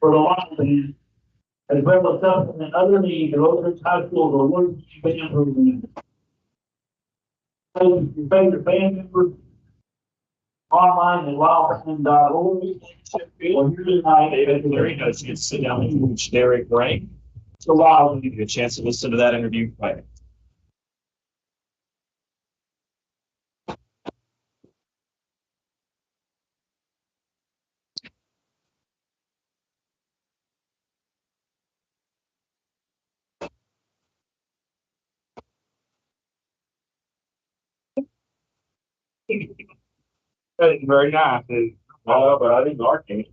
for the Washington, as well as some in other leagues at Oak Ridge High School or Woodland Band Program. Your favorite band members online at wildband.org. Or here tonight, David, very nice to sit down with you, Derek Rank. So I'll give you a chance to listen to that interview. Bye. That's very nice. But I think arcade.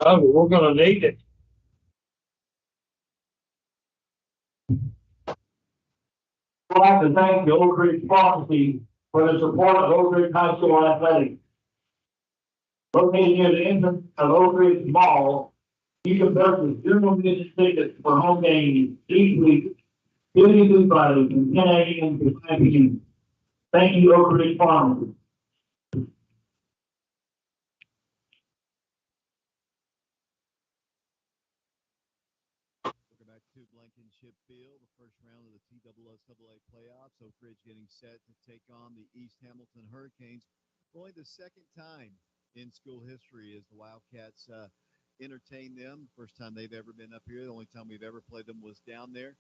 Oh, we're gonna need it. I'd like to thank the Oak Ridge Pharmacy for the support of Oak Ridge High School athletics. Located near the entrance of Oak Ridge Mall, you can purchase general admission tickets for home games each week, Tuesday through Friday from 10 a.m. to 5 p.m. Thank you, Oak Ridge Pharmacy. Welcome back to Blankenship Field, the first round of the TSSAA playoffs. Oak Ridge getting set to take on the East Hamilton Hurricanes. Only the second time in school history as the Wildcats entertain them. First time they've ever been up here. The only time we've ever played them was down there.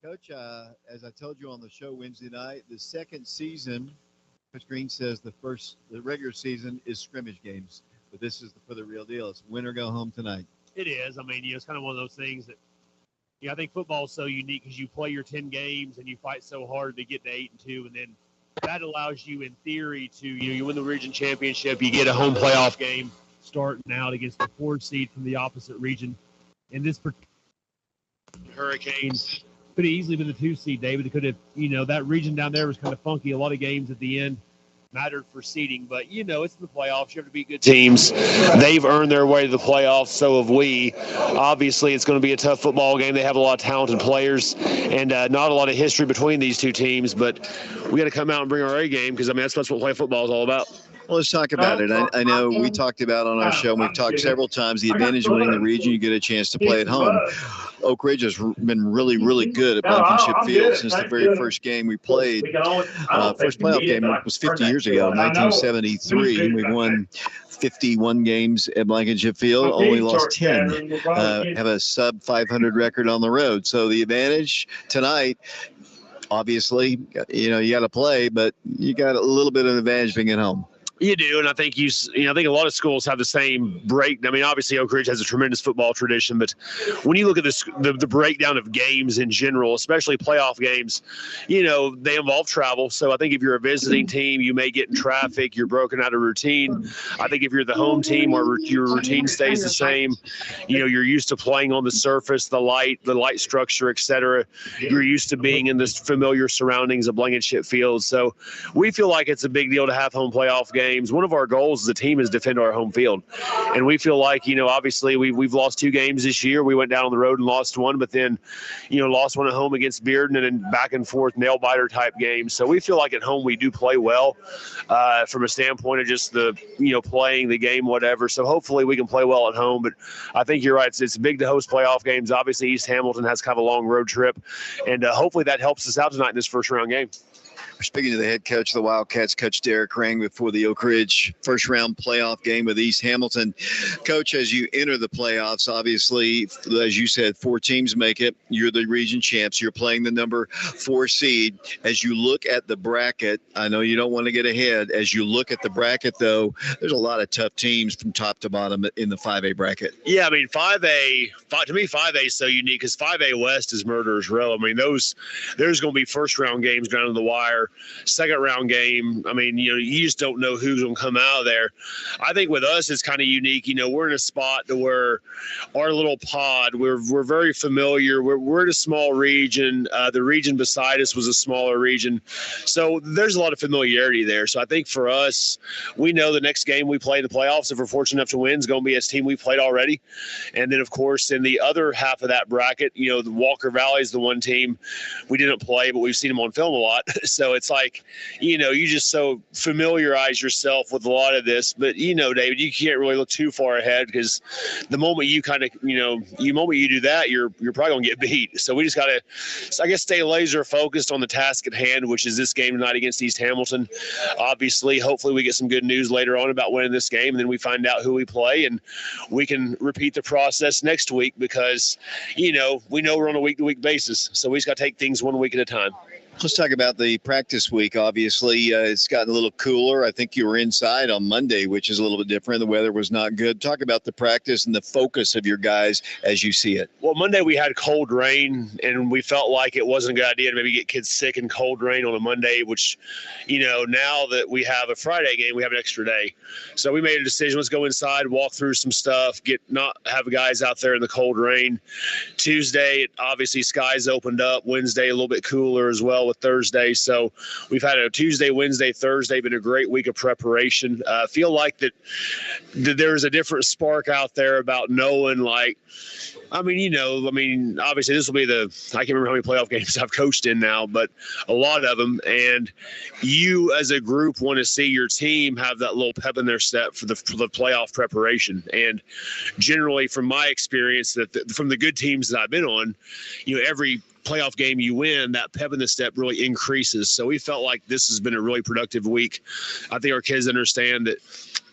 Coach, as I told you on the show Wednesday night, the second season, Coach Green says the regular season is scrimmage games, but this is for the real deal. It's win or go home tonight. It is. I mean, it's kind of one of those things that, I think football is so unique because you play your 10 games and you fight so hard to get to 8-2, and then that allows you, in theory, to you win the region championship. You get a home playoff game starting out against the 4 seed from the opposite region. In this particular Hurricanes could have easily been the 2 seed, David. It could have, that region down there was kind of funky. A lot of games at the end mattered for seeding, but it's in the playoffs. You have to beat good teams. They've earned their way to the playoffs, so have we. Obviously, it's going to be a tough football game. They have a lot of talented players and not a lot of history between these two teams, but we got to come out and bring our A game because, that's what play football is all about. Well, let's talk about it. I know we talked about on our show, and we've talked several times, the advantage of winning the region, you get a chance to play at home. Oak Ridge has been really, really good at Blankenship Field since the very first game we played. First playoff game was 50 years ago, 1973. We won 51 games at Blankenship Field, only lost 10. Have a sub-500 record on the road. So the advantage tonight, obviously, you got to play, but you got a little bit of an advantage being at home. You do, and I think I think a lot of schools have the same break. I mean, obviously Oak Ridge has a tremendous football tradition, but when you look at the breakdown of games in general, especially playoff games, they involve travel. So I think if you're a visiting team, you may get in traffic. You're broken out of routine. I think if you're the home team, where your routine stays the same, you're used to playing on the surface, the light structure, etc. You're used to being in this familiar surroundings of Blankenship Field. So we feel like it's a big deal to have home playoff games. One of our goals as a team is defend our home field. And we feel like, obviously we've lost 2 games this year. We went down on the road and lost one, but then, lost one at home against Bearden and then back and forth nail biter type games. So we feel like at home we do play well from a standpoint of just the, playing the game, whatever. So hopefully we can play well at home. But I think you're right. It's big to host playoff games. Obviously East Hamilton has kind of a long road trip. And hopefully that helps us out tonight in this first round game. Speaking to the head coach of the Wildcats, Coach Derek Rang, before the Oak Ridge first round playoff game with East Hamilton. Coach, as you enter the playoffs, obviously, as you said, 4 teams make it. You're the region champs. You're playing the number 4 seed. As you look at the bracket, I know you don't want to get ahead. As you look at the bracket, though, there's a lot of tough teams from top to bottom in the 5A bracket. Yeah, I mean, 5A, to me, 5A is so unique because 5A West is murderer's row. I mean, there's going to be first round games down to the wire. Second round game, I mean, you just don't know who's going to come out of there. I think with us, it's kind of unique. We're in a spot to where our little pod, we're very familiar. We're in a small region. The region beside us was a smaller region. So there's a lot of familiarity there. So I think for us, we know the next game we play in the playoffs, if we're fortunate enough to win, is going to be a team we played already. And then, of course, in the other half of that bracket, the Walker Valley is the one team we didn't play, but we've seen them on film a lot. So it's like, you just so familiarize yourself with a lot of this. But, David, you can't really look too far ahead because the moment you kind of, the moment you do that, you're probably going to get beat. So we just got to, I guess, stay laser focused on the task at hand, which is this game tonight against East Hamilton. Obviously, hopefully we get some good news later on about winning this game, and then we find out who we play, and we can repeat the process next week because, we know we're on a week-to-week basis. So we just got to take things one week at a time. Let's talk about the practice week. Obviously, it's gotten a little cooler. I think you were inside on Monday, which is a little bit different. The weather was not good. Talk about the practice and the focus of your guys as you see it. Well, Monday we had cold rain, and we felt like it wasn't a good idea to maybe get kids sick in cold rain on a Monday, which, now that we have a Friday game, we have an extra day. So we made a decision. Let's go inside, walk through some stuff, not have guys out there in the cold rain. Tuesday, obviously, skies opened up. Wednesday, a little bit cooler as well with Thursday. So we've had a Tuesday, Wednesday, Thursday, been a great week of preparation. Feel like that there's a different spark out there about knowing, like, obviously this will be I can't remember how many playoff games I've coached in now, but a lot of them. And you as a group want to see your team have that little pep in their step for the playoff preparation. And generally from my experience from the good teams that I've been on, every playoff game you win, that pep in the step really increases. So we felt like this has been a really productive week. I think our kids understand that,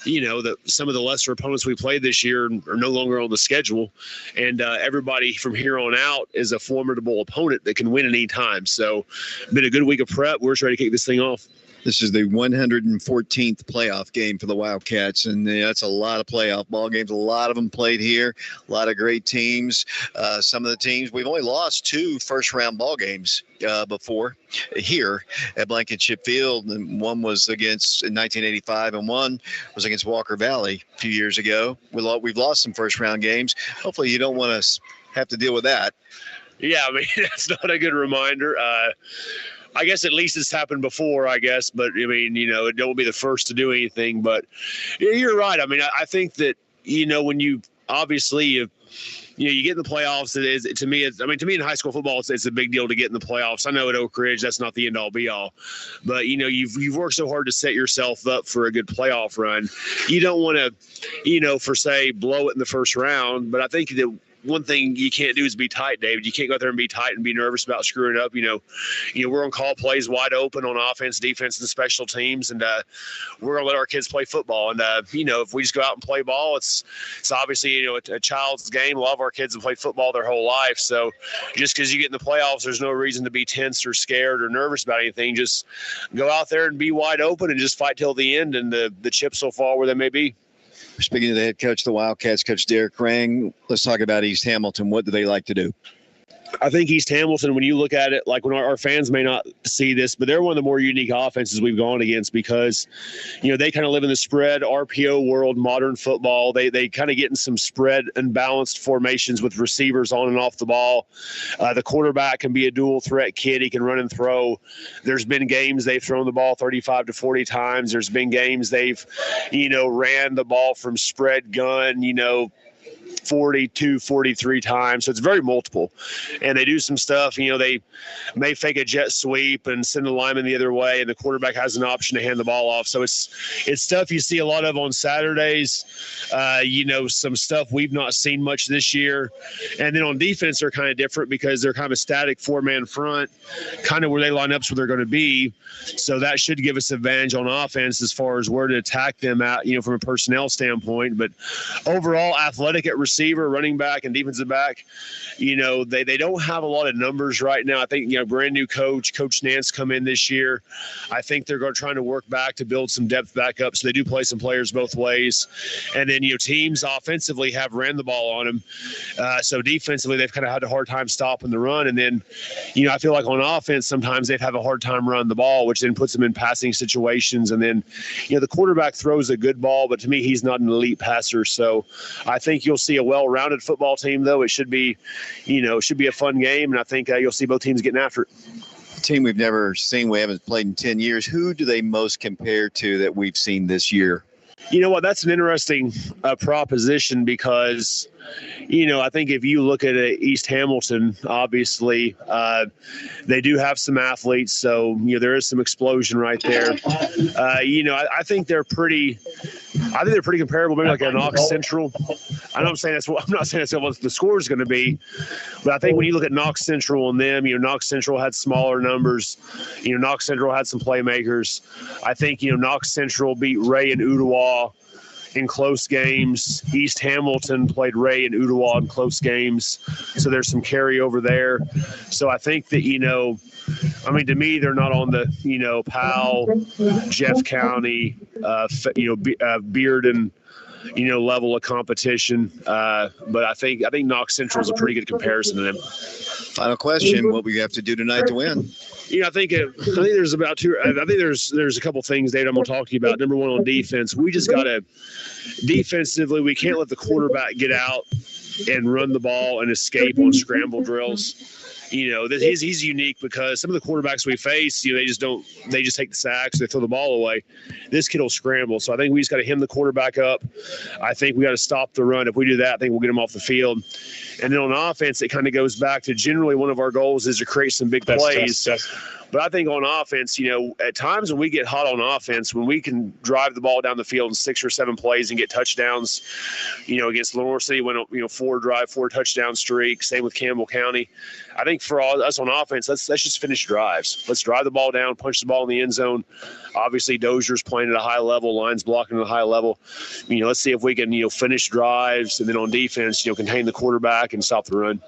that some of the lesser opponents we played this year are no longer on the schedule. And everybody from here on out is a formidable opponent that can win at any time. So been a good week of prep. We're just ready to kick this thing off. This is the 114th playoff game for the Wildcats, and that's a lot of playoff ball games. A lot of them played here. A lot of great teams. Some of the teams, we've only lost 2 first-round ball games before here at Blankenship Field. And one was in 1985, and one was against Walker Valley a few years ago. We've lost some first-round games. Hopefully you don't want to have to deal with that. Yeah, that's not a good reminder. I guess at least it's happened before, I guess. But, it don't be the first to do anything. But you're right. I think that, when you obviously you get in the playoffs, to me in high school football, it's a big deal to get in the playoffs. I know at Oak Ridge, that's not the end all be all. But, you've worked so hard to set yourself up for a good playoff run. You don't want to, blow it in the first round. But I think that one thing you can't do is be tight, David. You can't go out there and be tight and be nervous about screwing up. We're going to call plays wide open on offense, defense, and special teams, and we're going to let our kids play football. And, if we just go out and play ball, it's obviously, a child's game. A lot of our kids have played football their whole life. So just because you get in the playoffs, there's no reason to be tense or scared or nervous about anything. Just go out there and be wide open and just fight till the end, and the chips will fall where they may be. Speaking of the head coach of the Wildcats, Coach Derek Rang, let's talk about East Hamilton. What do they like to do? I think East Hamilton, when you look at it, like when our fans may not see this, but they're one of the more unique offenses we've gone against because, they kind of live in the spread RPO world, modern football. They kind of get in some spread and balanced formations with receivers on and off the ball. The quarterback can be a dual threat kid. He can run and throw. There's been games they've thrown the ball 35 to 40 times. There's been games they've, ran the ball from spread gun, 42, 43 times. So it's very multiple. And they do some stuff, they may fake a jet sweep and send the lineman the other way, and the quarterback has an option to hand the ball off. So it's stuff you see a lot of on Saturdays, some stuff we've not seen much this year. And then on defense, they're kind of different because they're kind of a static four-man front, kind of where they line up where they're going to be. So that should give us advantage on offense as far as where to attack them at, from a personnel standpoint. But overall, athletic at receiver, running back, and defensive back, they don't have a lot of numbers right now. I think, brand new Coach Nance come in this year. I think they're going to try to work back to build some depth back up. So they do play some players both ways. And then, teams offensively have ran the ball on them. So defensively, they've kind of had a hard time stopping the run. And then, I feel like on offense, sometimes they've have a hard time running the ball, which then puts them in passing situations. And then, the quarterback throws a good ball, but to me, he's not an elite passer. So I think you'll see a well-rounded football team, though. It should be, a fun game, and I think you'll see both teams getting after it. A team we've never seen, we haven't played in 10 years. Who do they most compare to that we've seen this year? You know what? That's an interesting proposition because, I think if you look at East Hamilton, obviously they do have some athletes. So, there is some explosion right there. I think they're pretty comparable, maybe like a Knox Central. I'm not saying that's what the score is going to be, but I think when you look at Knox Central and them, Knox Central had smaller numbers. Knox Central had some playmakers. I think, Knox Central beat Ray and Ottawa in close games. East Hamilton played Ray and Ottawa in close games. So there's some carryover there. So I think that, to me, they're not on the, Powell, Jeff County, Bearden, level of competition. But I think Knox Central is a pretty good comparison to them. Final question: what we have to do tonight to win? I think there's about two. I think there's a couple things, Dave, I'm going to talk to you about. Number one, on defense, we just got to defensively. We can't let the quarterback get out and run the ball and escape on scramble drills. He's unique because some of the quarterbacks we face, they just take the sacks, they throw the ball away. This kid will scramble. So I think we just got to hem the quarterback up. I think we got to stop the run. If we do that, I think we'll get him off the field. And then on offense, it kind of goes back to generally one of our goals is to create some big plays. But I think on offense, at times when we get hot on offense, when we can drive the ball down the field in 6 or 7 plays and get touchdowns, against Lenore City, went 4 touchdown streak. Same with Campbell County. I think for us on offense, let's just finish drives. Let's drive the ball down, punch the ball in the end zone. Obviously, Dozier's playing at a high level, Line's blocking at a high level. Let's see if we can finish drives, and then on defense, contain the quarterback and stop the run.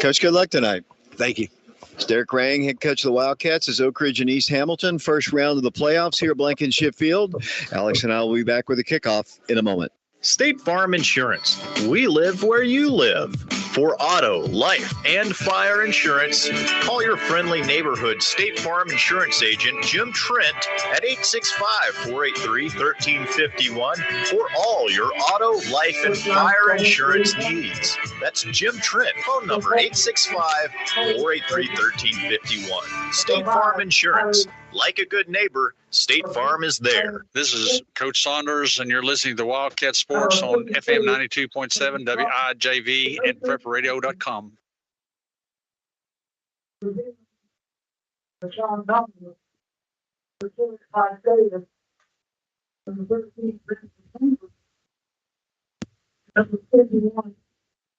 Coach, good luck tonight. Thank you. It's Derek Rang, head coach of the Wildcats, as Oak Ridge and East Hamilton. First round of the playoffs here at Blankenship Field. Alex and I will be back with a kickoff in a moment. State Farm Insurance. We live where you live. For auto, life, and fire insurance, call your friendly neighborhood State Farm Insurance agent, Jim Trent, at 865-483-1351 for all your auto, life, and fire insurance needs. That's Jim Trent. Phone number 865-483-1351. State Farm Insurance. Like a good neighbor, State Farm is there. This is Coach Saunders, and you're listening to Wildcat Sports on FM 92.7 WIJV and prepradio.com.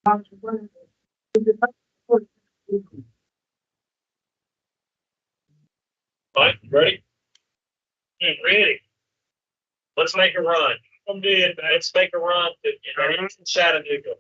Mike, ready? Ready. Let's make a run. Let's make a run to Chattanooga.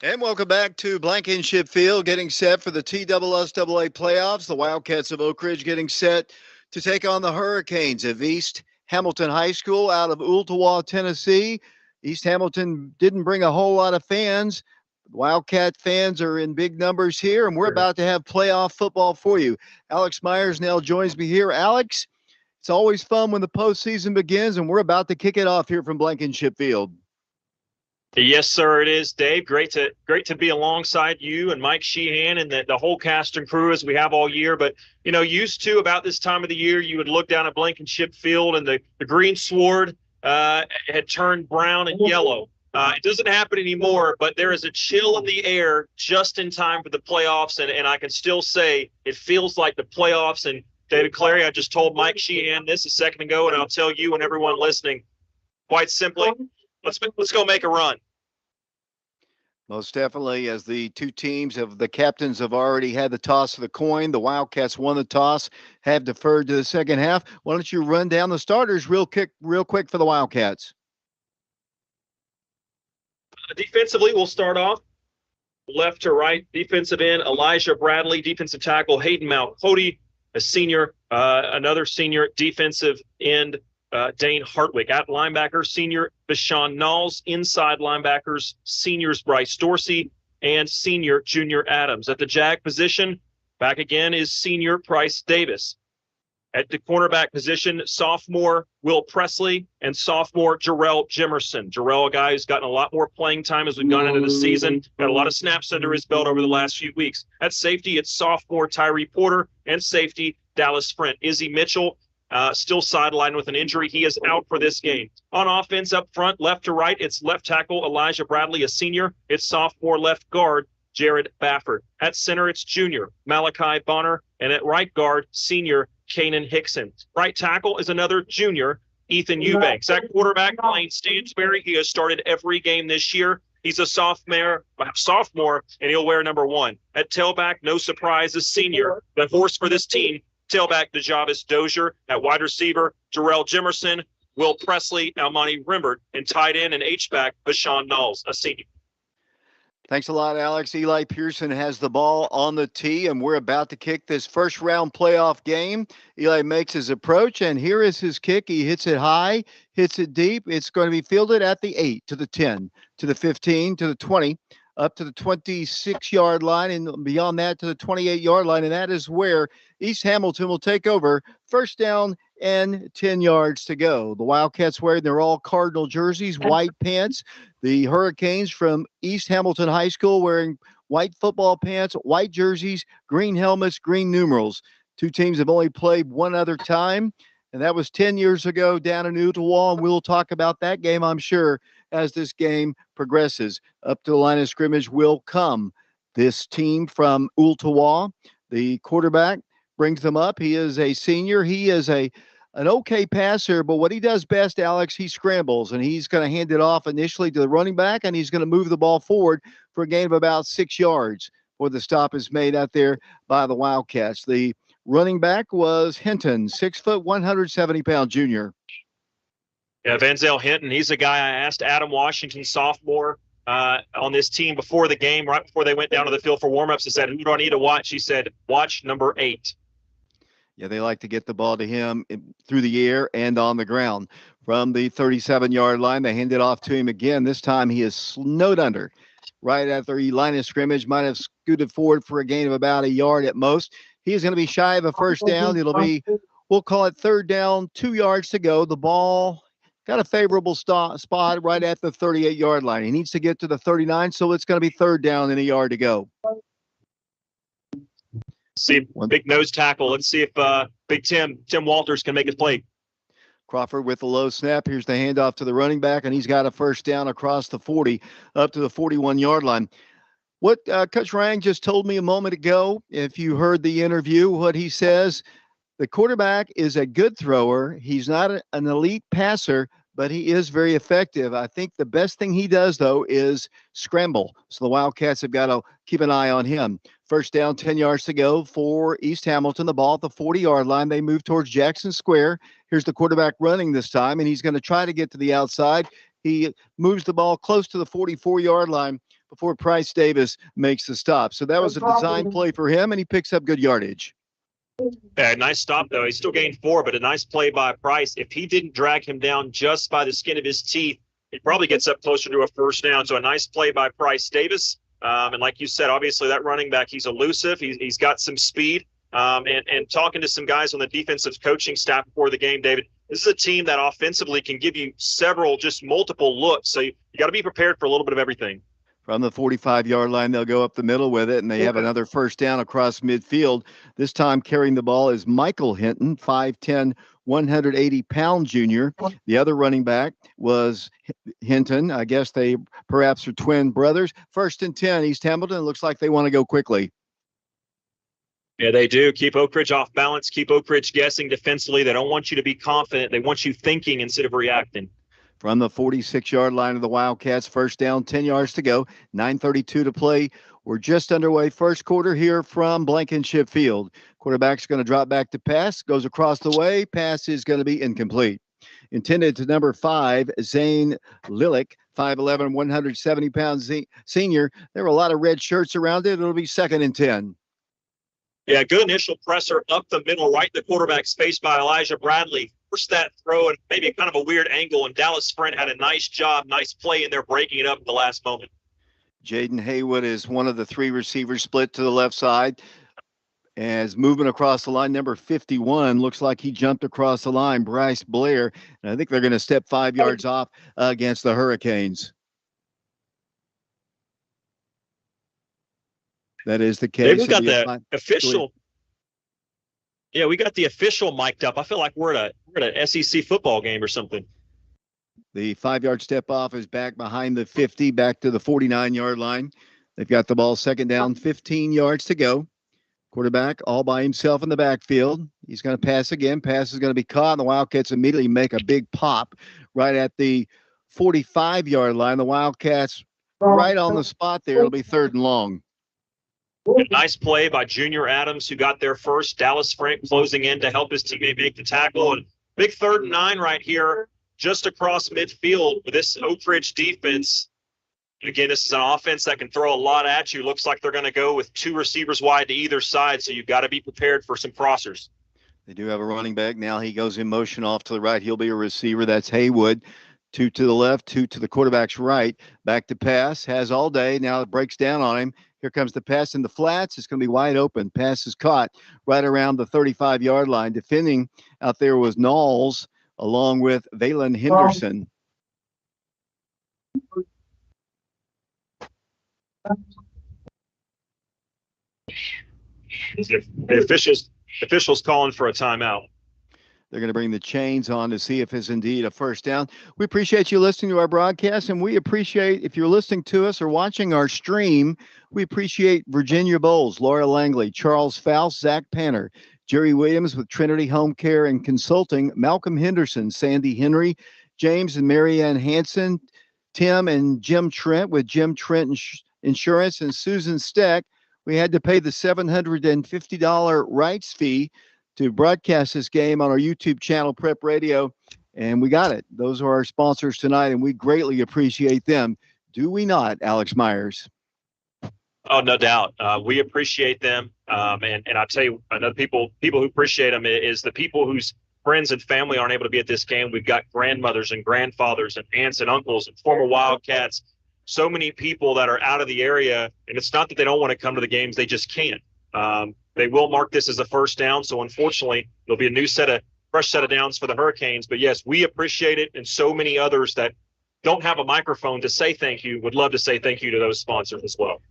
And welcome back to Blankenship Field, getting set for the TSSAA playoffs. The Wildcats of Oak Ridge getting set to take on the Hurricanes of East Hamilton High School out of Ooltewah, Tennessee. East Hamilton didn't bring a whole lot of fans. Wildcat fans are in big numbers here, and we're about to have playoff football for you. Alex Myers now joins me here. Alex, it's always fun when the postseason begins, and we're about to kick it off here from Blankenship Field. Yes, sir, it is, Dave. Great to be alongside you and Mike Sheehan and the whole cast and crew as we have all year. But, used to about this time of the year, you would look down at Blankenship Field and the green sward had turned brown and yellow. It doesn't happen anymore, but there is a chill in the air just in time for the playoffs. And I can still say it feels like the playoffs. And David Clary, I just told Mike Sheehan this a second ago, and I'll tell you and everyone listening, quite simply, let's go make a run. Most definitely, as the two teams of the captains have already had the toss of the coin. The Wildcats won the toss, have deferred to the second half. Why don't you run down the starters real quick for the Wildcats? Defensively, we'll start off left to right. Defensive end, Elijah Bradley. Defensive tackle, Hayden Malcody, a senior. Another senior defensive end, Dane Hartwig. At linebacker, senior Bashawn Knowles. Inside linebackers, seniors Bryce Dorsey and senior Junior Adams. At the JAG position, back again is senior Price Davis. At the cornerback position, sophomore Will Presley and sophomore Jarrell Jimerson. Jarrell, a guy who's gotten a lot more playing time as we've gone into the season, got a lot of snaps under his belt over the last few weeks. At safety, it's sophomore Tyree Porter and safety Dallas Sprint. Izzy Mitchell, still sidelined with an injury. He is out for this game. On offense up front, left to right, it's left tackle Elijah Bradley, a senior. It's sophomore left guard Jared Baffert. At center, it's junior Malachi Bonner. And at right guard, senior Kanan Hickson. Right tackle is another junior, Ethan Eubanks. At quarterback, Blaine Stansberry. He has started every game this year. He's a sophomore, and he'll wear number 1. At tailback, no surprise, a senior. The horse for this team, tailback DeJavis Dozier. At wide receiver, Jarrell Jimerson, Will Presley, Almani Rimbert. And tight end and H-back, Bashawn Knowles, a senior. Thanks a lot, Alex. Eli Pearson has the ball on the tee, and we're about to kick this first round playoff game. Eli makes his approach, and here is his kick. He hits it high, hits it deep. It's going to be fielded at the 8, to the 10, to the 15, to the 20, up to the 26-yard line, and beyond that to the 28-yard line, and that is where East Hamilton will take over. First down and 10 yards to go. The Wildcats wearing their all Cardinal jerseys, white pants. The Hurricanes from East Hamilton High School wearing white football pants, white jerseys, green helmets, green numerals. Two teams have only played one other time, and that was 10 years ago down in Ooltewah, and we'll talk about that game, I'm sure, as this game progresses. Up to the line of scrimmage will come this team from Ooltewah. The quarterback brings them up. He is a senior. He is an okay passer, but what he does best, Alex, he scrambles, and he's going to hand it off initially to the running back, and he's going to move the ball forward for a gain of about 6 yards before the stop is made out there by the Wildcats. The running back was Hinton, 6 foot, 170-pound junior. Yeah, Vanzel Hinton, he's a guy I asked Adam Washington, sophomore, on this team before the game, right before they went down to the field for warmups. I said, who do I need to watch? He said, watch number 8. Yeah, they like to get the ball to him through the air and on the ground. From the 37-yard line, they hand it off to him again. This time he is snowed under right at the line of scrimmage, might have scooted forward for a gain of about a yard at most. He is going to be shy of a first down. It'll be, we'll call it third down, 2 yards to go. The ball got a favorable spot right at the 38-yard line. He needs to get to the 39, so it's going to be third down and a yard to go. See, big nose tackle. Let's see if Big Tim Walters can make his play. Crawford with the low snap. Here's the handoff to the running back, and he's got a first down across the 40 up to the 41-yard line. What Coach Rang just told me a moment ago, if you heard the interview, what he says, The quarterback is a good thrower. He's not an elite passer, but he is very effective. I think the best thing he does, though, is scramble. So the Wildcats have got to keep an eye on him. First down, 10 yards to go for East Hamilton. The ball at the 40-yard line. They move towards Jackson Square. Here's the quarterback running this time, and he's going to try to get to the outside. He moves the ball close to the 44-yard line before Price Davis makes the stop. So that was a design play for him, and he picks up good yardage. Yeah, nice stop, though. He still gained 4, but a nice play by Price. If he didn't drag him down just by the skin of his teeth, he probably gets up closer to a first down. So a nice play by Price Davis. And like you said, obviously that running back, he's elusive. He's got some speed. And talking to some guys on the defensive coaching staff before the game, David, this is a team that offensively can give you multiple looks. So you got to be prepared for a little bit of everything. From the 45-yard line, they'll go up the middle with it, and they have another first down across midfield. This time carrying the ball is Michael Hinton, 5'10", 180-pound junior. The other running back was Hinton. I guess they perhaps are twin brothers. 1st and 10, East Hamilton. It looks like they want to go quickly. Yeah, they do. Keep Oak Ridge off balance. Keep Oak Ridge guessing defensively. They don't want you to be confident. They want you thinking instead of reacting. From the 46-yard line of the Wildcats, first down, 10 yards to go, 9:32 to play. We're just underway first quarter here from Blankenship Field. Quarterback's going to drop back to pass, goes across the way. Pass is going to be incomplete. Intended to number 5, Zane Lilick, 5'11", 170-pound senior. There were a lot of red shirts around it. It'll be 2nd and 10. Yeah, good initial presser up the middle, right in the quarterback's face by Elijah Bradley. Forced that throw and maybe kind of a weird angle, and Dallas Sprint had a nice job, nice play in there, breaking it up at the last moment. Jaden Haywood is one of the 3 receivers split to the left side. As moving across the line, number 51 looks like he jumped across the line, Bryce Blair. And I think they're going to step 5 yards off against the Hurricanes. That is the case. We got the official. Yeah, we got the official mic'd up. I feel like we're at an SEC football game or something. The 5-yard step off is back behind the 50, back to the 49-yard line. They've got the ball 2nd down, 15 yards to go. Quarterback all by himself in the backfield. He's going to pass again. Pass is going to be caught, and the Wildcats immediately make a big pop right at the 45-yard line. The Wildcats right on the spot there. It'll be 3rd and long. Nice play by Junior Adams, who got there first. Dallas Sprint closing in to help his teammate make the tackle. And big 3rd and 9 right here, just across midfield with this Oak Ridge defense. Again, this is an offense that can throw a lot at you. Looks like they're going to go with 2 receivers wide to either side, so you've got to be prepared for some crossers. They do have a running back. Now he goes in motion off to the right. He'll be a receiver. That's Haywood. 2 to the left, 2 to the quarterback's right. Back to pass. Has all day. Now it breaks down on him. Here comes the pass in the flats. It's going to be wide open. Pass is caught right around the 35-yard line. Defending out there was Knowles along with Valen Henderson. The officials calling for a timeout. They're going to bring the chains on to see if it's indeed a first down. We appreciate you listening to our broadcast, and we appreciate if you're listening to us or watching our stream, we appreciate Virginia Bowles, Laura Langley, Charles Faust, Zach Panner, Jerry Williams with Trinity Home Care and Consulting, Malcolm Henderson, Sandy Henry, James and Marianne Hanson, Tim and Jim Trent with Jim Trent Insurance, and Susan Steck. We had to pay the $750 rights fee to broadcast this game on our YouTube channel, Prep Radio, and we got it. Those are our sponsors tonight, and we greatly appreciate them. Do we not, Alex Myers? Oh, no doubt. We appreciate them, and I'll tell you, another people who appreciate them is the people whose friends and family aren't able to be at this game. We've got grandmothers and grandfathers and aunts and uncles and former Wildcats. So many people that are out of the area, and it's not that they don't want to come to the games, they just can't. They will mark this as a first down, so unfortunately, there'll be a fresh set of downs for the Hurricanes. But yes, we appreciate it, and so many others that don't have a microphone to say thank you would love to say thank you to those sponsors as well.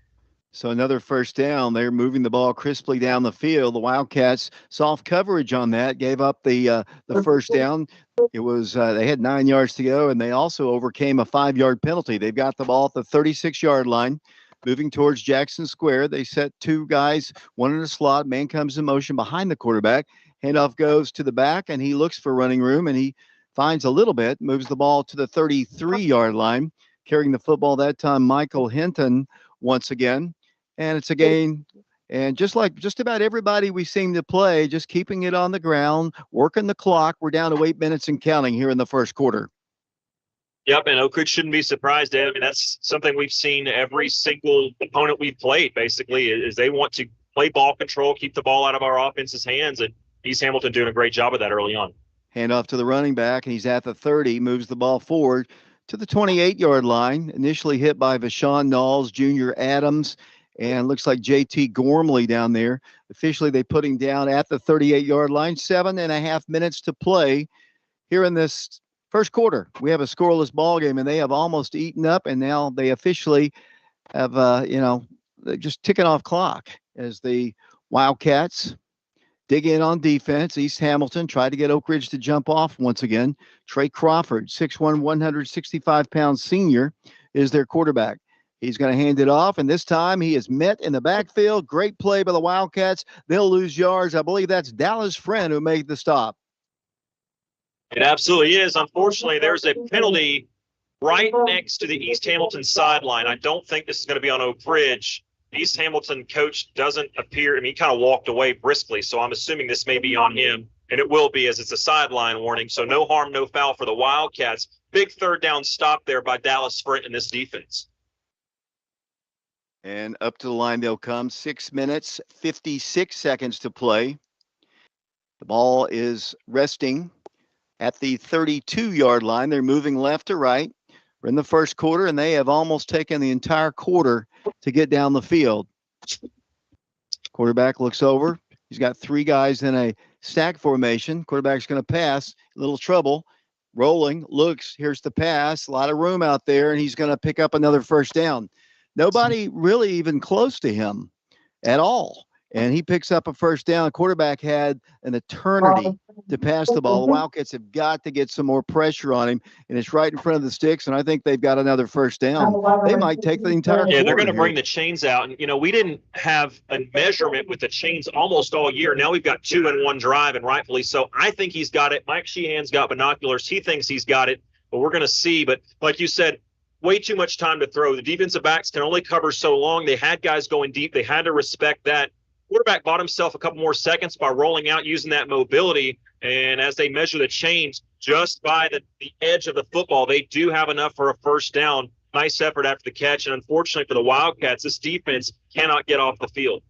So another first down. They're moving the ball crisply down the field. The Wildcats soft coverage on that, gave up the first down. It was they had 9 yards to go, and they also overcame a 5-yard penalty. They've got the ball at the 36-yard line. Moving towards Jackson Square, they set 2 guys, one in a slot. Man comes in motion behind the quarterback, Handoff goes to the back, and he looks for running room, and he finds a little bit, moves the ball to the 33-yard line. Carrying the football that time, Michael Hinton once again. And it's a gain. And just like just about everybody we seem to play, just keeping it on the ground, working the clock. We're down to 8 minutes and counting here in the first quarter. Yep, and Oak Ridge shouldn't be surprised, Ed. I mean, that's something we've seen every single opponent we've played, basically, is they want to play ball control, keep the ball out of our offense's hands, and East Hamilton doing a great job of that early on. Handoff to the running back, and he's at the 30, moves the ball forward to the 28-yard line, initially hit by Vashon Knowles, Junior Adams, and looks like J.T. Gormley down there. Officially, they put him down at the 38-yard line. 7.5 minutes to play here in this first quarter. We have a scoreless ball game, and they have almost eaten up, and now they officially have, they're just ticking off clock as the Wildcats dig in on defense. East Hamilton tried to get Oak Ridge to jump off once again. Trey Crawford, 6'1", 165-pound senior, is their quarterback. He's going to hand it off, and this time he is met in the backfield. Great play by the Wildcats. They'll lose yards. I believe that's Dallas Friend who made the stop. It absolutely is. Unfortunately, there's a penalty right next to the East Hamilton sideline. I don't think this is going to be on Oak Ridge. East Hamilton coach doesn't appear. I mean, he kind of walked away briskly, so I'm assuming this may be on him, and it will be as it's a sideline warning. So no harm, no foul for the Wildcats. Big third down stop there by Dallas Friend in this defense. And up to the line they'll come. 6 minutes, 56 seconds to play. The ball is resting at the 32-yard line. They're moving left to right. We're in the first quarter, and they have almost taken the entire quarter to get down the field. Quarterback looks over. He's got 3 guys in a stack formation. Quarterback's going to pass. A little trouble. Rolling, looks, here's the pass. A lot of room out there, and he's going to pick up another first down. Nobody really even close to him at all. And he picks up a first down. The quarterback had an eternity to pass the ball. The Wildcats have got to get some more pressure on him, and it's right in front of the sticks, and I think they've got another first down. They might take the entire quarter. Yeah, they're going to bring the chains out. And, we didn't have a measurement with the chains almost all year. Now we've got 2 in 1 drive, and rightfully so. I think he's got it. Mike Sheehan's got binoculars. He thinks he's got it, but we're going to see. But like you said, way too much time to throw. The defensive backs can only cover so long. They had guys going deep. They had to respect that. Quarterback bought himself a couple more seconds by rolling out using that mobility. And as they measure the chains just by the edge of the football, they do have enough for a first down. Nice effort after the catch. And unfortunately for the Wildcats, this defense cannot get off the field.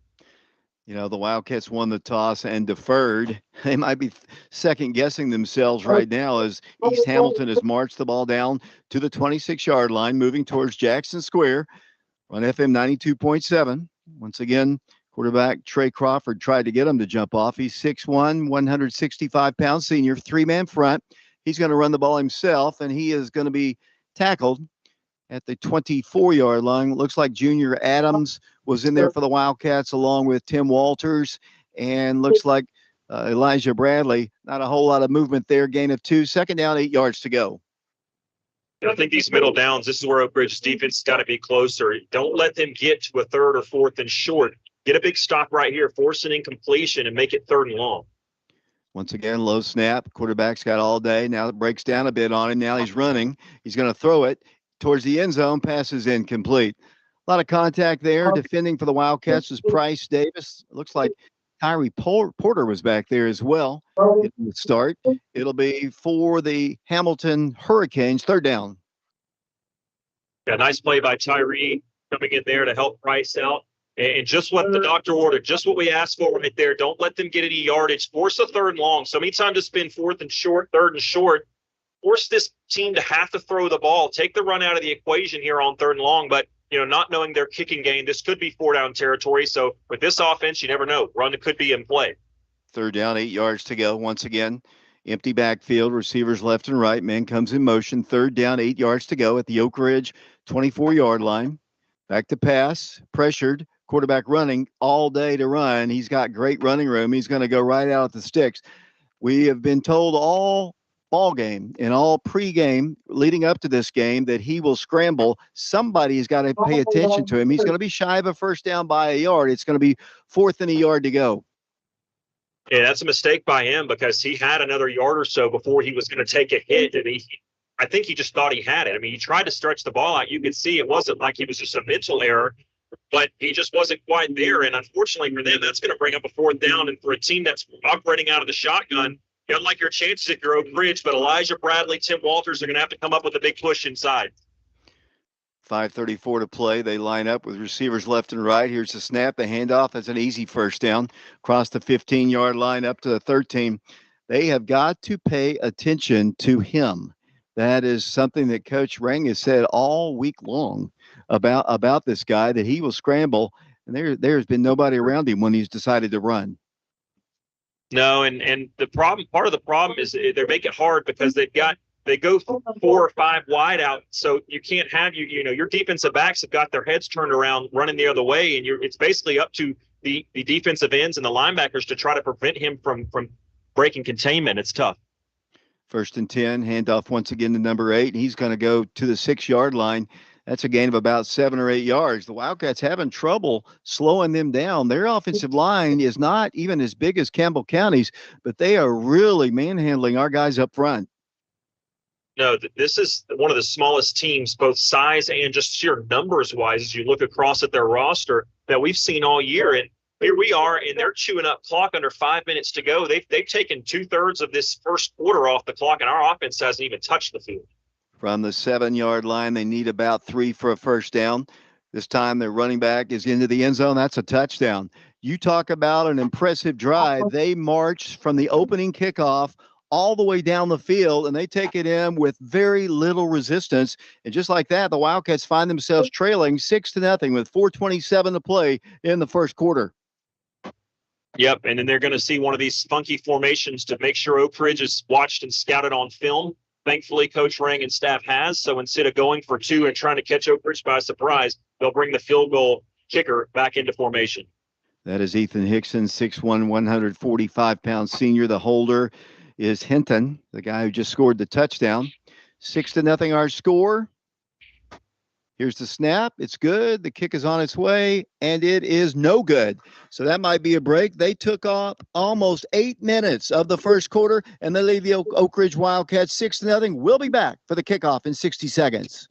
The Wildcats won the toss and deferred. They might be second-guessing themselves right now as East Hamilton has marched the ball down to the 26-yard line, moving towards Jackson Square on FM 92.7. Once again, quarterback Trey Crawford tried to get him to jump off. He's 6'1", 165-pound senior, 3-man front. He's going to run the ball himself, and he is going to be tackled at the 24-yard line. Looks like Junior Adams was in there for the Wildcats along with Tim Walters, and looks like Elijah Bradley. Not a whole lot of movement there. Gain of 2. Second down, 8 yards to go. I think these middle downs, this is where Oak Ridge's defense has got to be closer. Don't let them get to a 3rd or 4th and short. Get a big stop right here, force an incompletion, and make it 3rd and long. Once again, low snap. Quarterback's got all day. Now it breaks down a bit on him. Now he's running. He's going to throw it towards the end zone. Pass is incomplete. A lot of contact there. Defending for the Wildcats is Price Davis. It looks like Tyree Porter was back there as well. Getting the start. It'll be for the Hamilton Hurricanes. 3rd down. Yeah, nice play by Tyree coming in there to help Price out. And just what the doctor ordered, just what we asked for right there. Don't let them get any yardage. Force a 3rd and long. So anytime to spin 4th and short, 3rd and short, force this team to have to throw the ball. Take the run out of the equation here on 3rd and long. But, not knowing their kicking game, this could be 4-down territory. So with this offense, you never know. Run could be in play. 3rd down, 8 yards to go. Once again, empty backfield, receivers left and right. Man comes in motion. 3rd down, 8 yards to go at the Oak Ridge 24-yard line. Back to pass, pressured. Quarterback running all day to run. He's got great running room. He's going to go right out at the sticks. We have been told all ball game and all pregame leading up to this game that he will scramble. Somebody's got to pay attention to him. He's going to be shy of a first down by a yard. It's going to be 4th and a yard to go. Yeah, that's a mistake by him because he had another yard or so before he was going to take a hit, and I think he just thought he had it. I mean, he tried to stretch the ball out. You could see it wasn't like he was just a mental error, but he just wasn't quite there. And unfortunately for them, that's going to bring up a 4th down. And for a team that's operating out of the shotgun, you don't like your chances if you're Oak Ridge, but Elijah Bradley, Tim Walters are going to have to come up with a big push inside. 5:34 to play. They line up with receivers left and right. Here's the snap. The handoff. That's an easy first down. Across the 15-yard line up to the 13. They have got to pay attention to him. That is something that Coach Rang has said all week long about this guy, that he will scramble, and there's been nobody around him when he's decided to run. No, and part of the problem is they make it hard because they go 4 or 5 wide out, so you can't have your defensive backs have got their heads turned around running the other way, and it's basically up to the defensive ends and the linebackers to try to prevent him from breaking containment. It's tough. 1st and 10, handoff once again to number 8. He's going to go to the 6-yard line. That's a gain of about 7 or 8 yards. The Wildcats having trouble slowing them down. Their offensive line is not even as big as Campbell County's, but they are really manhandling our guys up front. No, this is one of the smallest teams, both size and just sheer numbers wise, as you look across at their roster, that we've seen all year. And here we are, and they're chewing up clock under 5 minutes to go. They've taken 2/3 of this first quarter off the clock, and our offense hasn't even touched the field. From the 7-yard line, they need about 3 for a first down. This time their running back is into the end zone. That's a touchdown. You talk about an impressive drive. They march from the opening kickoff all the way down the field, and they take it in with very little resistance. And just like that, the Wildcats find themselves trailing 6-0 with 4:27 to play in the first quarter. Yep, and then they're going to see one of these funky formations to make sure Oak Ridge is watched and scouted on film. Thankfully, Coach Rang and staff has. So instead of going for 2 and trying to catch Oak Ridge by surprise, they'll bring the field goal kicker back into formation. That is Ethan Hickson, 6'1", 145-pound senior. The holder is Hinton, the guy who just scored the touchdown. 6-0 our score. Here's the snap. It's good. The kick is on its way, and it is no good. So that might be a break. They took off almost 8 minutes of the first quarter, and they leave the Oak Ridge Wildcats 6-0. We'll be back for the kickoff in 60 seconds.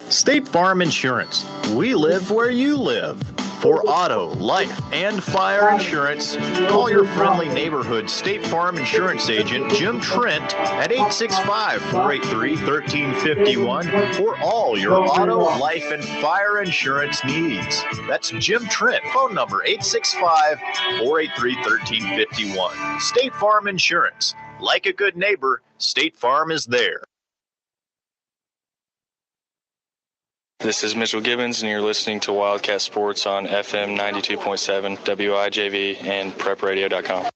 State Farm Insurance. We live where you live. For auto, life, and fire insurance, call your friendly neighborhood State Farm Insurance agent, Jim Trent, at 865-483-1351 for all your auto, life, and fire insurance needs. That's Jim Trent. Phone number 865-483-1351. State Farm Insurance. Like a good neighbor, State Farm is there. This is Mitchell Gibbons, and you're listening to Wildcat Sports on FM 92.7, WIJV, and prepradio.com.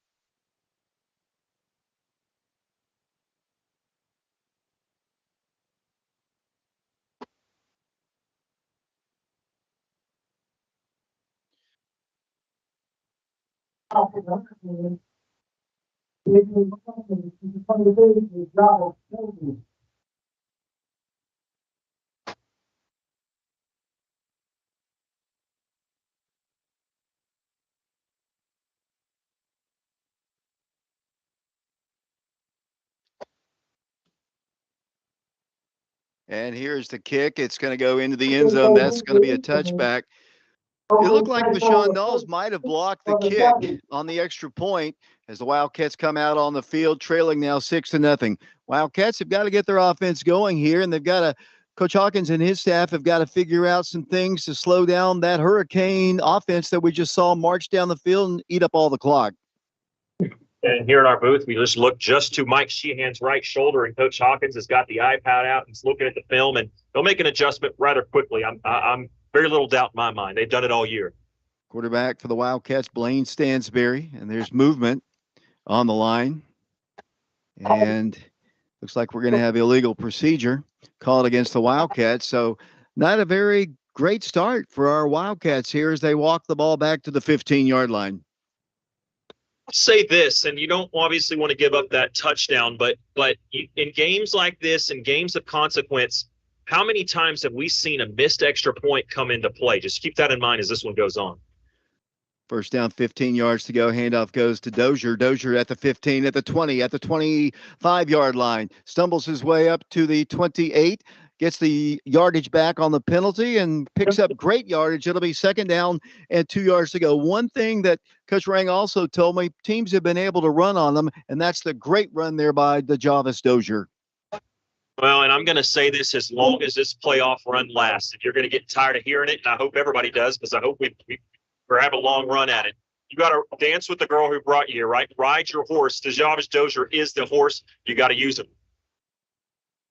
And here's the kick. It's going to go into the end zone. That's going to be a touchback. It looked like Bashawn Knowles might have blocked the kick on the extra point as the Wildcats come out on the field, trailing now 6-0. Wildcats have got to get their offense going here, and they've got to – Coach Hawkins and his staff have got to figure out some things to slow down that Hurricane offense that we just saw march down the field and eat up all the clock. And here in our booth, we just look just to Mike Sheehan's right shoulder, and Coach Hawkins has got the iPad out and he's looking at the film, and they'll make an adjustment rather quickly. I'm very little doubt in my mind. They've done it all year. Quarterback for the Wildcats, Blaine Stansberry, and there's movement on the line. And looks like we're going to have illegal procedure called against the Wildcats. So not a very great start for our Wildcats here as they walk the ball back to the 15-yard line. Say this, and you don't obviously want to give up that touchdown, but in games like this, in games of consequence, how many times have we seen a missed extra point come into play? Just keep that in mind as this one goes on. First down, 15 yards to go. Handoff goes to Dozier. Dozier at the 15, at the 20, at the 25-yard line. Stumbles his way up to the 28, gets the yardage back on the penalty, and picks up great yardage. It'll be second down and 2 yards to go. One thing that Coach Rang also told me, teams have been able to run on them, and that's the great run there by the Jarvis Dozier. Well, and I'm going to say this as long as this playoff run lasts. If you're going to get tired of hearing it, and I hope everybody does, because I hope we're have a long run at it. You got to dance with the girl who brought you here, right? Ride your horse. Jarvis Dozier is the horse. You got to use him.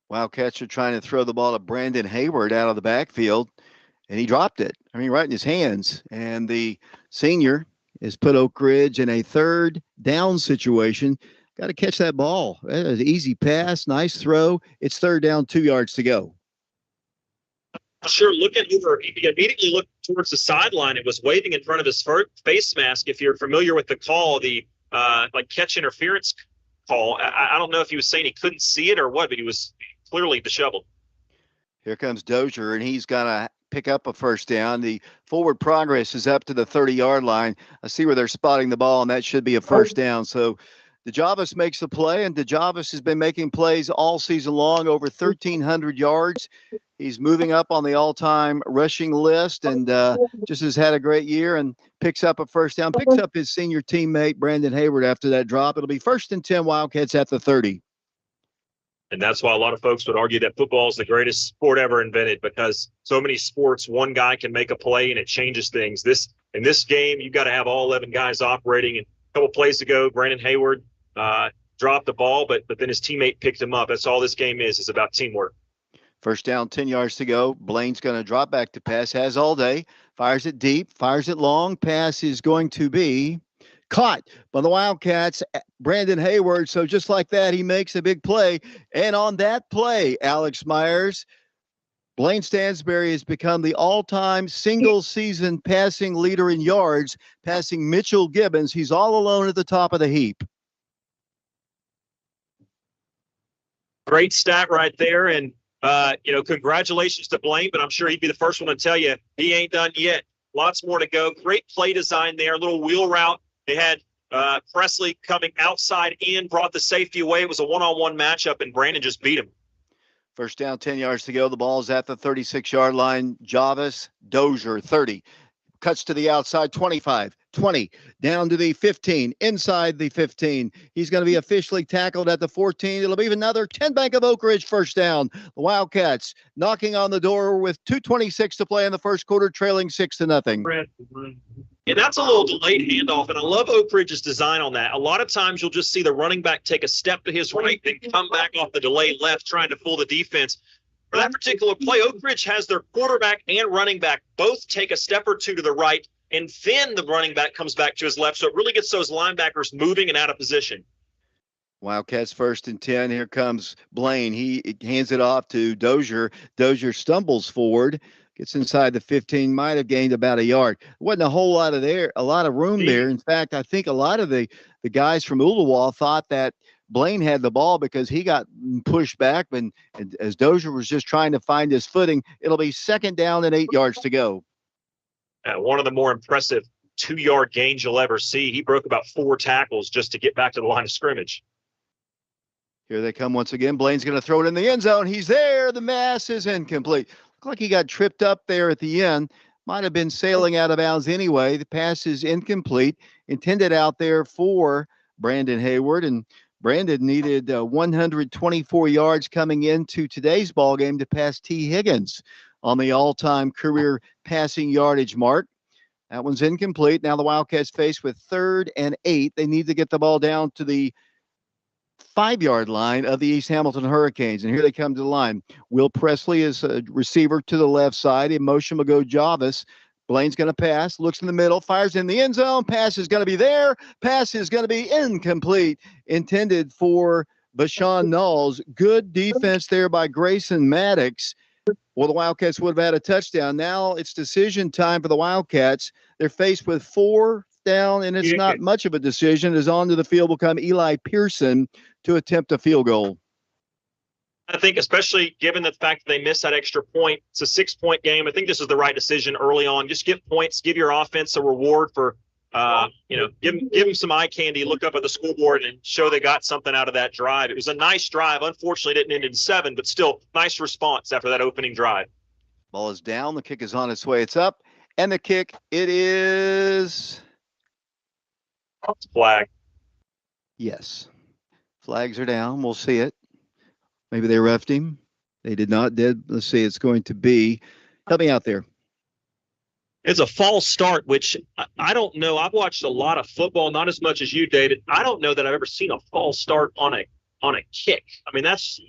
Wildcats are trying to throw the ball to Brandon Hayward out of the backfield, and he dropped it. I mean, right in his hands. And the senior has put Oak Ridge in a third down situation. Got to catch that ball. That is an easy pass, nice throw. It's third down, 2 yards to go. Sure, looking over, he immediately looked towards the sideline. It was waving in front of his face mask. If you're familiar with the call, the like catch interference call, I don't know if he was saying he couldn't see it or what, but he was clearly disheveled. Here comes Dozier, and he's got to pick up a first down. The forward progress is up to the 30-yard line. I see where they're spotting the ball, and that should be a first down. So DeJavis makes the play, and DeJavis has been making plays all season long, over 1,300 yards. He's moving up on the all-time rushing list, and just has had a great year and picks up a first down, picks up his senior teammate, Brandon Hayward, after that drop. It'll be 1st and 10, Wildcats at the 30. And that's why a lot of folks would argue that football is the greatest sport ever invented, because so many sports, one guy can make a play and it changes things. In this game, you've got to have all 11 guys operating. And a couple plays ago, Brandon Hayward dropped the ball, but then his teammate picked him up. That's all this game is about teamwork. First down, 10 yards to go. Blaine's going to drop back to pass, has all day, fires it deep, fires it long. Pass is going to be caught by the Wildcats, Brandon Hayward. So just like that, he makes a big play. And on that play, Alex Myers, Blaine Stansberry has become the all-time single-season passing leader in yards, passing Mitchell Gibbons. He's all alone at the top of the heap. Great stat right there. And congratulations to Blaine, but I'm sure he'd be the first one to tell you he ain't done yet. Lots more to go. Great play design there. A little wheel route. They had Presley coming outside in, brought the safety away. It was a one-on-one matchup, and Brandon just beat him. First down, 10 yards to go. The ball's at the 36-yard line. Jarvis Dozier, 30. Cuts to the outside, 25, 20, down to the 15, inside the 15. He's going to be officially tackled at the 14. It'll be another 10 Bank of Oak Ridge first down. The Wildcats knocking on the door with 2:26 to play in the first quarter, trailing 6-0. And that's a little delayed handoff, and I love Oak Ridge's design on that. A lot of times you'll just see the running back take a step to his right, then come back off the delayed left, trying to fool the defense. For that particular play, Oak Ridge has their quarterback and running back both take a step or two to the right, and then the running back comes back to his left. So it really gets those linebackers moving and out of position. Wildcats 1st and 10. Here comes Blaine. He hands it off to Dozier. Dozier stumbles forward, gets inside the 15, might have gained about a yard. Wasn't a whole lot of room there. In fact, I think a lot of the guys from Ooltewah thought that Blaine had the ball because he got pushed back, and as Dozier was just trying to find his footing. It'll be 2nd down and 8 yards to go. One of the more impressive 2-yard gains you'll ever see. He broke about 4 tackles just to get back to the line of scrimmage. Here they come once again. Blaine's going to throw it in the end zone. He's there. The mass is incomplete. Looked like he got tripped up there at the end. Might have been sailing out of bounds anyway. The pass is incomplete, intended out there for Brandon Hayward, and Brandon needed 124 yards coming into today's ball game to pass T. Higgins on the all-time career passing yardage mark. That one's incomplete. Now the Wildcats faced with 3rd and 8. They need to get the ball down to the 5-yard line of the East Hamilton Hurricanes. And here they come to the line. Will Presley is a receiver to the left side. In motion will go Jarvis. Blaine's going to pass, looks in the middle, fires in the end zone. Pass is going to be there. Pass is going to be incomplete. Intended for Bashawn Knowles. Good defense there by Grayson Maddox. Well, the Wildcats would have had a touchdown. Now it's decision time for the Wildcats. They're faced with 4th down, and it's not much of a decision. As onto the field will come Eli Pearson to attempt a field goal. I think, especially given the fact that they missed that extra point, it's a 6-point game. I think this is the right decision early on. Just get points, give your offense a reward for, give them some eye candy, look up at the scoreboard and show they got something out of that drive. It was a nice drive. Unfortunately, it didn't end in 7, but still nice response after that opening drive. Ball is down. The kick is on its way. It's up. And the kick, it is. Flag. Yes. Flags are down. We'll see it. Maybe they reffed him. They did not. Let's see. It's going to be. Help me out there. It's a false start, which I don't know. I've watched a lot of football, not as much as you, David. I don't know that I've ever seen a false start on a kick. I mean, that's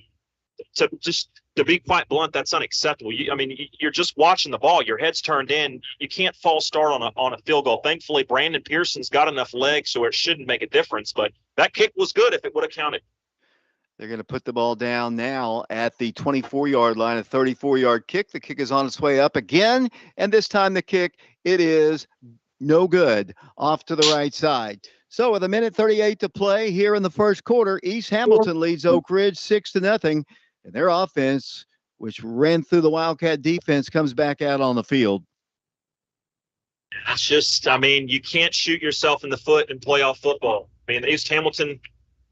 to be quite blunt, that's unacceptable. You're just watching the ball. Your head's turned in. You can't false start on a field goal. Thankfully, Brandon Pearson's got enough legs so it shouldn't make a difference. But that kick was good if it would have counted. They're going to put the ball down now at the 24-yard line, a 34-yard kick. The kick is on its way up again, and this time the kick, it is no good, off to the right side. So with 1:38 to play here in the first quarter, East Hamilton leads Oak Ridge 6-0, and their offense, which ran through the Wildcat defense, comes back out on the field. It's just, you can't shoot yourself in the foot in playoff football. East Hamilton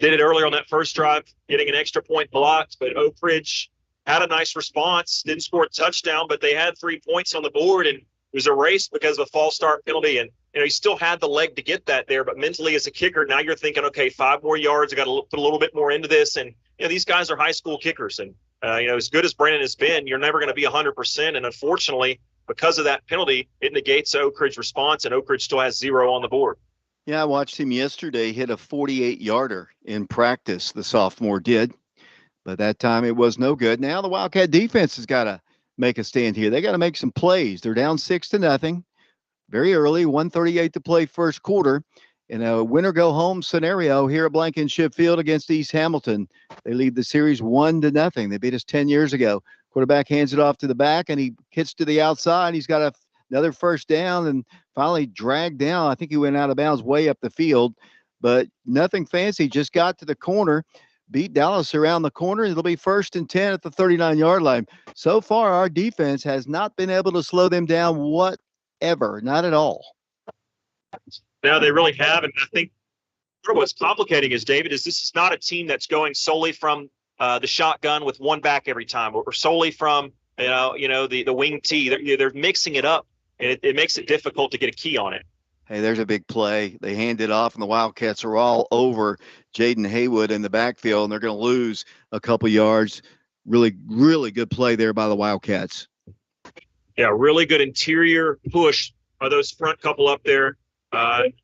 did it earlier on that first drive, getting an extra point blocked, but Oak Ridge had a nice response, didn't score a touchdown, but they had 3 points on the board, and it was erased because of a false start penalty. And, he still had the leg to get that there, but mentally as a kicker, now you're thinking, okay, 5 more yards, I got to put a little bit more into this. And, these guys are high school kickers. And, as good as Brandon has been, you're never going to be 100%. And unfortunately, because of that penalty, it negates Oak Ridge response, and Oak Ridge still has 0 on the board. Yeah, I watched him yesterday hit a 48-yarder in practice, the sophomore did. But that time it was no good. Now the Wildcat defense has got to make a stand here. They got to make some plays. They're down 6-0. Very early, 1:38 to play first quarter. In a win-or-go-home scenario here at Blankenship Field against East Hamilton. They lead the series 1-0. They beat us 10 years ago. Quarterback hands it off to the back, and he hits to the outside. He's got another first down and finally dragged down. I think he went out of bounds way up the field, but nothing fancy. Just got to the corner, beat Dallas around the corner. It'll be 1st and 10 at the 39-yard line. So far, our defense has not been able to slow them down whatever, not at all. No, they really have. And I think what's complicating is, David, this is not a team that's going solely from the shotgun with one back every time, or solely from the wing tee. They're mixing it up, and it makes it difficult to get a key on it. Hey, there's a big play. They hand it off, and the Wildcats are all over Jaden Haywood in the backfield, and they're going to lose a couple yards. Really, really good play there by the Wildcats. Yeah, really good interior push by those front couple up there.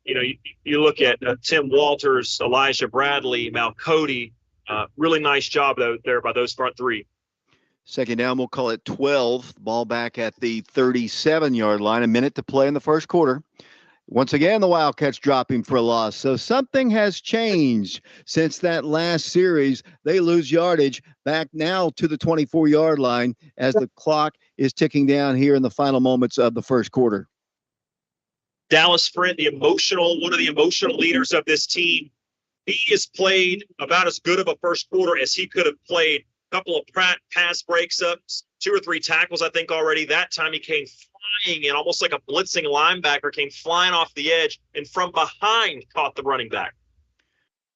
You look at Tim Walters, Elijah Bradley, Malcody. Really nice job there by those front 3. Second down, we'll call it 12. Ball back at the 37-yard line. A minute to play in the first quarter. Once again, the Wildcats dropping for a loss. So something has changed since that last series. They lose yardage back now to the 24-yard line as the clock is ticking down here in the final moments of the first quarter. Dallas Friend, one of the emotional leaders of this team, he has played about as good of a first quarter as he could have played. A couple of pass breaks up, 2 or 3 tackles, I think, already. That time he came flying in, almost like a blitzing linebacker, came flying off the edge, and from behind caught the running back.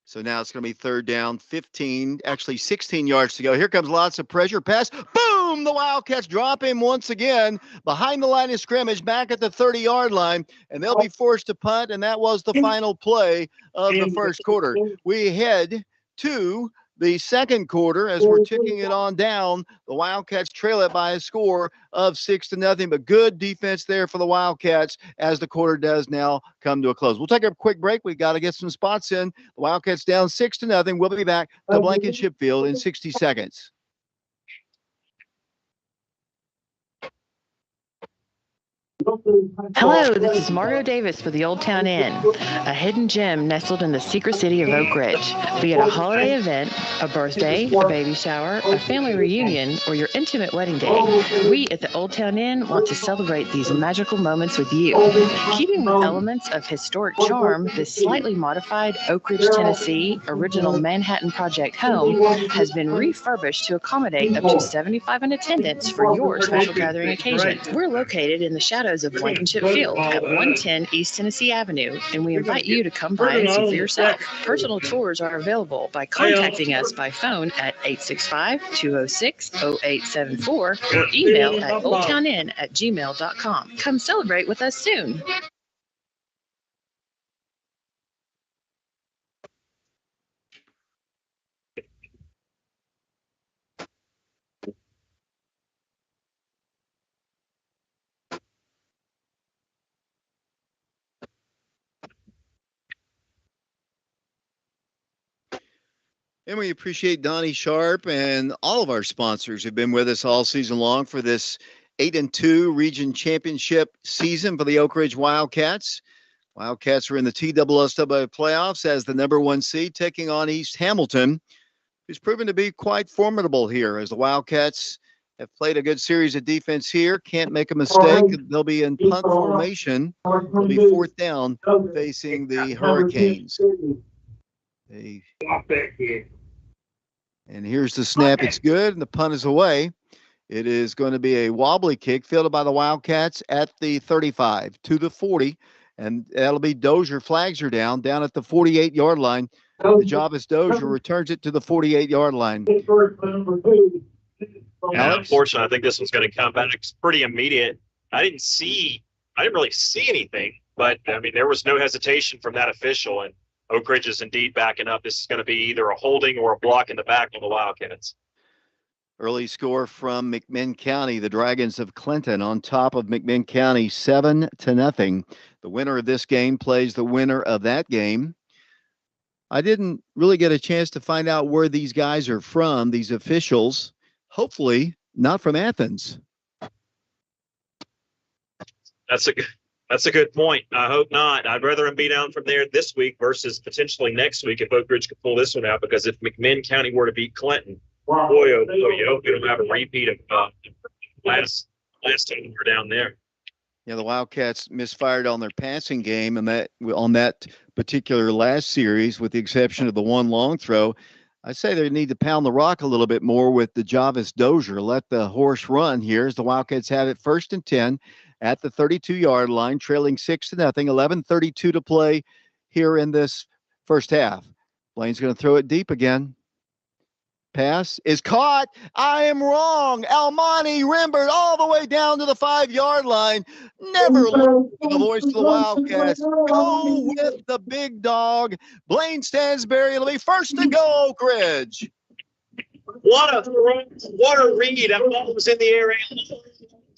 So now it's going to be 3rd down, 16 yards to go. Here comes lots of pressure. Pass. Boom! The Wildcats drop him once again behind the line of scrimmage back at the 30-yard line, and they'll be forced to punt, and that was the final play of the first quarter. We head to the second quarter as we're ticking it on down. The Wildcats trail it by a score of 6-0, but good defense there for the Wildcats as the quarter does now come to a close. We'll take a quick break. We've got to get some spots in. The Wildcats down 6-0. We'll be back to Blankenship Field in 60 seconds. Hello, this is Margo Davis for the Old Town Inn, a hidden gem nestled in the secret city of Oak Ridge. Be it a holiday event, a birthday, a baby shower, a family reunion, or your intimate wedding day, we at the Old Town Inn want to celebrate these magical moments with you. Keeping with elements of historic charm, this slightly modified Oak Ridge, Tennessee original Manhattan Project home has been refurbished to accommodate up to 75 in attendance for your special gathering occasion. We're located in the shadows of Blankenship Field at 110 East Tennessee Avenue, and we invite you to come by and see for yourself. Personal tours are available by contacting us by phone at 865-206-0874 or email at oldtowninn@gmail.com. Come celebrate with us soon. And we appreciate Donnie Sharp and all of our sponsors who've been with us all season long for this 8-2 region championship season for the Oak Ridge Wildcats. Wildcats are in the TSSAA playoffs as the #1 seed, taking on East Hamilton, who's proven to be quite formidable here as the Wildcats have played a good series of defense here. Can't make a mistake. They'll be in punt formation. They'll be 4th down facing the Hurricanes. And here's the snap. It's good, and the punt is away. It is going to be a wobbly kick fielded by the Wildcats at the 35 to the 40, and that'll be Dozier. Flags are down at the 48-yard line. The job is Dozier returns it to the 48-yard line. Yeah, unfortunately, I think this one's going to come back. It's pretty immediate. I didn't really see anything, but I mean, there was no hesitation from that official, and Oak Ridge is indeed backing up. This is going to be either a holding or a block in the back on the Wildcats. Early score from McMinn County. The Dragons of Clinton on top of McMinn County 7-0. The winner of this game plays the winner of that game. I didn't really get a chance to find out where these guys are from, these officials. Hopefully not from Athens. That's a good point. I hope not. I'd rather him be down from there this week versus potentially next week if Oak Ridge could pull this one out, because if McMinn County were to beat Clinton, boy, oh boy, you hope you don't have a repeat of last time we were down there. Yeah, the Wildcats misfired on their passing game, and on that particular last series, with the exception of the one long throw. I say they need to pound the rock a little bit more with the Javis Dozier. Let the horse run here as the Wildcats have it 1st and 10. At the 32-yard line, trailing 6-0, 11:32 to play here in this first half. Blaine's going to throw it deep again. Pass is caught. I am wrong. Almani Rimbert all the way down to the 5-yard line. Never listen to the voice of the Wildcats. Go with the big dog. Blaine Stansberry. It'll be first to go, Oak Ridge. What a read. That ball was in the air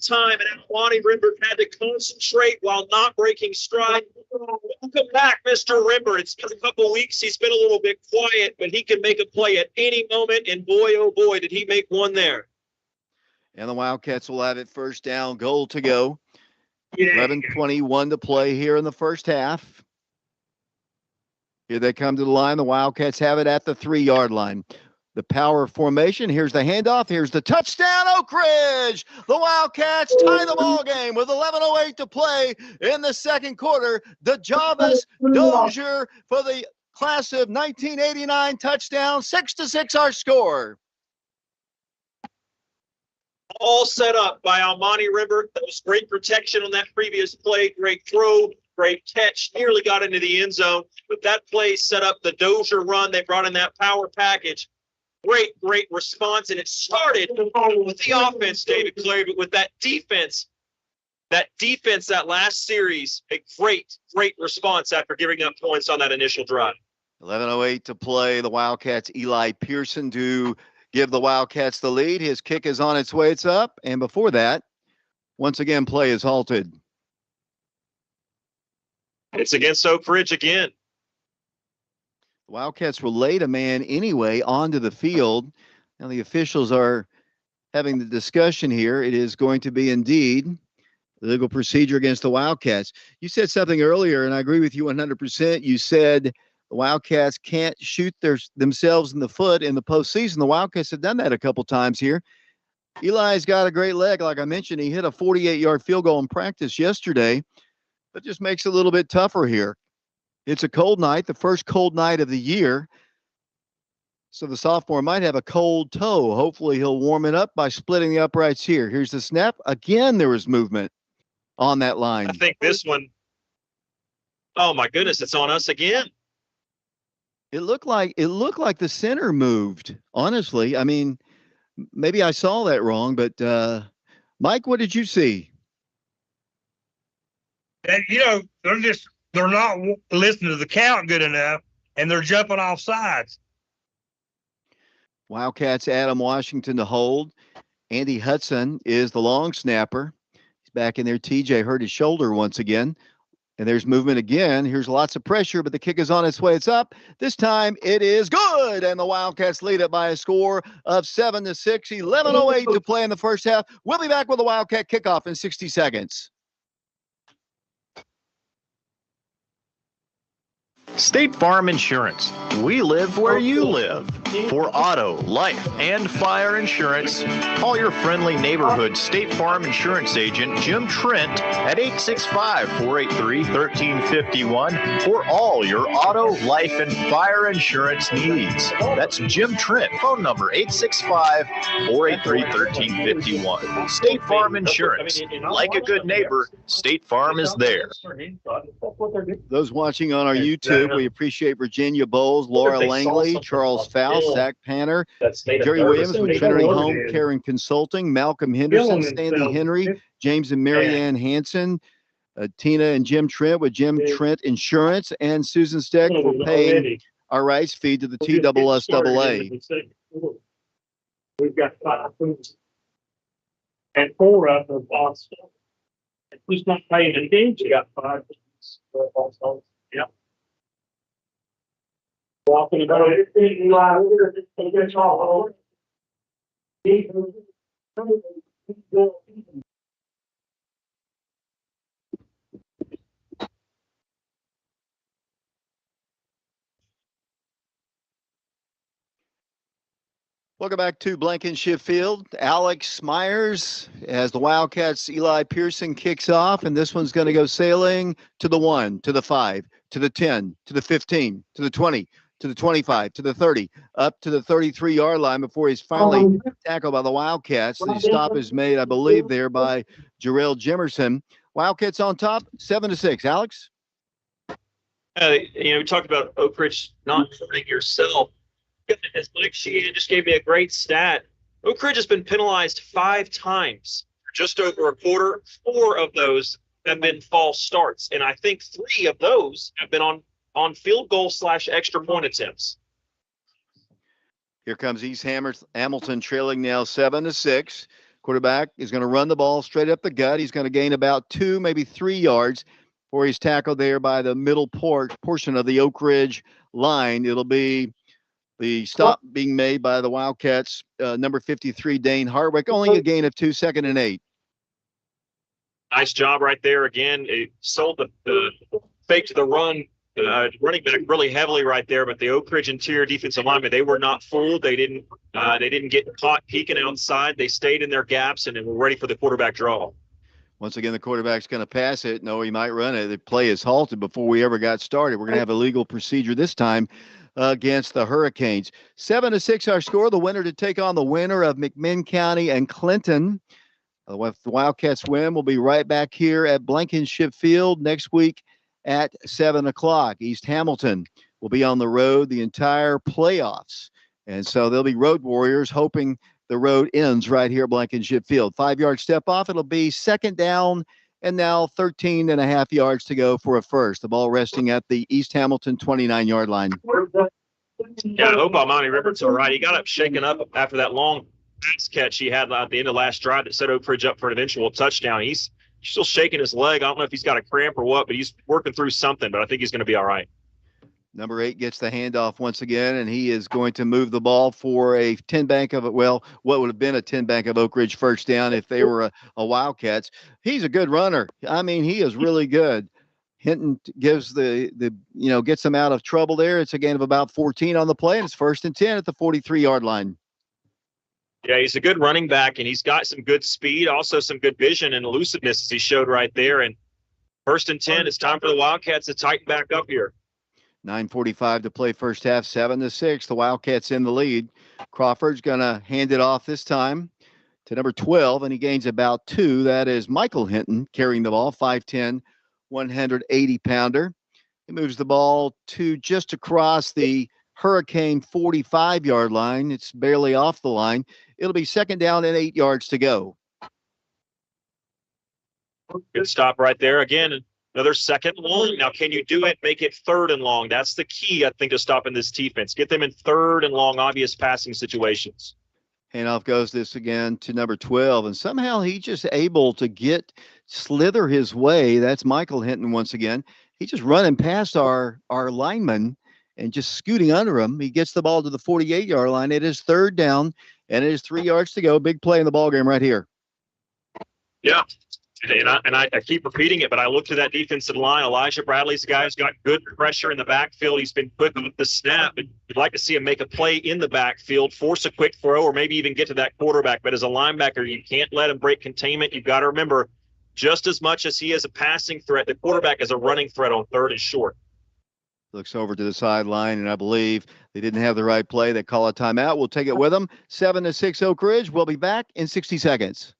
time, and Almani Rimbert had to concentrate while not breaking stride. Welcome back, Mr. Rimbert. It's been a couple weeks. He's been a little bit quiet, but he can make a play at any moment, and boy, oh boy, did he make one there. And the Wildcats will have it 1st down, goal to go. 11:21 to play here in the first half. Here they come to the line. The Wildcats have it at the 3-yard line. The power formation. Here's the handoff. Here's the touchdown, Oak Ridge. The Wildcats tie the ball game with 11:08 to play in the second quarter. The Javis Dozier for the class of 1989 touchdown. 6-6 our score. All set up by Almani Rimbert. That was great protection on that previous play. Great throw, great catch. Nearly got into the end zone. But that play set up the Dozier run. They brought in that power package. Great response, and it started with the offense, David Clary, but with that defense that last series, a great response after giving up points on that initial drive. 11:08 to play. The Wildcats, Eli Pearson to give the Wildcats the lead. His kick is on its way. It's up, and before that, once again, play is halted. It's against Oak Ridge again. Wildcats will lay a man anyway onto the field. Now the officials are having the discussion here. It is going to be indeed legal procedure against the Wildcats. You said something earlier, and I agree with you 100%. You said the Wildcats can't shoot themselves in the foot in the postseason. The Wildcats have done that a couple times here. Eli's got a great leg. Like I mentioned, he hit a 48-yard field goal in practice yesterday. That just makes it a little bit tougher here. It's a cold night, the first cold night of the year. So the sophomore might have a cold toe. Hopefully he'll warm it up by splitting the uprights here. Here's the snap. Again, there was movement on that line. I think this one, oh my goodness, it's on us again. It looked like the center moved, honestly. I mean, maybe I saw that wrong, but Mike, what did you see? And, they're not listening to the count good enough, and they're jumping off sides. Wildcats, Adam Washington to hold. Andy Hudson is the long snapper. He's back in there. TJ hurt his shoulder once again. And there's movement again. Here's lots of pressure, but the kick is on its way. It's up. This time it is good. And the Wildcats lead it by a score of 7-6. 11:08 to play in the first half. We'll be back with the Wildcat kickoff in 60 seconds. State Farm Insurance. We live where you live. For auto, life, and fire insurance, call your friendly neighborhood State Farm Insurance agent, Jim Trent, at 865-483-1351 for all your auto, life, and fire insurance needs. That's Jim Trent. Phone number 865-483-1351. State Farm Insurance. Like a good neighbor, State Farm is there. Those watching on our YouTube, we appreciate Virginia Bowles, Laura Langley, Charles Faust, Zach Panner, Jerry Williams with Trinity Home Care and Consulting, Malcolm Henderson, Stanley Henry, James and Marianne Hanson, Tina and Jim Trent with Jim Trent Insurance, and Susan Steck for paying our rights fee to the TSSAA. We've got 5 and 4 of them Boston. Who's not paying attention? You got 5. Yeah. Walking about it. Welcome back to Blankenship Field. Alex Myers as the Wildcats. Eli Pearson kicks off, and this one's going to go sailing to the 1, to the 5, to the 10, to the 15, to the 20, to the 25, to the 30, up to the 33-yard line before he's finally tackled by the Wildcats. The stop is made, I believe, there by Jarrell Jimerson. Wildcats on top, 7-6. Alex? We talked about Oak Ridge not hurting yourself. As Mike Sheehan just gave me a great stat, Oak Ridge has been penalized 5 times, just over a quarter. 4 of those have been false starts, and I think 3 of those have been on field goal / extra point attempts. Here comes East Hamilton trailing now 7-6. Quarterback is going to run the ball straight up the gut. He's going to gain about 2, maybe 3 yards before he's tackled there by the middle portion of the Oak Ridge line. It'll be the stop being made by the Wildcats, number 53, Dane Hardwick, only a gain of 2, 2nd and 8. Nice job right there. Again, it sold the fake to the run, running back really heavily right there, but the Oak Ridge interior defensive linemen, they were not fooled. They didn't get caught peeking outside. They stayed in their gaps and were ready for the quarterback draw. Once again, the quarterback's going to pass it. No, he might run it. The play is halted before we ever got started. We're going to have a legal procedure this time against the Hurricanes. 7-6 our score. The winner to take on the winner of McMinn County and Clinton. If the Wildcats win, we'll be right back here at Blankenship Field next week at 7 o'clock. East Hamilton will be on the road the entire playoffs. And so they'll be road warriors, hoping the road ends right here at Blankenship Field. 5-yard step off. It'll be 2nd down, and now 13.5 yards to go for a first. The ball resting at the East Hamilton 29-yard line. Yeah, I hope Almonte Rivert's all right. He got up shaken up after that long pass catch he had at the end of last drive that set Oak Ridge up for an eventual touchdown. He's still shaking his leg. I don't know if he's got a cramp or what, but he's working through something, but I think he's going to be all right. Number 8 gets the handoff once again, and he is going to move the ball for a 10 bank of it. Well, what would have been a 10 bank of Oak Ridge first down if they were a Wildcats. He's a good runner. I mean, he is really good. Hinton gives gets them out of trouble there. It's a gain of about 14 on the play, and it's 1st and 10 at the 43-yard line. Yeah, he's a good running back, and he's got some good speed, also some good vision and elusiveness as he showed right there. And 1st and 10, it's time for the Wildcats to tighten back up here. 9:45 to play first half, 7-6. The Wildcats in the lead. Crawford's going to hand it off this time to number 12, and he gains about 2. That is Michael Hinton carrying the ball, 5'10", 180-pounder. He moves the ball to just across the Hurricane 45-yard line. It's barely off the line. It'll be 2nd down and 8 yards to go. Good stop right there. Again, another 2nd long. Now, can you do it? Make it 3rd and long. That's the key, I think, to stopping this defense. Get them in 3rd and long, obvious passing situations. Handoff goes this again to number 12, and somehow he just able to slither his way. That's Michael Hinton once again. He's just running past our lineman and just scooting under him. He gets the ball to the 48-yard line. It is 3rd down, and it is 3 yards to go. Big play in the ballgame right here. Yeah. And I keep repeating it, but I looked at that defensive line. Elijah Bradley's the guy who's got good pressure in the backfield. He's been quick with the snap. And you'd like to see him make a play in the backfield, force a quick throw, or maybe even get to that quarterback. But as a linebacker, you can't let him break containment. You've got to remember, just as much as he is a passing threat, the quarterback is a running threat on 3rd and short. Looks over to the sideline, and I believe they didn't have the right play. They call a timeout. We'll take it with them. 7-6 Oak Ridge. We'll be back in 60 seconds.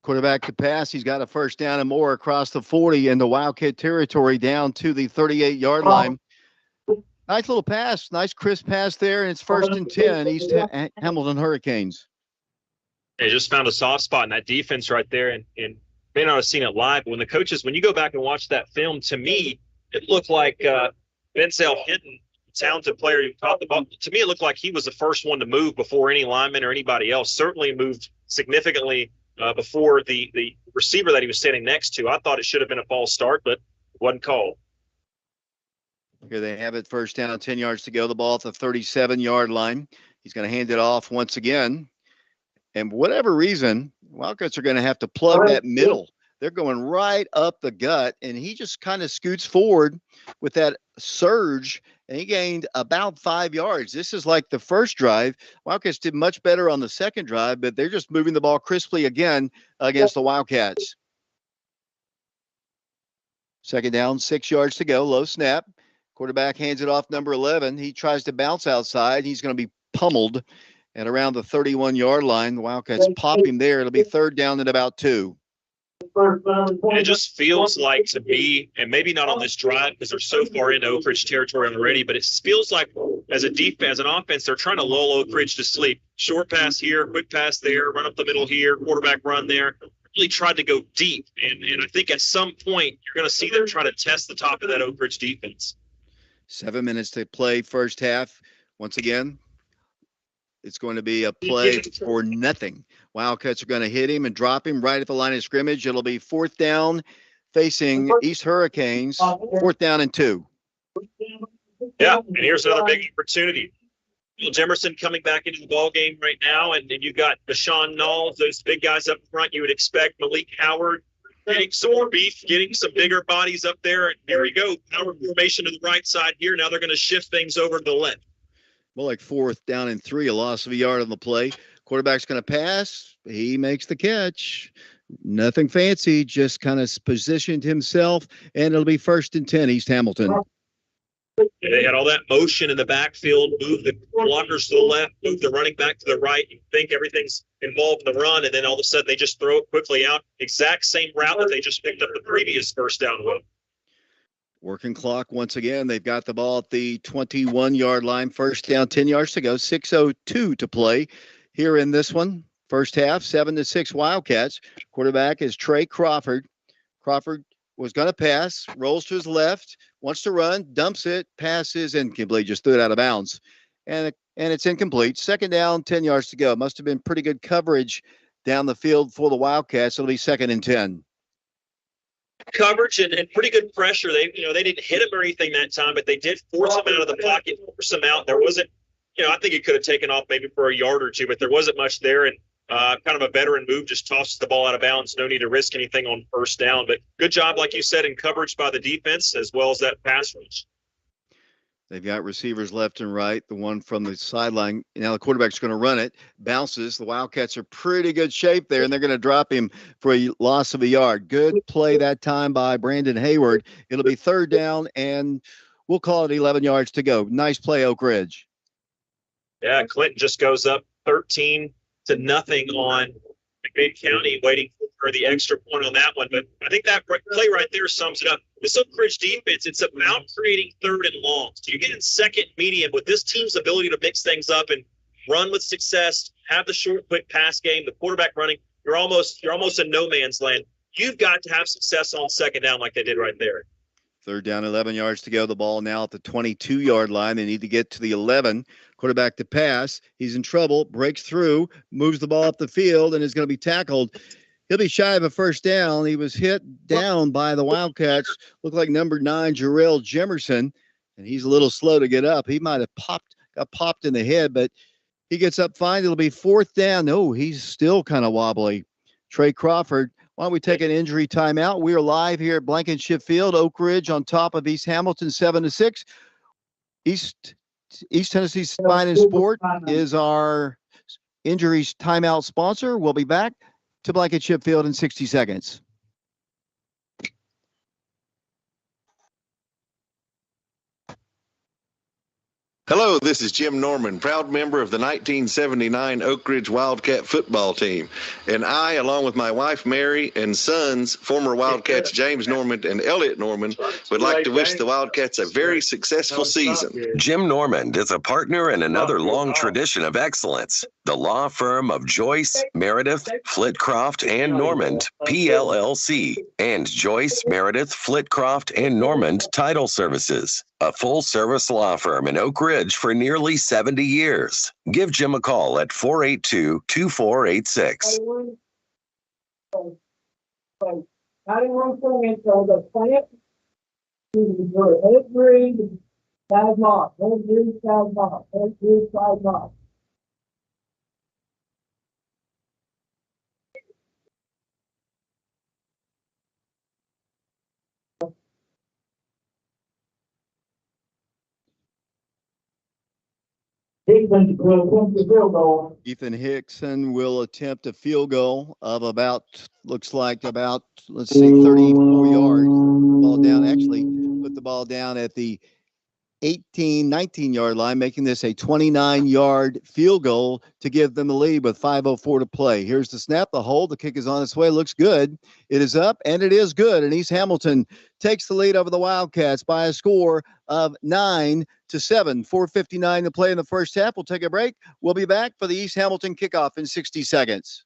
Quarterback to pass. He's got a 1st down and more across the 40 in the Wildcat territory down to the 38-yard line. Nice little pass. Nice crisp pass there, and it's 1st and 10, East Hamilton Hurricanes. They just found a soft spot in that defense right there, and may not have seen it live, but when you go back and watch that film, to me, it looked like Vincel Hinton, talented player you talked about, to me it looked like he was the first one to move before any lineman or anybody else. Certainly moved significantly before the receiver that he was standing next to. I thought it should have been a false start, but it wasn't called. Here they have it, 1st down, 10 yards to go. The ball at the 37-yard line. He's going to hand it off once again. And for whatever reason, Wildcats are going to have to plug that middle. They're going right up the gut, and he just kind of scoots forward with that surge, and he gained about 5 yards. This is like the first drive. Wildcats did much better on the second drive, but they're just moving the ball crisply again against the Wildcats. 2nd down, 6 yards to go, low snap. Quarterback hands it off number 11. He tries to bounce outside. He's going to be pummeled at around the 31-yard line. The Wildcats pop him there. It'll be 3rd down and about 2. It just feels like to me, and maybe not on this drive because they're so far into Oak Ridge territory already, but it feels like as an offense, they're trying to lull Oak Ridge to sleep. Short pass here, quick pass there, run up the middle here, quarterback run there. Really tried to go deep, and I think at some point you're going to see them try to test the top of that Oak Ridge defense. 7 minutes to play first half. Once again, it's going to be a play for nothing. Wildcats are going to hit him and drop him right at the line of scrimmage. It'll be 4th down, facing East Hurricanes. 4th down and 2. Yeah, and here's another big opportunity. Jemerson coming back into the ball game right now, and you've got Deshaun Knowles, those big guys up front. You would expect Malik Howard getting some more beef, getting some bigger bodies up there. And here we go, power formation to the right side here. Now they're going to shift things over to the left. More like 4th down and 3, a loss of a yard on the play. Quarterback's going to pass. He makes the catch. Nothing fancy, just kind of positioned himself, and it'll be 1st and 10, East Hamilton. They had all that motion in the backfield, move the blockers to the left, move the running back to the right. You think everything's involved in the run, and then all of a sudden they just throw it quickly out. Exact same route that they just picked up the previous 1st down with. Working clock once again. They've got the ball at the 21-yard line. 1st down, 10 yards to go. 6:02 to play here in this one. First half, 7-6 Wildcats. Quarterback is Trey Crawford. Crawford was going to pass, rolls to his left, wants to run, dumps it, passes incomplete, just threw it out of bounds. And it's incomplete. 2nd down, 10 yards to go. Must have been pretty good coverage down the field for the Wildcats. It'll be 2nd and 10. Coverage and pretty good pressure. They didn't hit him or anything that time, but they did force him out of the pocket, force him out. There wasn't, I think he could have taken off maybe for a yard or two, but there wasn't much there. And kind of a veteran move, just tosses the ball out of bounds. No need to risk anything on 1st down. But good job, like you said, in coverage by the defense as well as that pass rush. They've got receivers left and right. The one from the sideline. Now the quarterback's going to run it. Bounces. The Wildcats are pretty good shape there, and they're going to drop him for a loss of a yard. Good play that time by Brandon Hayward. It'll be 3rd down, and we'll call it 11 yards to go. Nice play, Oak Ridge. Yeah, Clinton just goes up 13-0 on McMinn County, waiting for the extra point on that one. But I think that play right there sums it up. This Oak Ridge defense, it's about creating 3rd and long. So you get in 2nd medium with this team's ability to mix things up and run with success, have the short, quick pass game, the quarterback running. You're almost in no man's land. You've got to have success on 2nd down like they did right there. 3rd down, 11 yards to go. The ball now at the 22-yard line. They need to get to the 11. Quarterback to pass. He's in trouble. Breaks through. Moves the ball up the field and is going to be tackled. He'll be shy of a 1st down. He was hit down by the Wildcats. Looked like number 9, Jarrell Jemerson, and he's a little slow to get up. He might have got popped in the head, but he gets up fine. It'll be 4th down. Oh, he's still kind of wobbly. Trey Crawford. Why don't we take an injury timeout? We are live here at Blankenship Field, Oak Ridge on top of East Hamilton, 7-6. East Tennessee Spine and Sport is our injuries timeout sponsor. We'll be back to Blankenship Field in 60 seconds. Hello, this is Jim Norman, proud member of the 1979 Oak Ridge Wildcat football team. And I, along with my wife Mary and sons, former Wildcats James Norman and Elliot Norman, would like to wish the Wildcats a very successful season. Jim Norman is a partner in another long tradition of excellence. The law firm of Joyce, Meredith, Flitcroft, and Normand, PLLC, and Joyce, Meredith, Flitcroft, and Normand Title Services, a full-service law firm in Oak Ridge for nearly 70 years. Give Jim a call at 482-2486. Ethan Hickson will attempt a field goal of about 34 yards. Ball down, actually put the ball down at the 19-yard line, making this a 29-yard field goal to give them the lead with 5:04 to play. Here's the snap, the hold, the kick is on its way, looks good. It is up, and it is good, and East Hamilton takes the lead over the Wildcats by a score of 9-7. 4:59 to play in the first half. We'll take a break. We'll be back for the East Hamilton kickoff in 60 seconds.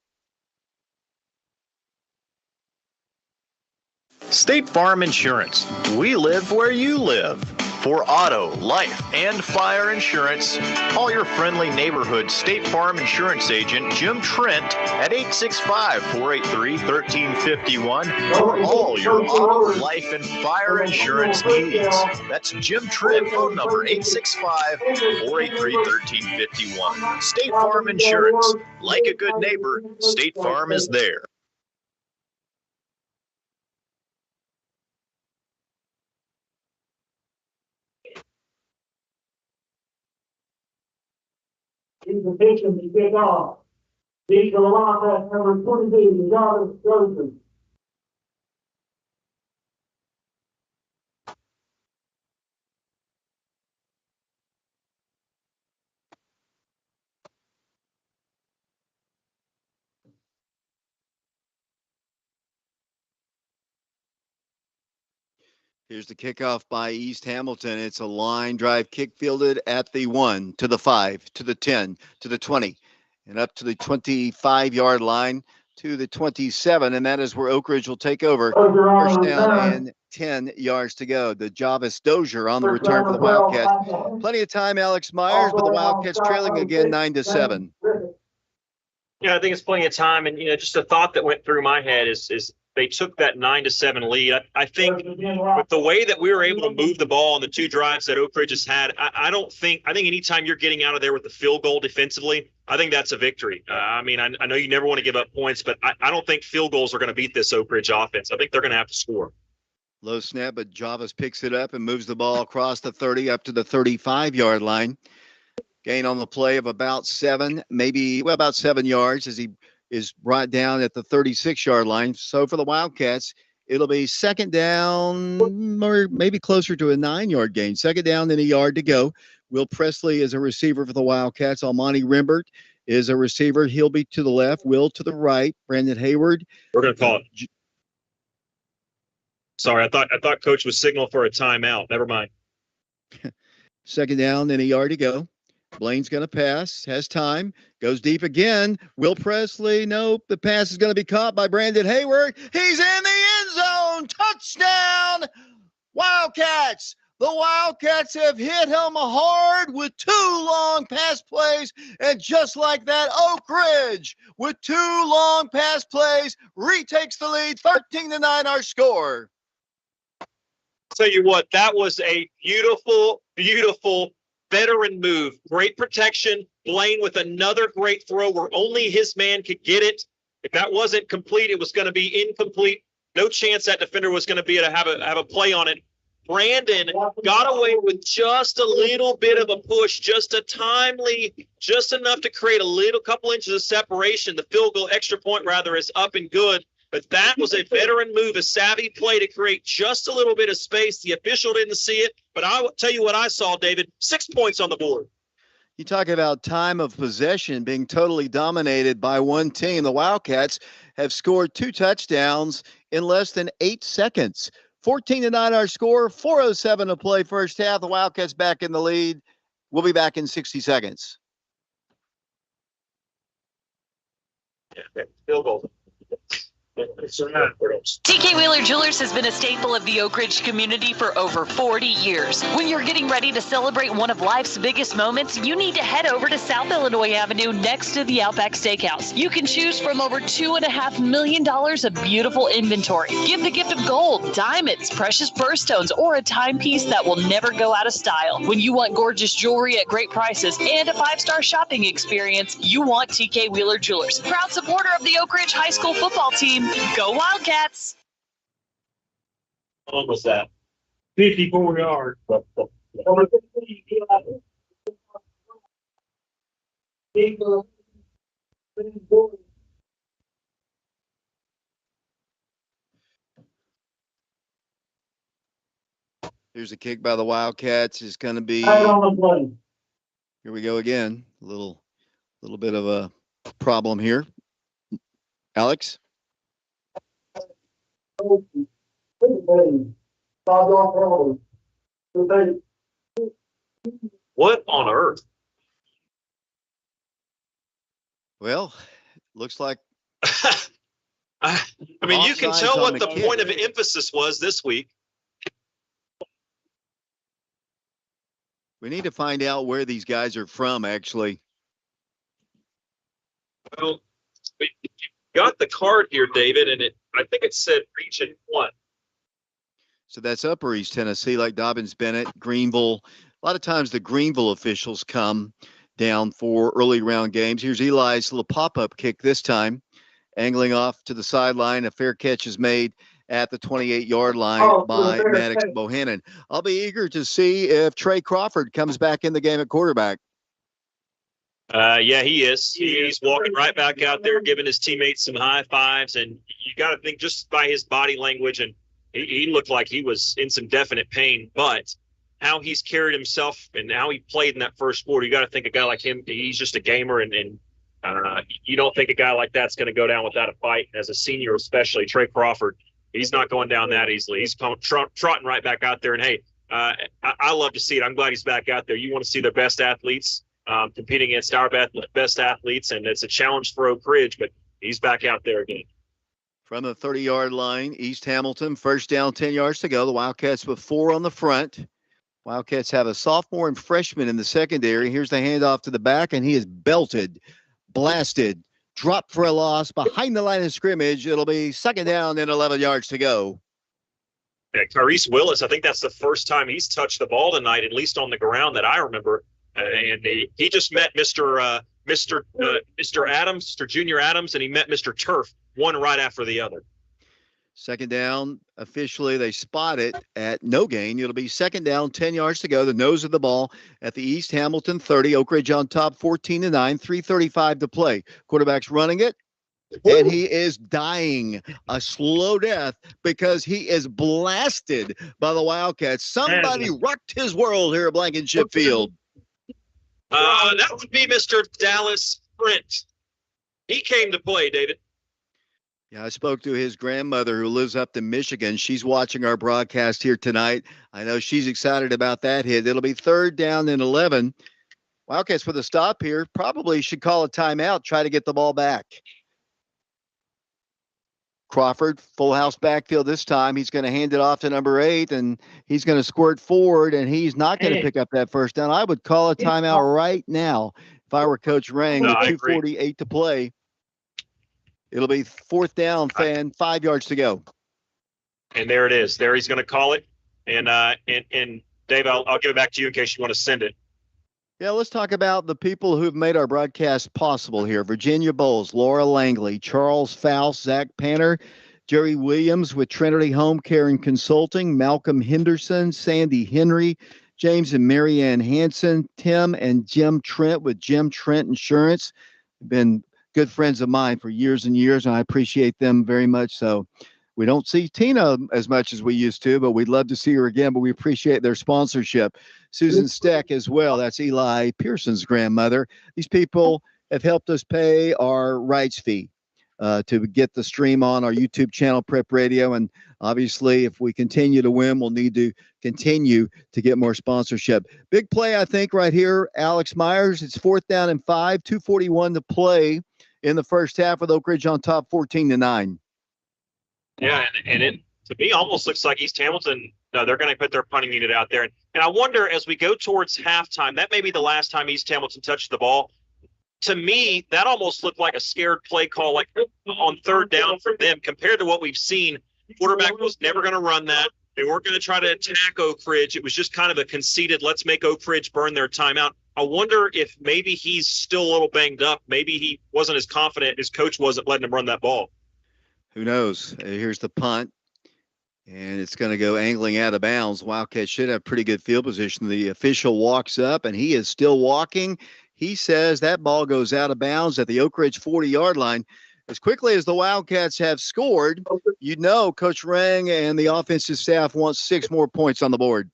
State Farm Insurance. We live where you live. For auto, life, and fire insurance, call your friendly neighborhood State Farm insurance agent, Jim Trent, at 865-483-1351 for all your auto, life, and fire insurance needs. That's Jim Trent, phone number 865-483-1351. State Farm Insurance. Like a good neighbor, State Farm is there. Invitation to kick off. These are the Wildcats, number 22, Jarvis Joseph. Here's the kickoff by East Hamilton. It's a line drive kick fielded at the 1, to the 5, to the 10, to the 20, and up to the 25-yard line to the 27, and that is where Oak Ridge will take over. First down and 10 yards to go. The Javis Dozier on the return for the Wildcats. Plenty of time, Alex Myers, but the Wildcats trailing again 9-7. Yeah, I think it's plenty of time, and just a thought that went through my head is they took that 9-7 lead. I think with the way that we were able to move the ball on the two drives that Oak Ridge has had, I think anytime you're getting out of there with the field goal defensively, I think that's a victory. I know you never want to give up points, but I don't think field goals are going to beat this Oak Ridge offense. I think they're going to have to score. Low snap, but Javis picks it up and moves the ball across the 30 up to the 35-yard line. Gain on the play of about 7 yards as he is brought down at the 36-yard line. So for the Wildcats, it'll be second down, or maybe closer to a 9-yard gain. Second down, then a yard to go. Will Presley is a receiver for the Wildcats. Almonte Rimbert is a receiver. He'll be to the left. Will to the right. Brandon Hayward. We're going to call it. Sorry, I thought Coach was signal for a timeout. Never mind. Second down, then a yard to go. Blaine's going to pass, has time, goes deep again. Will Presley, nope. The pass is going to be caught by Brandon Hayward. He's in the end zone. Touchdown, Wildcats. The Wildcats have hit him hard with 2 long pass plays. And just like that, Oak Ridge, with 2 long pass plays, retakes the lead, 13-9 our score. Tell you what, that was a beautiful, beautiful veteran move. Great protection. Blaine with another great throw where only his man could get it. If that wasn't complete, it was going to be incomplete. No chance that defender was going to be able to have a play on it. Brandon got away with just a little bit of a push, just enough to create a couple inches of separation. The field goal, extra point rather, is up and good. But that was a veteran move, a savvy play to create just a little bit of space. The official didn't see it, but I'll tell you what I saw, David. 6 points on the board. You talk about time of possession being totally dominated by one team. The Wildcats have scored 2 touchdowns in less than 8 seconds. 14-9 our score, 4:07 to play first half. The Wildcats back in the lead. We'll be back in 60 seconds. Yeah, field goal. TK Wheeler Jewelers has been a staple of the Oak Ridge community for over 40 years. When you're getting ready to celebrate one of life's biggest moments, you need to head over to South Illinois Avenue next to the Outback Steakhouse. You can choose from over $2.5 million of beautiful inventory. Give the gift of gold, diamonds, precious birthstones, or a timepiece that will never go out of style. When you want gorgeous jewelry at great prices and a 5-star shopping experience, you want TK Wheeler Jewelers. Proud supporter of the Oak Ridge High School football team. Go Wildcats! How long was that? 54 yards. Here's a kick by the Wildcats. It's going to be. Here we go again. A little bit of a problem here. Alex? What on earth? Well, looks like. I mean, you can tell what the point of emphasis was this week. We need to find out where these guys are from, actually. Well, we got the card here, David, and I think it said Region 1. So that's Upper East Tennessee, like Dobbins Bennett, Greenville. A lot of times the Greenville officials come down for early round games. Here's Eli's little pop-up kick this time, angling off to the sideline. A fair catch is made at the 28-yard line by Maddox Bohannon. I'll be eager to see if Trey Crawford comes back in the game at quarterback. Yeah, he is. He's walking right back out there, giving his teammates some high fives. And you got to think just by his body language, and he looked like he was in some definite pain. But how he's carried himself and how he played in that first quarter, you got to think a guy like him, he's just a gamer. And you don't think a guy like that's going to go down without a fight. As a senior, especially Trey Crawford, he's not going down that easily. He's trotting right back out there. And, hey, I love to see it. I'm glad he's back out there. You want to see the best athletes competing against our best athletes, and it's a challenge for Oak Ridge, but he's back out there again. From the 30-yard line, East Hamilton, first down, 10 yards to go. The Wildcats with 4 on the front. Wildcats have a sophomore and freshman in the secondary. Here's the handoff to the back, and he is belted, blasted, dropped for a loss behind the line of scrimmage. It'll be second down and 11 yards to go. Yeah, Tyrese Willis, I think that's the first time he's touched the ball tonight, at least on the ground that I remember. And he just met Mr. Adams, Mr. Junior Adams, and he met Mr. Turf, one right after the other. Second down, officially they spot it at no gain. It'll be second down, 10 yards to go. The nose of the ball at the East Hamilton 30. Oak Ridge on top, 14-9, 3:35 to play. Quarterback's running it, and he is dying a slow death because he is blasted by the Wildcats. Somebody rocked his world here at Blankenship Field. That would be Mr. Dallas Sprint. He came to play, David. Yeah, I spoke to his grandmother who lives up in Michigan. She's watching our broadcast here tonight. I know she's excited about that hit. It'll be third down and 11. Wildcats with a stop here. Probably should call a timeout, try to get the ball back. Crawford, full house backfield this time. He's going to hand it off to number 8, and he's going to squirt forward, and he's not going to pick up that first down. I would call a timeout right now if I were Coach Rang with 2:48 to play. It'll be fourth down, 5 yards to go. And there it is. There he's going to call it. And Dave, I'll give it back to you in case you want to send it. Yeah, let's talk about the people who've made our broadcast possible here. Virginia Bowles, Laura Langley, Charles Faust, Zach Panner, Jerry Williams with Trinity Home Care and Consulting, Malcolm Henderson, Sandy Henry, James and Marianne Hanson, Tim and Jim Trent with Jim Trent Insurance. Been good friends of mine for years and years, and I appreciate them very much. So we don't see Tina as much as we used to, but we'd love to see her again, but we appreciate their sponsorship. Susan Steck as well. That's Eli Pearson's grandmother. These people have helped us pay our rights fee to get the stream on our YouTube channel, Prep Radio. And obviously, if we continue to win, we'll need to continue to get more sponsorship. Big play, I think, right here, Alex Myers. It's fourth down and 5, 2:41 to play in the first half with Oak Ridge on top, 14-9. Yeah, and it to me almost looks like East Hamilton. No, they're going to put their punting unit out there, and I wonder as we go towards halftime, that may be the last time East Hamilton touched the ball. To me, that almost looked like a scared play call, like on third down from them, compared to what we've seen. Quarterback was never going to run that. They weren't going to try to attack Oak Ridge. It was just kind of a conceited, let's make Oak Ridge burn their timeout. I wonder if maybe he's still a little banged up. Maybe he wasn't as confident. His coach wasn't letting him run that ball. Who knows? Here's the punt, and it's going to go angling out of bounds. Wildcats should have pretty good field position. The official walks up, and he is still walking. He says that ball goes out of bounds at the Oak Ridge 40-yard line. As quickly as the Wildcats have scored, you know Coach Rang and the offensive staff want 6 more points on the board.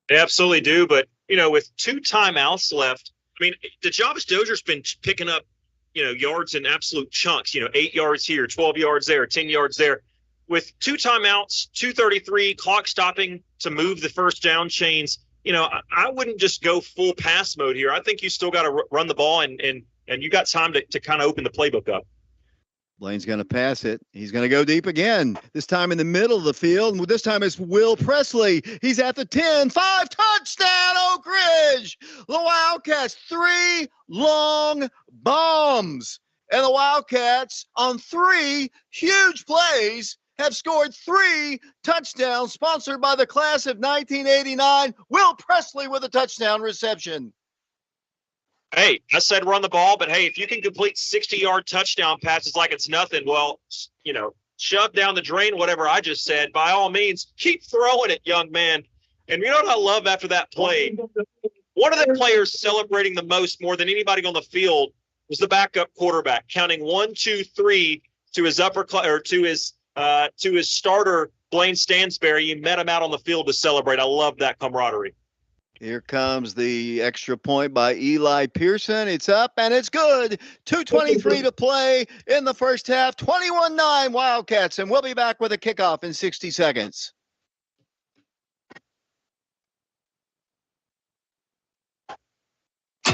They absolutely do, but, with 2 timeouts left, I mean, the Jarvis Dozier's been picking up, yards in absolute chunks, 8 yards here, 12 yards there, 10 yards there. With 2 timeouts, 2:33, clock stopping to move the first down chains, I wouldn't just go full pass mode here. I think you still got to run the ball, and you got time to kind of open the playbook up. Blaine's going to pass it. He's going to go deep again, this time in the middle of the field. And this time it's Will Presley. He's at the 10, 5, touchdown, Oak Ridge. The Wildcats, 3 long bombs. And the Wildcats, on 3 huge plays, have scored 3 touchdowns, sponsored by the class of 1989. Will Presley with a touchdown reception. Hey, I said run the ball, but hey, if you can complete 60-yard touchdown passes like it's nothing, well, shove down the drain, whatever I just said, by all means, keep throwing it, young man. And you know what I love after that play? One of the players celebrating the most, more than anybody on the field, was the backup quarterback, counting 1, 2, 3 to his to his starter, Blaine Stansberry. You met him out on the field to celebrate. I love that camaraderie. Here comes the extra point by Eli Pearson. It's up and it's good. 2:23 to play in the first half. 21-9 Wildcats, and we'll be back with a kickoff in 60 seconds.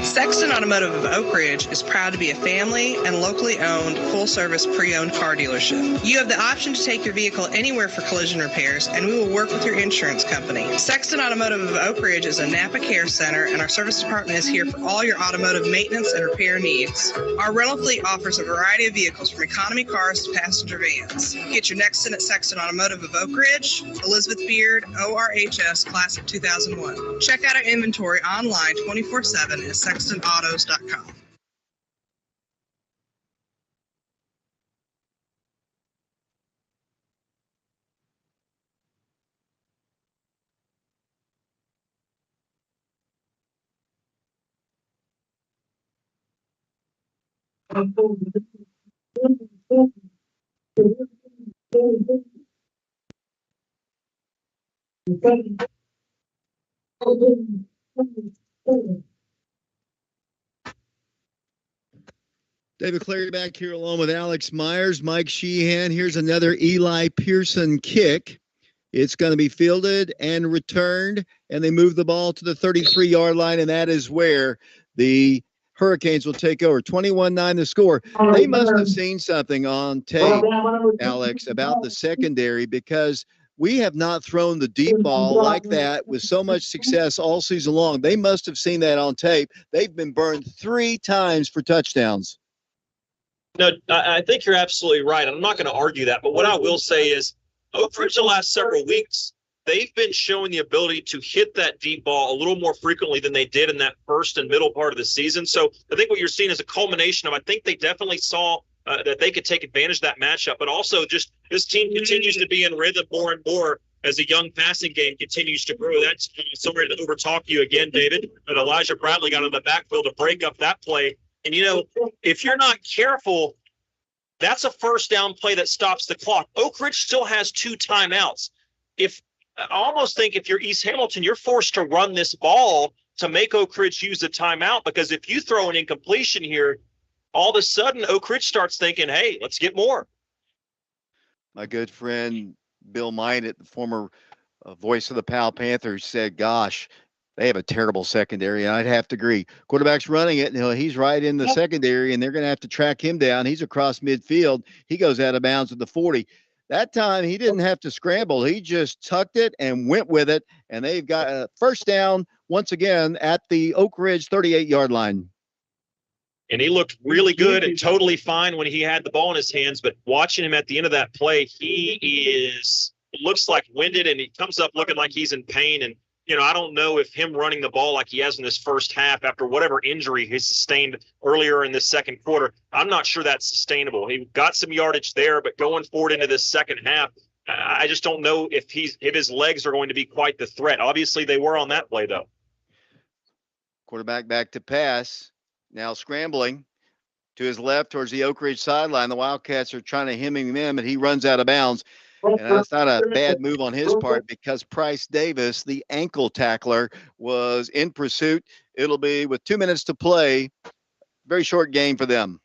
Sexton Automotive of Oak Ridge is proud to be a family and locally owned, full-service pre-owned car dealership. You have the option to take your vehicle anywhere for collision repairs, and we will work with your insurance company. Sexton Automotive of Oak Ridge is a Napa Care Center, and our service department is here for all your automotive maintenance and repair needs. Our rental fleet offers a variety of vehicles, from economy cars to passenger vans. Get your next in at Sexton Automotive of Oak Ridge, Elizabeth Beard, ORHS, Class of 2001. Check out our inventory online 24/7 at SextonAutos.com. David Clary back here along with Alex Myers, Mike Sheehan. Here's another Eli Pearson kick. It's going to be fielded and returned, and they move the ball to the 33-yard line, and that is where the Hurricanes will take over. 21-9 the score. They must have seen something on tape, Alex, about the secondary, because we have not thrown the deep ball like that with so much success all season long. They must have seen that on tape. They've been burned 3 times for touchdowns. No, I think you're absolutely right. I'm not going to argue that. But what I will say is, Oak Ridge the last several weeks, they've been showing the ability to hit that deep ball a little more frequently than they did in that first and middle part of the season. So I think what you're seeing is a culmination of, I think they definitely saw that they could take advantage of that matchup. But also just this team continues to be in rhythm more and more as the young passing game continues to grow. That's sorry to overtalk you again, David, but Elijah Bradley got in the backfield to break up that play. And, if you're not careful, that's a first down play that stops the clock. Oak Ridge still has 2 timeouts. I almost think if you're East Hamilton, you're forced to run this ball to make Oak Ridge use the timeout, because if you throw an incompletion here, all of a sudden Oak Ridge starts thinking, hey, let's get more. My good friend Bill Minot, the former voice of the Powell Panthers, said, gosh, they have a terrible secondary, and I'd have to agree. Quarterback's running it, and he's right in the secondary, and they're going to have to track him down. He's across midfield. He goes out of bounds at the 40. That time, he didn't have to scramble. He just tucked it and went with it, and they've got a first down once again at the Oak Ridge 38-yard line. And he looked really good and totally fine when he had the ball in his hands, but watching him at the end of that play, looks like winded, and he comes up looking like he's in pain. And I don't know if him running the ball like he has in this first half after whatever injury he sustained earlier in the second quarter, I'm not sure that's sustainable. He got some yardage there, but going forward into this second half, I just don't know if his legs are going to be quite the threat. Obviously, they were on that play, though. Quarterback back to pass, now scrambling to his left towards the Oak Ridge sideline. The Wildcats are trying to hem him in, and he runs out of bounds. And that's not a bad move on his part, because Price Davis, the ankle tackler, was in pursuit. It'll be with 2 minutes to play. Very short game for them.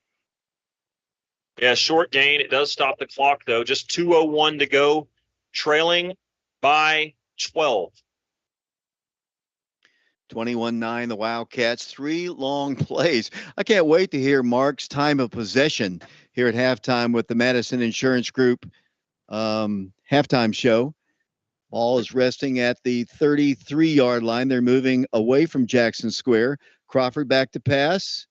Yeah, short gain. It does stop the clock, though. Just 2:01 to go, trailing by 12. 21-9, the Wildcats. 3 long plays. I can't wait to hear Mark's time of possession here at halftime with the Madison Insurance Group halftime show. Ball is resting at the 33-yard line. They're moving away from Jackson Square. Crawford back to pass,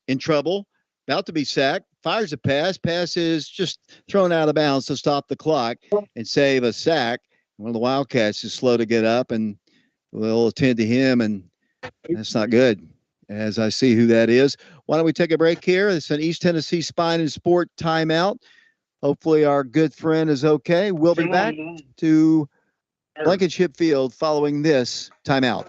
in trouble, about to be sacked, fires a pass. Pass is just thrown out of bounds to stop the clock and save a sack. One of the Wildcats is slow to get up, and we'll attend to him, and that's not good, as I see who that is. Why don't we take a break here? It's an East Tennessee Spine and Sport timeout. Hopefully our good friend is okay. We'll be back to Blankenship Field following this timeout.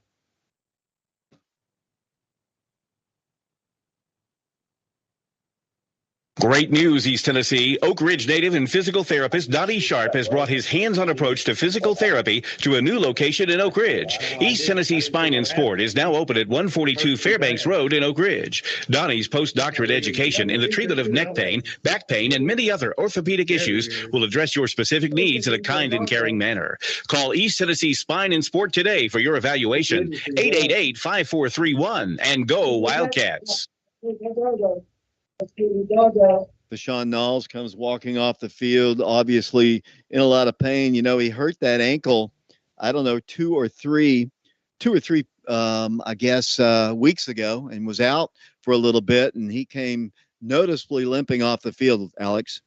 Great news, East Tennessee. Oak Ridge native and physical therapist Donnie Sharp has brought his hands-on approach to physical therapy to a new location in Oak Ridge. East Tennessee Spine and Sport is now open at 142 Fairbanks Road in Oak Ridge. Donnie's postdoctorate education in the treatment of neck pain, back pain, and many other orthopedic issues will address your specific needs in a kind and caring manner. Call East Tennessee Spine and Sport today for your evaluation. 888-5431 and go Wildcats. Bashawn Knowles comes walking off the field, obviously in a lot of pain. You know, he hurt that ankle, I don't know, two or three, weeks ago, and was out for a little bit, and he came noticeably limping off the field, Alex.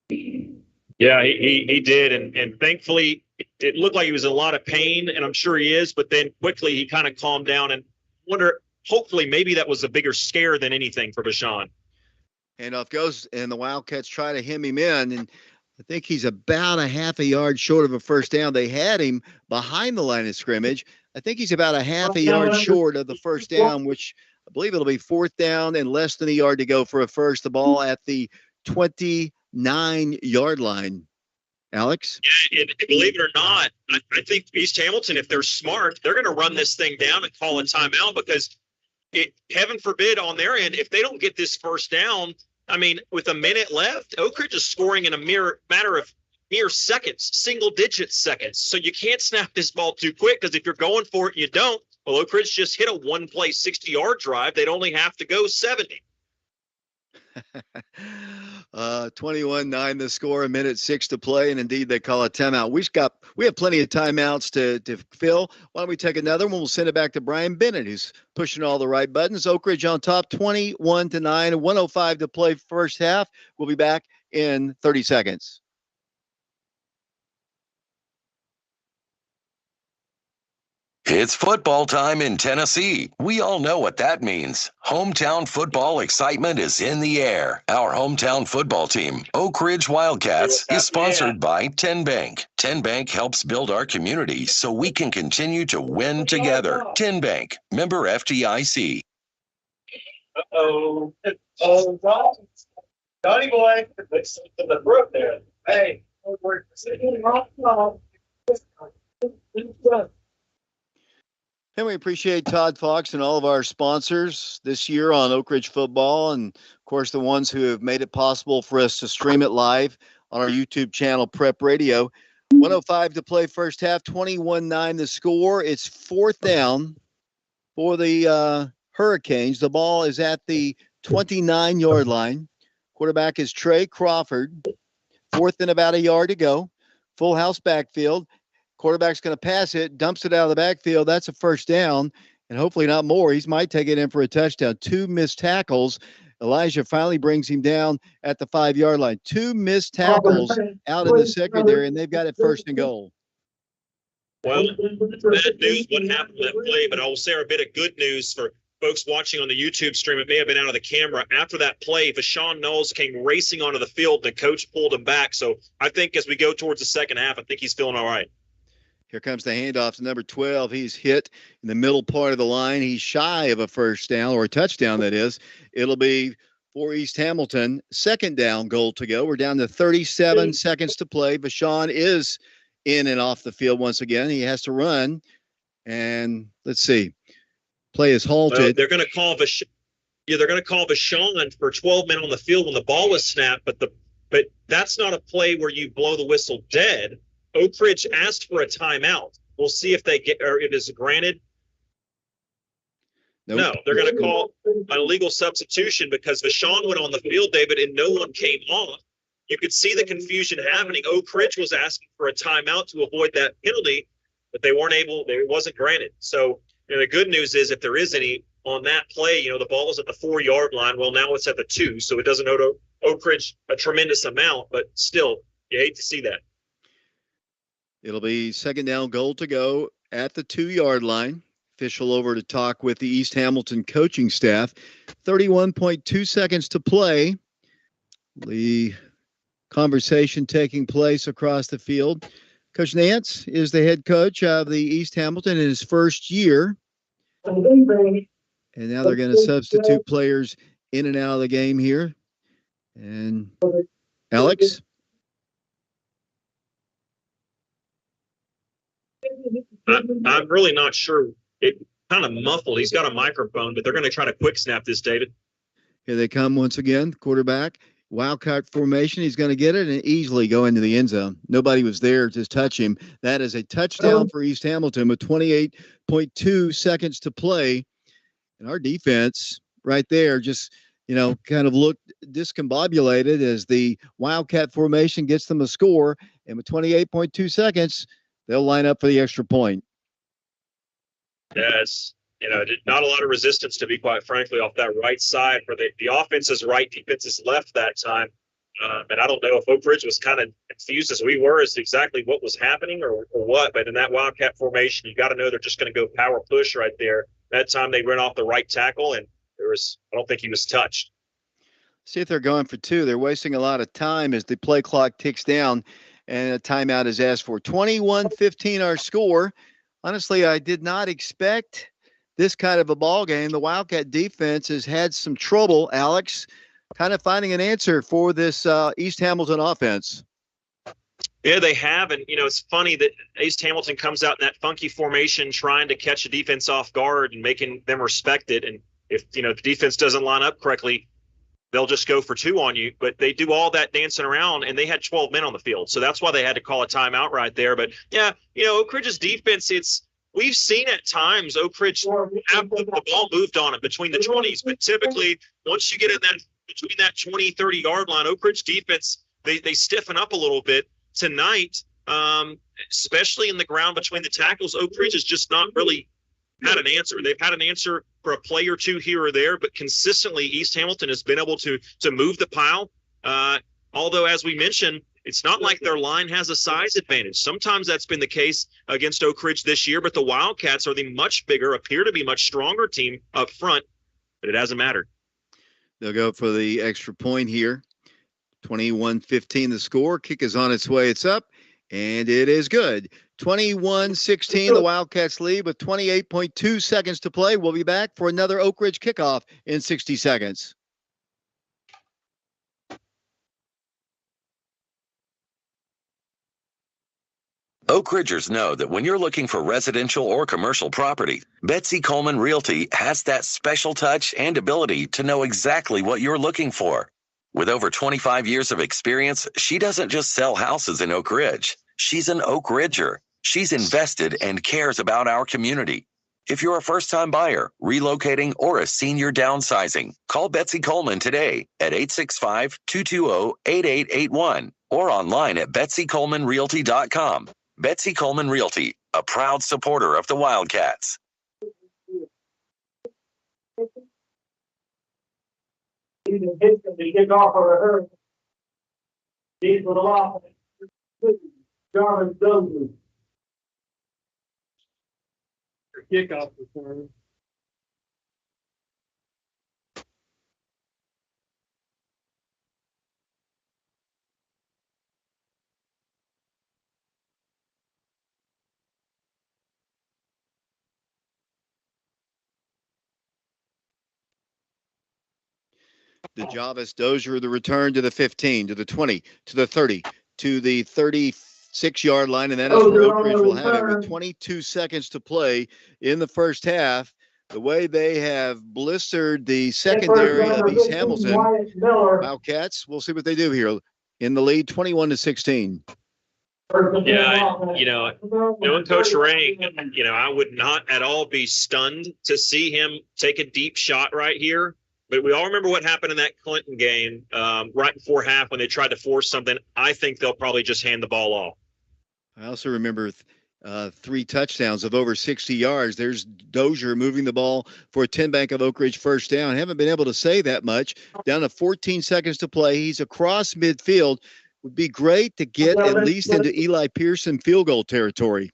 Yeah, he did, and thankfully it looked like he was in a lot of pain, and I'm sure he is, but then quickly he kind of calmed down, and wonder, hopefully maybe that was a bigger scare than anything for Bashawn. Handoff goes, and the Wildcats try to hem him in, and I think he's about a half a yard short of a first down. They had him behind the line of scrimmage. I think he's about a half a yard short of the first down, which I believe it'll be fourth down and less than a yard to go for a first. The ball at the 29-yard line. Alex? Yeah, and believe it or not, I think East Hamilton, if they're smart, they're going to run this thing down and call a timeout because heaven forbid on their end, if they don't get this first down, I mean, with a minute left, Oak Ridge is scoring in a matter of mere seconds, single-digit seconds. So you can't snap this ball too quick because if you're going for it and you don't, well, Oak Ridge just hit a one-play 60-yard drive. They'd only have to go 70. 21-9 the score, a minute 6 to play, and indeed they call a timeout. We have plenty of timeouts to fill. Why don't we take another one? We'll send it back to Brian Bennett, who's pushing all the right buttons. Oak Ridge on top, 21-9, 1:05 to play first half. We'll be back in 30 seconds. It's football time in Tennessee. We all know what that means. Hometown football excitement is in the air. Our hometown football team, Oak Ridge Wildcats, is sponsored by 10 Bank. 10 Bank helps build our community so we can continue to win together. 10 Bank, member FDIC. Uh-oh. Oh, Donnie boy. The brook there. Hey. And we appreciate Todd Fox and all of our sponsors this year on Oak Ridge football, and of course the ones who have made it possible for us to stream it live on our YouTube channel, Prep Radio. 1:05 to play first half, 21-9 the score. It's fourth down for the Hurricanes. The ball is at the 29-yard line. Quarterback is Trey Crawford. Fourth and about a yard to go. Full house backfield. Quarterback's going to pass it, dumps it out of the backfield. That's a first down, and hopefully not more. He might take it in for a touchdown. 2 missed tackles. Elijah finally brings him down at the 5-yard line. 2 missed tackles out in the secondary, and they've got it first and goal. Well, bad news what happened to that play, but I will say a bit of good news for folks watching on the YouTube stream. It may have been out of the camera. After that play, Bashawn Knowles came racing onto the field. The coach pulled him back. So I think as we go towards the second half, I think he's feeling all right. Here comes the handoff to number 12. He's hit in the middle part of the line. He's shy of a first down, or a touchdown, that is. It'll be for East Hamilton. Second down, goal to go. We're down to 37 seconds to play. Bashawn is in and off the field once again. He has to run. And let's see. Play is halted. Well, they're going to call Bashawn for 12 men on the field when the ball was snapped, but that's not a play where you blow the whistle dead. Oak Ridge asked for a timeout. We'll see if they get, or it is granted. No, they're going to call an illegal substitution because Vashon went on the field, David, and no one came off. You could see the confusion happening. Oak Ridge was asking for a timeout to avoid that penalty, but they weren't able. It wasn't granted. So the good news is, if there is any on that play, the ball was at the 4-yard line. Well, now it's at the 2, so it doesn't owe Oak Ridge a tremendous amount, but still, you hate to see that. It'll be second down, goal to go at the 2-yard line. Official over to talk with the East Hamilton coaching staff. 31.2 seconds to play. The conversation taking place across the field. Coach Nance is the head coach of the East Hamilton in his first year. And now they're going to substitute players in and out of the game here. And Alex? I'm really not sure. It kind of muffled. He's got a microphone, but they're going to try to quick snap this, David. Here they come once again. Quarterback, wildcat formation. He's going to get it and easily go into the end zone. Nobody was there to touch him. That is a touchdown for East Hamilton with 28.2 seconds to play. And our defense right there just, kind of looked discombobulated as the wildcat formation gets them a score. And with 28.2 seconds, they'll line up for the extra point. Yes. Not a lot of resistance, to be quite frankly, off that right side for the offense is right, defense is left that time. And I don't know if Oak Ridge was kind of confused as we were as to exactly what was happening or what, but in that wildcat formation, you got to know they're just going to go power push right there. That time they ran off the right tackle, and I don't think he was touched. See if they're going for 2. They're wasting a lot of time as the play clock ticks down, and a timeout is asked for. 21-15 our score. Honestly, I did not expect this kind of a ball game. The Wildcat defense has had some trouble, Alex, kind of finding an answer for this East Hamilton offense. Yeah, they have. And, it's funny that East Hamilton comes out in that funky formation trying to catch a defense off guard and making them respect it. And if, the defense doesn't line up correctly, they'll just go for 2 on you. But they do all that dancing around, and they had 12 men on the field. So that's why they had to call a timeout right there. But, yeah, Oak Ridge's defense, we've seen at times Oak Ridge have the ball moved on it between the 20s. But typically, once you get in that between that 20, 30-yard line, Oak Ridge defense, they stiffen up a little bit. Tonight, especially in the ground between the tackles, Oak Ridge has just not really had an answer. They've had an answer for a play or 2 here or there, but consistently East Hamilton has been able to move the pile. Although, as we mentioned, it's not like their line has a size advantage. Sometimes that's been the case against Oak Ridge this year, but the Wildcats are the much bigger, appear to be much stronger team up front, but it hasn't mattered. They'll go for the extra point here. 21-15 the score. Kick is on its way. It's up, and it is good. 21-16, the Wildcats lead with 28.2 seconds to play. We'll be back for another Oak Ridge kickoff in 60 seconds. Oak Ridgers know that when you're looking for residential or commercial property, Betsy Coleman Realty has that special touch and ability to know exactly what you're looking for. With over 25 years of experience, she doesn't just sell houses in Oak Ridge. She's an Oak Ridger. She's invested and cares about our community. If you're a first-time buyer, relocating, or a senior downsizing, call Betsy Coleman today at 865-220-8881 or online at betsycolemanrealty.com. Betsy Coleman Realty, a proud supporter of the Wildcats. Kickoff for a hurry. These for the loss. Jarvis Douglas. Kickoff return. The Javis Dozier, the return to the 15, to the 20, to the 30, to the 36-yard line, and that is where Oak Ridge will have it with 22 seconds to play in the first half. The way they have blistered the secondary of East Hamilton Wildcats, we'll see what they do here in the lead, 21-16. Yeah, knowing Coach Ray, I would not at all be stunned to see him take a deep shot right here. But we all remember what happened in that Clinton game right before half when they tried to force something. I think they'll probably just hand the ball off. I also remember 3 touchdowns of over 60 yards. There's Dozier moving the ball for a 10 Bank of Oak Ridge first down. Haven't been able to say that much. Down to 14 seconds to play. He's across midfield. Would be great to get at least into Eli Pearson field goal territory.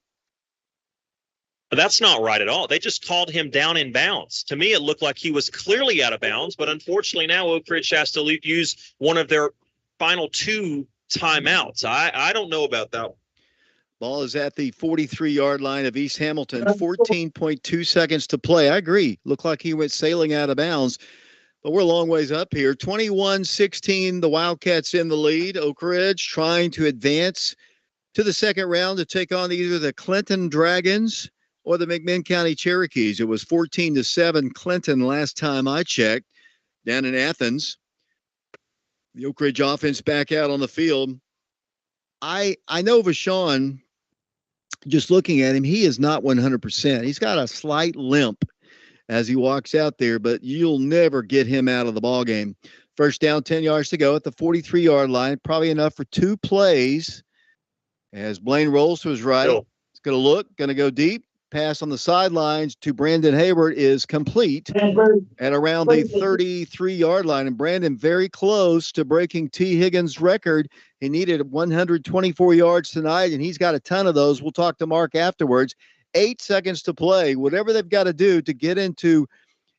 But that's not right at all. They just called him down in bounds. To me, it looked like he was clearly out of bounds, but unfortunately now Oak Ridge has to use one of their final 2 timeouts. I don't know about that one. Ball is at the 43-yard line of East Hamilton. 14.2 seconds to play. I agree. Looked like he went sailing out of bounds. But we're a long ways up here. 21-16, the Wildcats in the lead. Oak Ridge trying to advance to the second round to take on either the Clinton Dragons or the McMinn County Cherokees. It was 14-7 Clinton last time I checked down in Athens. The Oak Ridge offense back out on the field. I know Vashon, just looking at him, he is not 100%. He's got a slight limp as he walks out there, but you'll never get him out of the ball game. First down, 10 yards to go at the 43-yard line. Probably enough for 2 plays. As Blaine rolls to his right, it's going to look, going to go deep. Pass on the sidelines to Brandon Hayward is complete at around the 33-yard line. And Brandon very close to breaking T. Higgins' record. He needed 124 yards tonight, and he's got a ton of those. We'll talk to Mark afterwards. 8 seconds to play. Whatever they've got to do to get into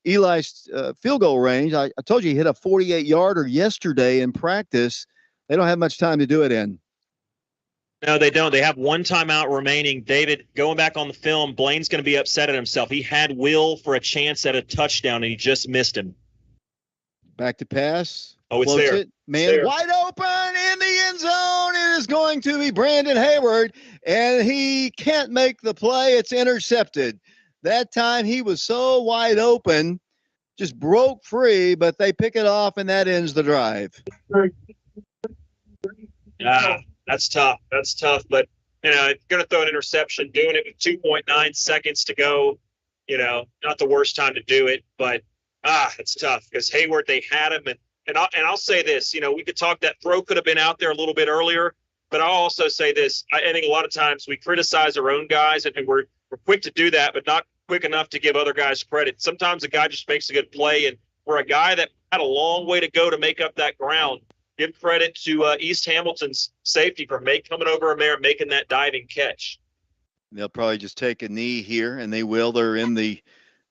Eli's field goal range. I told you he hit a 48-yarder yesterday in practice. They don't have much time to do it in. No, they don't. They have 1 timeout remaining. David, going back on the film, Blaine's going to be upset at himself. He had Will for a chance at a touchdown, and he just missed him. Back to pass. Oh, it's there. Man, wide open in the end zone. It is going to be Brandon Hayward, and he can't make the play. It's intercepted. That time he was so wide open, just broke free, but they pick it off, and that ends the drive. That's tough. That's tough. But, going to throw an interception, doing it with 2.9 seconds to go, not the worst time to do it. But, it's tough because Hayward, they had him. And I'll say this, we could talk that throw could have been out there a little bit earlier. But I'll also say this. I think a lot of times we criticize our own guys, and we're quick to do that, but not quick enough to give other guys credit. Sometimes a guy just makes a good play. And for a guy that had a long way to go to make up that ground, give credit to East Hamilton's safety for coming over there and making that diving catch. They'll probably just take a knee here, and they will. They're in the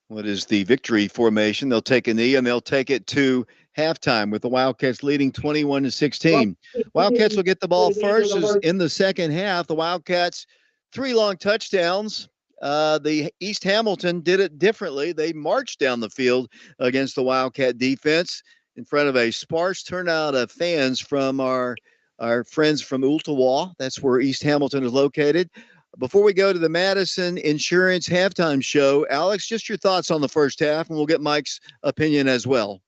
victory formation. They'll take a knee, and they'll take it to halftime with the Wildcats leading 21-16. Wildcats will get the ball first in the second half. The Wildcats, 3 long touchdowns. The East Hamilton did it differently. They marched down the field against the Wildcat defense in front of a sparse turnout of fans from our friends from Ooltewah. That's where East Hamilton is located. Before we go to the Madison Insurance halftime show, Alex, just your thoughts on the first half, and we'll get Mike's opinion as well.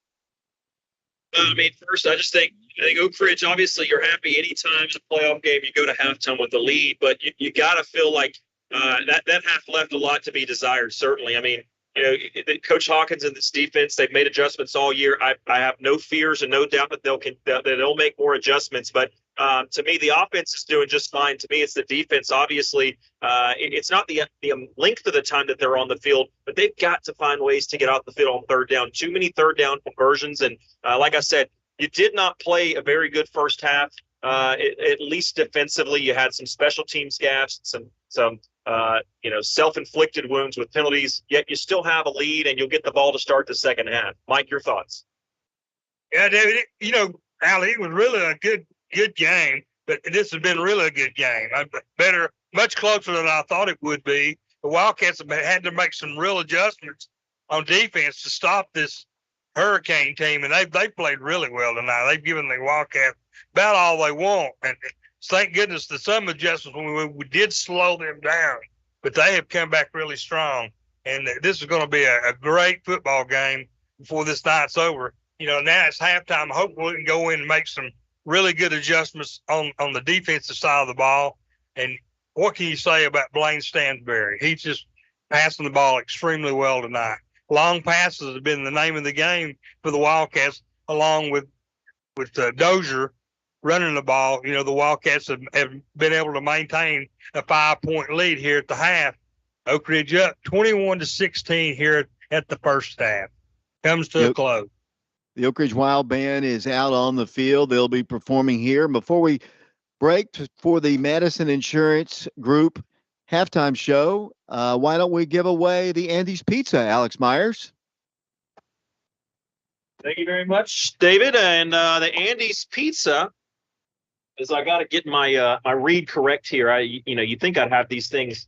First, I think Oak Ridge, obviously you're happy anytime in a playoff game you go to halftime with the lead, but you got to feel like that half left a lot to be desired, certainly. Coach Hawkins and this defense, they've made adjustments all year. I have no fears and no doubt that they'll make more adjustments. But to me, the offense is doing just fine. To me, it's the defense. Obviously, it's not the length of the time that they're on the field, but they've got to find ways to get off the field on third down. Too many third down conversions. And like I said, you did not play a very good first half. At least defensively, you had some special teams gaps, some self-inflicted wounds with penalties, yet you still have a lead and you'll get the ball to start the second half. Mike, your thoughts? Yeah, David, Al, it was really a good game, but this has been really a good game. Much closer than I thought it would be. The Wildcats have had to make some real adjustments on defense to stop this Hurricane team, and they played really well tonight. They've given the Wildcats about all they want, and thank goodness that some adjustments we did slow them down, but they have come back really strong. And this is going to be a great football game before this night's over. Now it's halftime. Hopefully we can go in and make some really good adjustments on the defensive side of the ball And what can you say about Blaine Stansberry? He's just passing the ball extremely well tonight. Long passes have been the name of the game for the Wildcats, along with Dozier running the ball. You know, the Wildcats have been able to maintain a 5-point lead here at the half. Oak Ridge up 21-16 here at the first half. Comes to a close. The Oak Ridge Wild Band is out on the field. They'll be performing here. Before we break for the Madison Insurance Group halftime show, why don't we give away the Andy's Pizza, Alex Myers? Thank you very much, David. And the Andy's Pizza is, I got to get my my read correct here. You think I'd have these things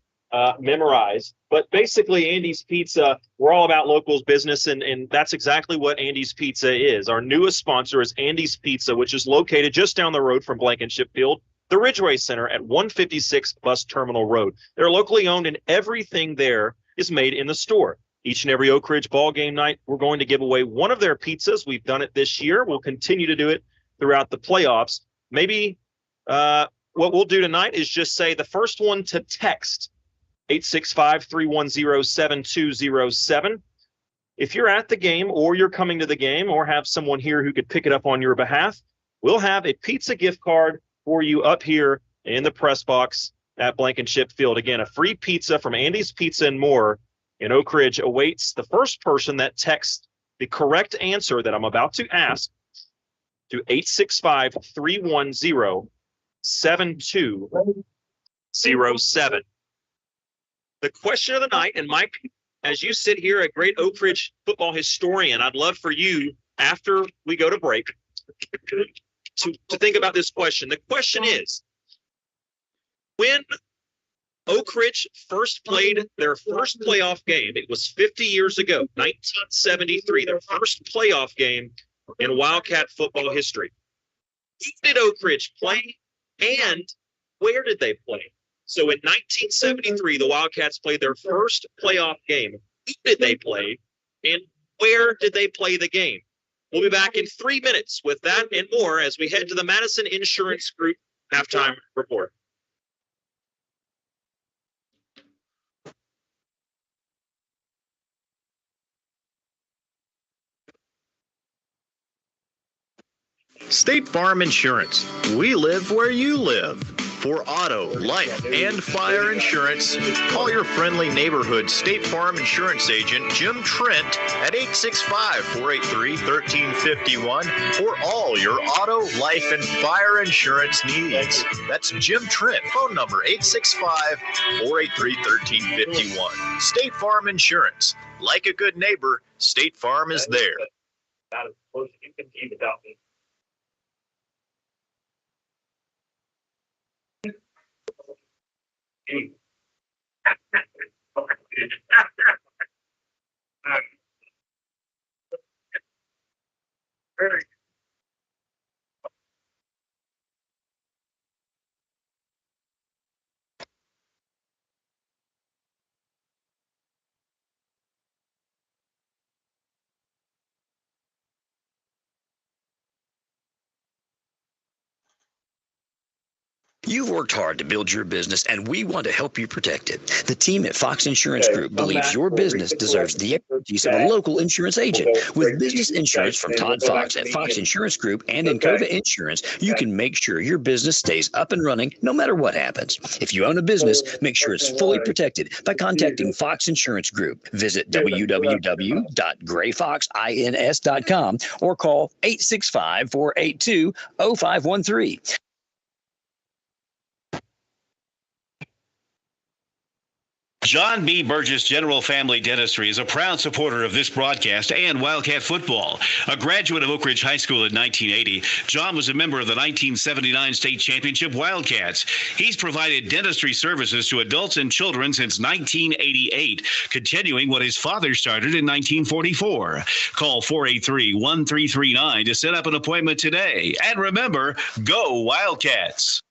memorized, but basically Andy's Pizza, we're all about locals business, and that's exactly what Andy's Pizza is. Our newest sponsor is Andy's Pizza, which is located just down the road from Blankenship Field, the Ridgeway Center at 156 Bus Terminal Road. They're locally owned, and everything there is made in the store. Each and every Oak Ridge ball game night, we're going to give away one of their pizzas. We've done it this year. We'll continue to do it throughout the playoffs. Maybe what we'll do tonight is just say the first one to text 865-310-7207. If you're at the game or you're coming to the game or have someone here who could pick it up on your behalf, we'll have a pizza gift card for you up here in the press box at Blankenship Field. Again, a free pizza from Andy's Pizza and More in Oak Ridge awaits the first person that texts the correct answer that I'm about to ask to 865-310-7207. The question of the night, and Mike, as you sit here, a great Oak Ridge football historian, I'd love for you, after we go to break, to think about this question. The question is, when Oak Ridge first played their first playoff game, it was 50 years ago, 1973, their first playoff game in Wildcat football history. Who did Oak Ridge play, and where did they play? So in 1973, the Wildcats played their first playoff game. Who did they play, and where did they play the game? We'll be back in 3 minutes with that and more as we head to the Madison Insurance Group halftime report. State Farm Insurance. We live where you live. For auto, life, and fire insurance, call your friendly neighborhood State Farm Insurance agent, Jim Trent, at 865-483-1351 for all your auto, life, and fire insurance needs. That's Jim Trent. Phone number 865-483-1351. State Farm Insurance. Like a good neighbor, State Farm is there. That is close you can keep without me. Very You've worked hard to build your business, and we want to help you protect it. The team at Fox Insurance Group believes your business deserves the expertise of a local insurance agent. With business insurance from Todd Fox at Fox Insurance Group and Encova Insurance, you can make sure your business stays up and running no matter what happens. If you own a business, make sure it's fully protected by contacting Fox Insurance Group. Visit www.grayfoxins.com or call 865-482-0513. John B. Burgess General Family Dentistry is a proud supporter of this broadcast and Wildcat football. A graduate of Oak Ridge High School in 1980, John was a member of the 1979 state championship Wildcats. He's provided dentistry services to adults and children since 1988, continuing what his father started in 1944. Call 483-1339 to set up an appointment today. And remember, go Wildcats!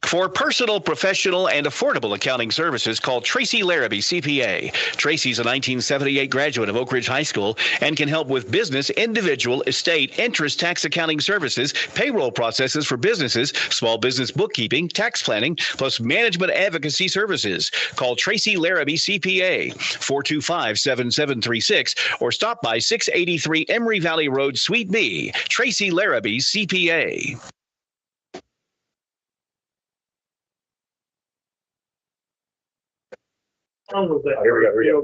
For personal, professional, and affordable accounting services, call Tracy Larrabee, CPA. Tracy's a 1978 graduate of Oak Ridge High School and can help with business, individual, estate, interest, tax accounting services, payroll processes for businesses, small business bookkeeping, tax planning, plus management advocacy services. Call Tracy Larrabee, CPA, 425-7736, or stop by 683 Emory Valley Road, Suite B. Tracy Larrabee, CPA. Here we go.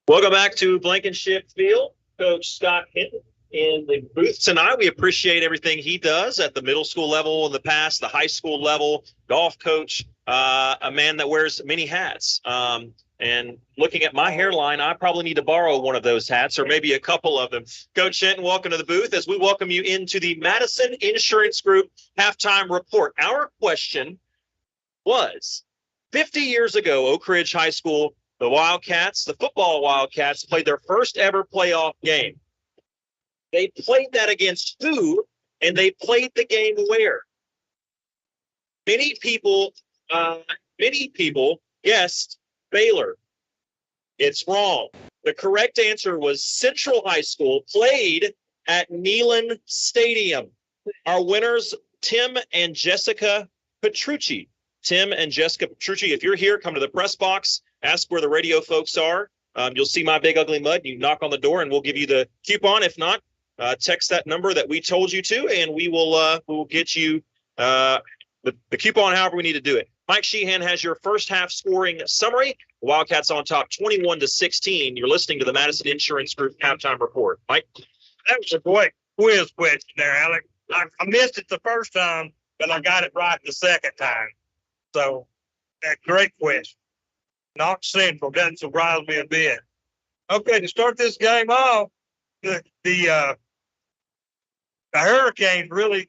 Welcome back to Blankenship Field. Coach Scott Hinton in the booth tonight. We appreciate everything he does at the middle school level in the past, the high school level, golf coach, a man that wears many hats. And looking at my hairline, I probably need to borrow one of those hats or maybe a couple of them. Coach Hinton, welcome to the booth as we welcome you into the Madison Insurance Group halftime report. Our question was, 50 years ago, Oak Ridge High School, the Wildcats, the football Wildcats, played their first ever playoff game. They played that against who, and they played the game where? Many people guessed Baylor. It's wrong. The correct answer was Central High School, played at Neyland Stadium. Our winners, Tim and Jessica Petrucci. Tim and Jessica Petrucci, if you're here, come to the press box, ask where the radio folks are. You'll see my big ugly mud. You knock on the door and we'll give you the coupon. If not, text that number that we told you to, and we will get you the coupon however we need to do it. Mike Sheehan has your first half scoring summary. Wildcats on top 21-16. You're listening to the Madison Insurance Group halftime report. Mike? That was a great quiz question there, Alec. I missed it the first time, but I got it right the second time. So, great question. Knox Central doesn't surprise me a bit. Okay, to start this game off, the Hurricanes really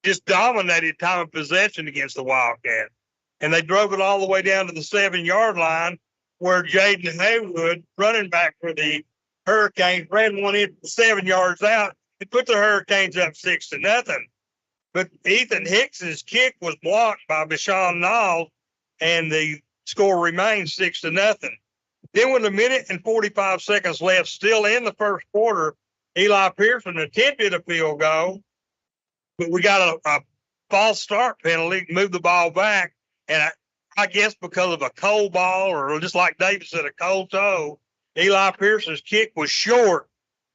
just dominated time of possession against the Wildcats. And they drove it all the way down to the 7-yard line where Jaden Haywood, running back for the Hurricanes, ran one in 7 yards out and put the Hurricanes up 6-0. But Ethan Hicks's kick was blocked by Bashawn Knowles, and the score remained 6-0. Then with a minute and 45 seconds left, still in the first quarter, Eli Pearson attempted a field goal, but we got a false start penalty, moved the ball back, and I guess because of a cold ball, or just like David said, a cold toe, Eli Pearson's kick was short,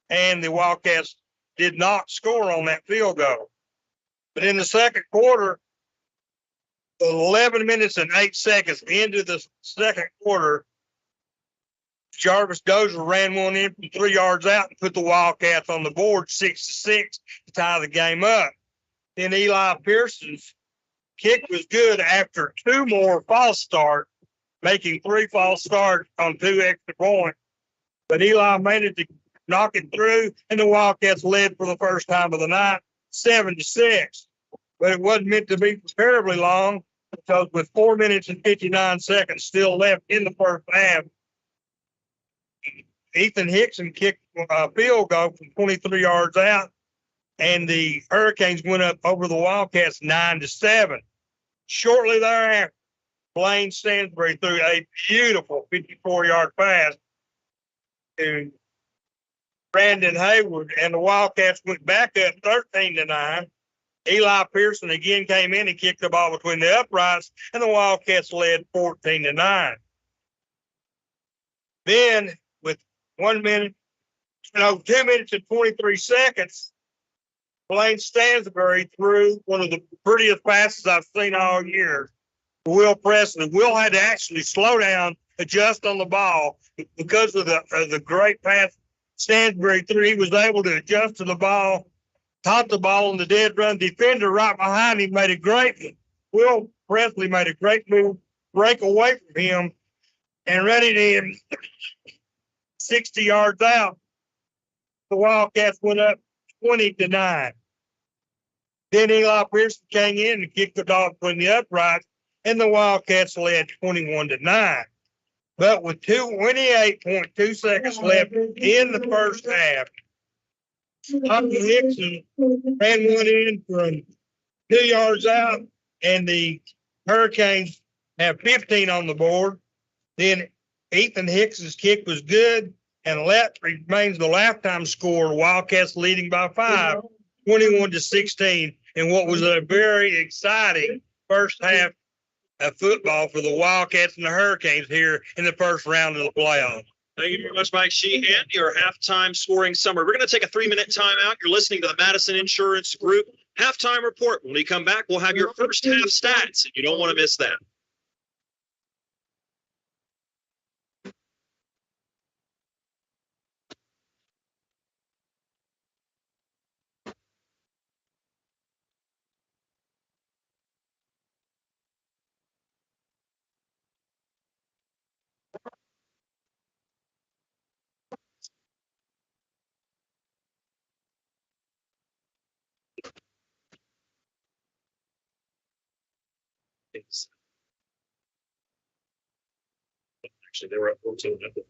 and the Wildcats did not score on that field goal. But in the second quarter, 11 minutes and 8 seconds into the second quarter, Jarvis Dozier ran one in from 3 yards out and put the Wildcats on the board 6-6 to tie the game up. Then Eli Pearson's kick was good after 2 more false starts, making 3 false starts on 2 extra points. But Eli managed to knock it through, and the Wildcats led for the first time of the night, 7-6. But it wasn't meant to be terribly long, because with 4 minutes and 59 seconds still left in the first half, Ethan Hickson kicked a field goal from 23 yards out, and the Hurricanes went up over the Wildcats 9-7. Shortly thereafter, Blaine Stansbury threw a beautiful 54-yard pass to Brandon Hayward, and the Wildcats went back up 13-9. Eli Pearson again came in and kicked the ball between the uprights, and the Wildcats led 14-9. Then, with 2 minutes and 23 seconds, Blaine Stansbury threw one of the prettiest passes I've seen all year. Will Presley. Will had to actually slow down, adjust on the ball because of the great pass Stansbury threw. He was able to adjust to the ball, caught the ball on the dead run. Defender right behind him made a great. Will Presley made a great move, break away from him, and ready to him 60 yards out. The Wildcats went up 20-9. Then Eli Pearson came in and kicked the ball between the uprights, and the Wildcats led 21-9. But with 28.2 seconds left in the first half, Hopkins Hickson ran one in from 2 yards out and the Hurricanes have 15 on the board. Then Ethan Hicks's kick was good, and that remains the lifetime score. Wildcats leading by 5, 21-16, in what was a very exciting first half of football for the Wildcats and the Hurricanes here in the first round of the playoffs. Thank you very much, Mike Sheehan. Your halftime scoring summary. We're going to take a 3-minute timeout. You're listening to the Madison Insurance Group halftime report. When we come back, we'll have your first half stats. You don't want to miss that. Actually, they were up 14-0.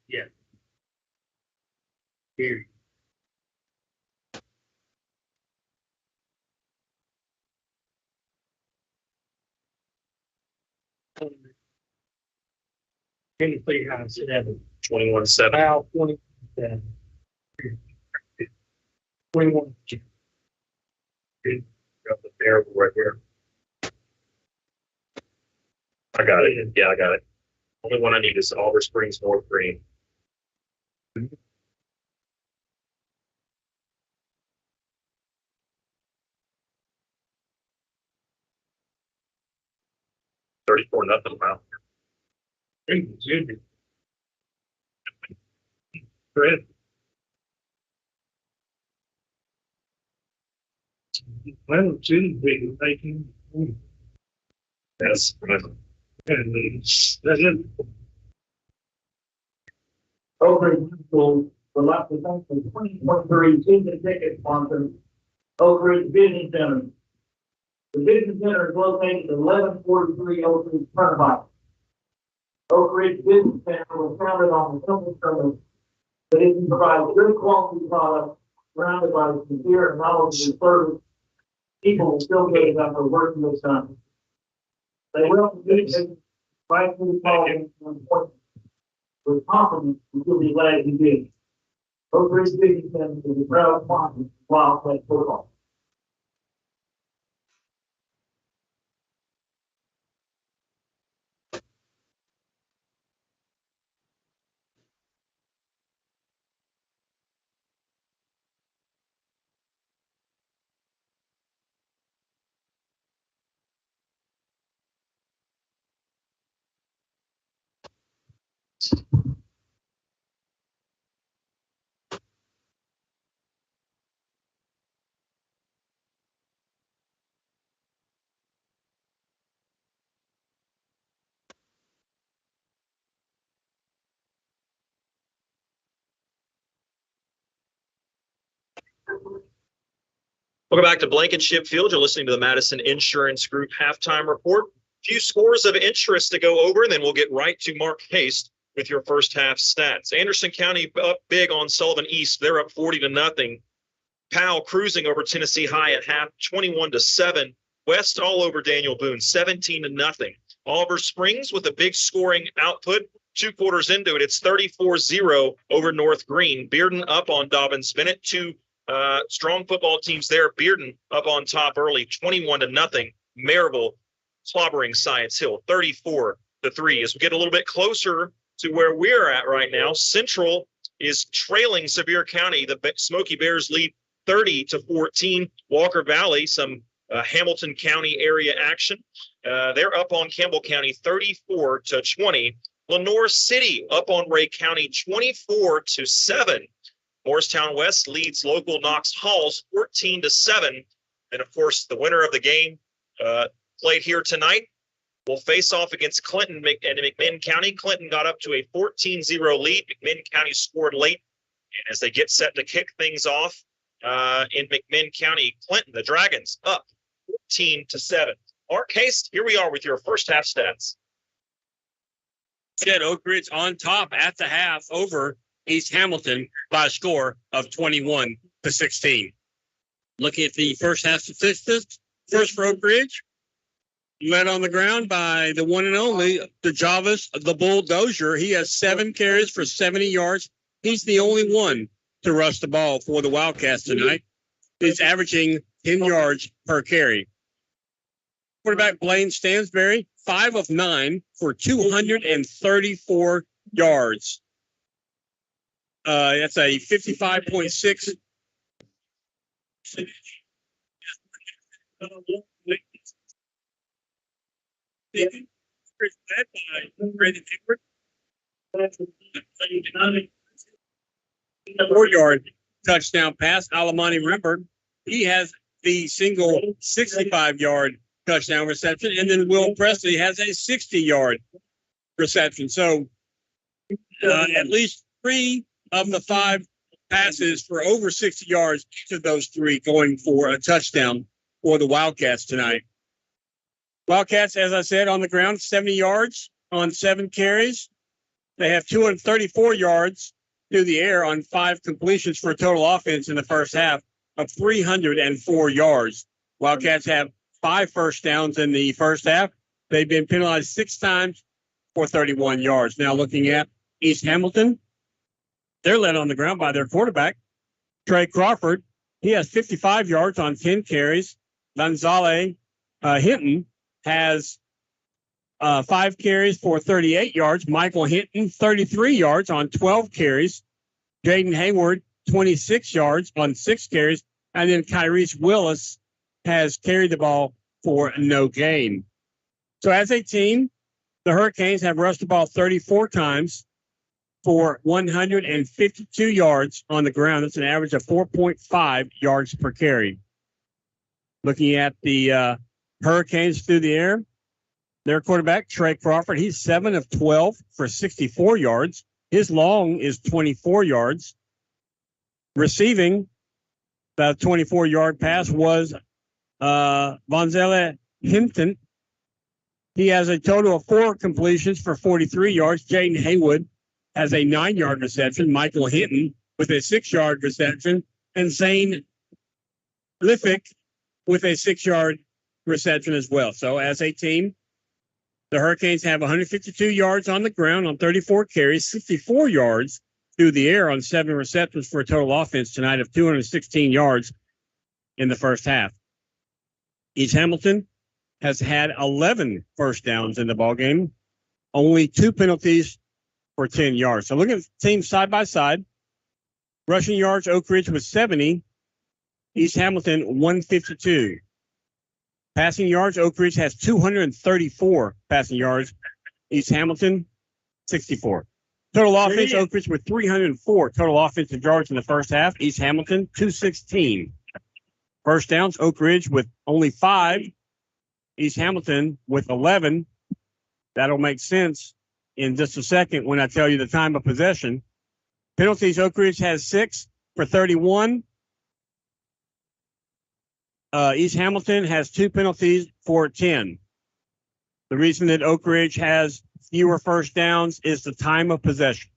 Yeah. Here. Tennessee has 21-7. Now 27. 21. Got the variable right here. I got it. Yeah, I got it. Only one I need is Oliver Springs North Green. $34-0. Wow. Good. Well, Tuesday, making. That's that's it. Oak School would like to thank the 2023 season ticket sponsor, Oak Ridge Business Center. The Business Center is located at 1143 Oak Ridge Turnpike. Oak Ridge Business Center was founded on the simple premise that it can provide good quality products surrounded by sincere and knowledgeable service. People will feel good about their work in this time. They will communicate right through the quality and appointment. With confidence, you'll be glad you did. Oak Ridge Business Center is a proud sponsor of Wildcat football. Welcome back to Blankenship Field. You're listening to the Madison Insurance Group halftime report. A few scores of interest to go over, and then we'll get right to Mark Haste with your first half stats. Anderson County up big on Sullivan East. They're up 40-0. Powell cruising over Tennessee High at half, 21-7. West all over Daniel Boone, 17-0. Oliver Springs with a big scoring output. 2 quarters into it, it's 34-0 over North Green. Bearden up on Dobbins Bennett. 2 strong football teams there. Bearden up on top early, 21-0. Maryville slobbering Science Hill, 34-3. As we get a little bit closer to where we're at right now, Central is trailing Sevier County. The Smoky Bears lead 30-14. Walker Valley, some Hamilton County area action. They're up on Campbell County 34-20. Lenoir City up on Ray County 24-7. Morristown West leads local Knox Halls 14-7. And of course, the winner of the game played here tonight will face off against Clinton and McMinn County. Clinton got up to a 14-0 lead. McMinn County scored late. And as they get set to kick things off in McMinn County, Clinton, the Dragons, up 14-7. Mark Haste, here we are with your first half stats. Said Oak Ridge on top at the half over East Hamilton by a score of 21-16. Looking at the first half statistics, first for Oak Ridge, led on the ground by the one and only, the Javas, the Bulldozer. He has 7 carries for 70 yards. He's the only one to rush the ball for the Wildcats tonight. He's averaging 10 yards per carry. Quarterback Blaine Stansberry, 5 of 9 for 234 yards. That's a 55.6. Four-yard touchdown pass. Alamani Rembert, he has the single 65-yard touchdown reception, and then Will Presley has a 60-yard reception. So at least 3 of the 5 passes for over 60 yards to those 3 going for a touchdown for the Wildcats tonight. Wildcats, as I said, on the ground, 70 yards on 7 carries. They have 234 yards through the air on 5 completions for a total offense in the first half of 304 yards. Wildcats have 5 first downs in the first half. They've been penalized 6 times for 31 yards. Now looking at East Hamilton, they're led on the ground by their quarterback, Trey Crawford. He has 55 yards on 10 carries. Gonzalez Hinton has 5 carries for 38 yards. Michael Hinton, 33 yards on 12 carries. Jaden Hayward, 26 yards on 6 carries. And then Kyrese Willis has carried the ball for no gain. So as a team, the Hurricanes have rushed the ball 34 times for 152 yards on the ground. That's an average of 4.5 yards per carry. Looking at the Hurricanes through the air, their quarterback, Trey Crawford, he's 7 of 12 for 64 yards. His long is 24 yards. Receiving, the 24-yard pass was Gonzalez Hinton. He has a total of 4 completions for 43 yards. Jaden Haywood has a 9-yard reception. Michael Hinton with a 6-yard reception. And Zane Liffick with a 6-yard reception as well. So as a team, the Hurricanes have 152 yards on the ground on 34 carries, 64 yards through the air on 7 receptions for a total offense tonight of 216 yards in the first half. East Hamilton has had 11 first downs in the ballgame, only 2 penalties for 10 yards. So looking at the teams side by side, rushing yards, Oak Ridge with 70, East Hamilton 152. Passing yards, Oak Ridge has 234 passing yards, East Hamilton 64. Total offense, Oak Ridge with 304 total offensive yards in the first half, East Hamilton 216. First downs, Oak Ridge with only 5, East Hamilton with 11. That'll make sense in just a second when I tell you the time of possession. Penalties, Oak Ridge has 6 for 31. East Hamilton has 2 penalties for 10. The reason that Oak Ridge has fewer first downs is the time of possession.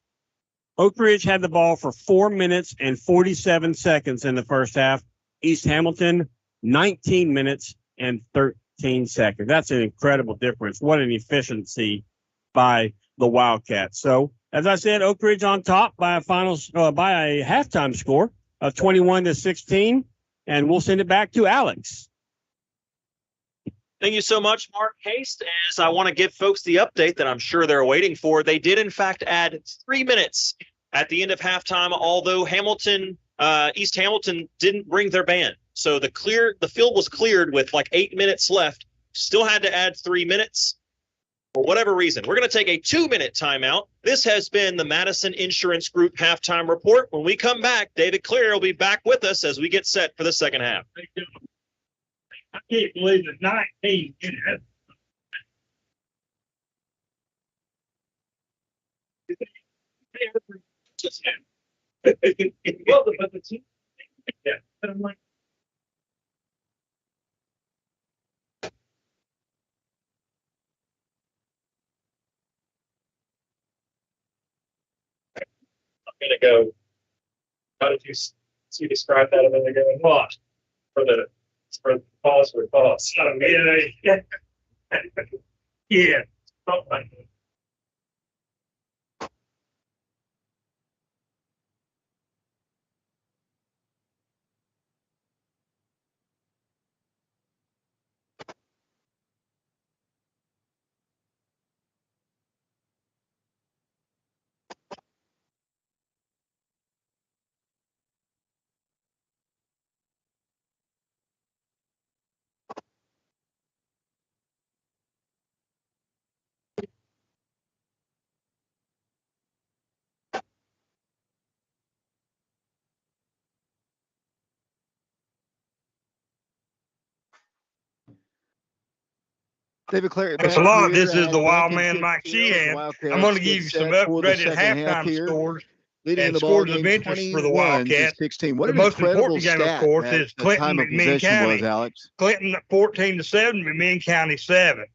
Oak Ridge had the ball for 4 minutes and 47 seconds in the first half. East Hamilton, 19 minutes and 13 seconds. That's an incredible difference. What an efficiency by the Wildcats. So, as I said, Oak Ridge on top by a halftime score of 21-16. And we'll send it back to Alex. Thank you so much, Mark Haste. As I want to give folks the update that I'm sure they're waiting for, they did, in fact, add 3 minutes at the end of halftime, although Hamilton East Hamilton didn't bring their band. So the field was cleared with like 8 minutes left. Still had to add 3 minutes for whatever reason. We're going to take a 2-minute timeout. This has been the Madison Insurance Group halftime report. When we come back, David Clear will be back with us as we get set for the second half. I can't believe it's 19. I'm going to go. How did you describe that a minute ago? What? For the pause for pause. Oh, yeah. Yeah. David Clary. It's a lot of this is the wild man Mike Sheehan. I'm going to give you some upgraded halftime scores leading and the ball scores of game interest for the Wildcats. 16. What the an most incredible important game, of course, is Clinton McMinn County. Was, Alex. Clinton 14-7, McMinn County 7.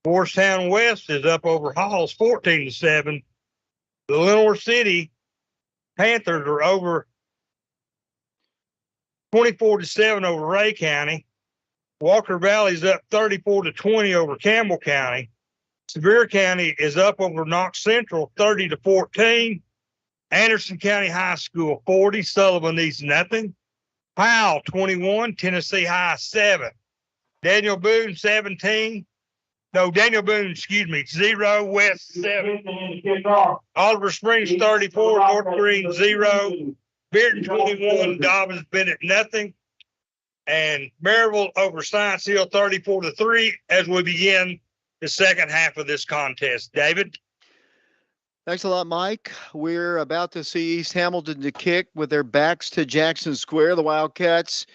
Morristown West is up over Halls 14-7. The Lenore City Panthers are over 24-7 over Ray County. Walker Valley's up 34-20 over Campbell County. Sevier County is up over Knox Central 30-14. Anderson County High School 40. Sullivan needs nothing. Powell 21. Tennessee High 7. Daniel Boone 17. No, Daniel Boone, 0. West 7. Oliver Springs 34. North Green 0. Bearden 21. Dobbins Bennett nothing. And Maryville over Science Hill 34-3 as we begin the second half of this contest. David? Thanks a lot, Mike. We're about to see East Hamilton to kick with their backs to Jackson Square. The Wildcats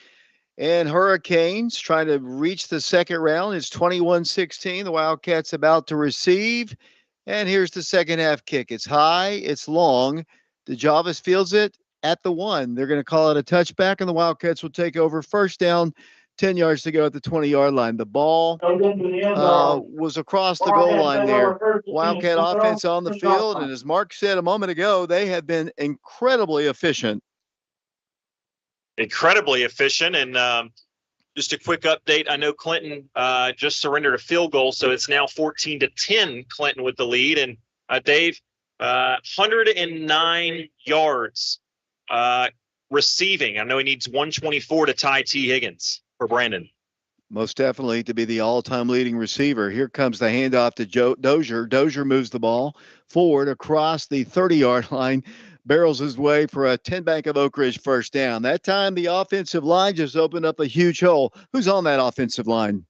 and Hurricanes trying to reach the second round. It's 21-16. The Wildcats about to receive. And here's the second half kick. It's high, it's long. DeJavis fields it at the 1. They're going to call it a touchback, and the Wildcats will take over. First down, 10 yards to go at the 20-yard line. The ball was across the goal line there. Wildcat offense on the field, and as Mark said a moment ago, they have been incredibly efficient. Incredibly efficient, and just a quick update. I know Clinton just surrendered a field goal, so it's now 14-10 Clinton with the lead. And Dave, 109 yards receiving. I know he needs 124 to tie T. Higgins for Brandon. Most definitely to be the all-time leading receiver. Here comes the handoff to Dozier. Dozier moves the ball forward across the 30-yard line, barrels his way for a 10 Bank of Oak Ridge first down. That time the offensive line just opened up a huge hole. Who's on that offensive line?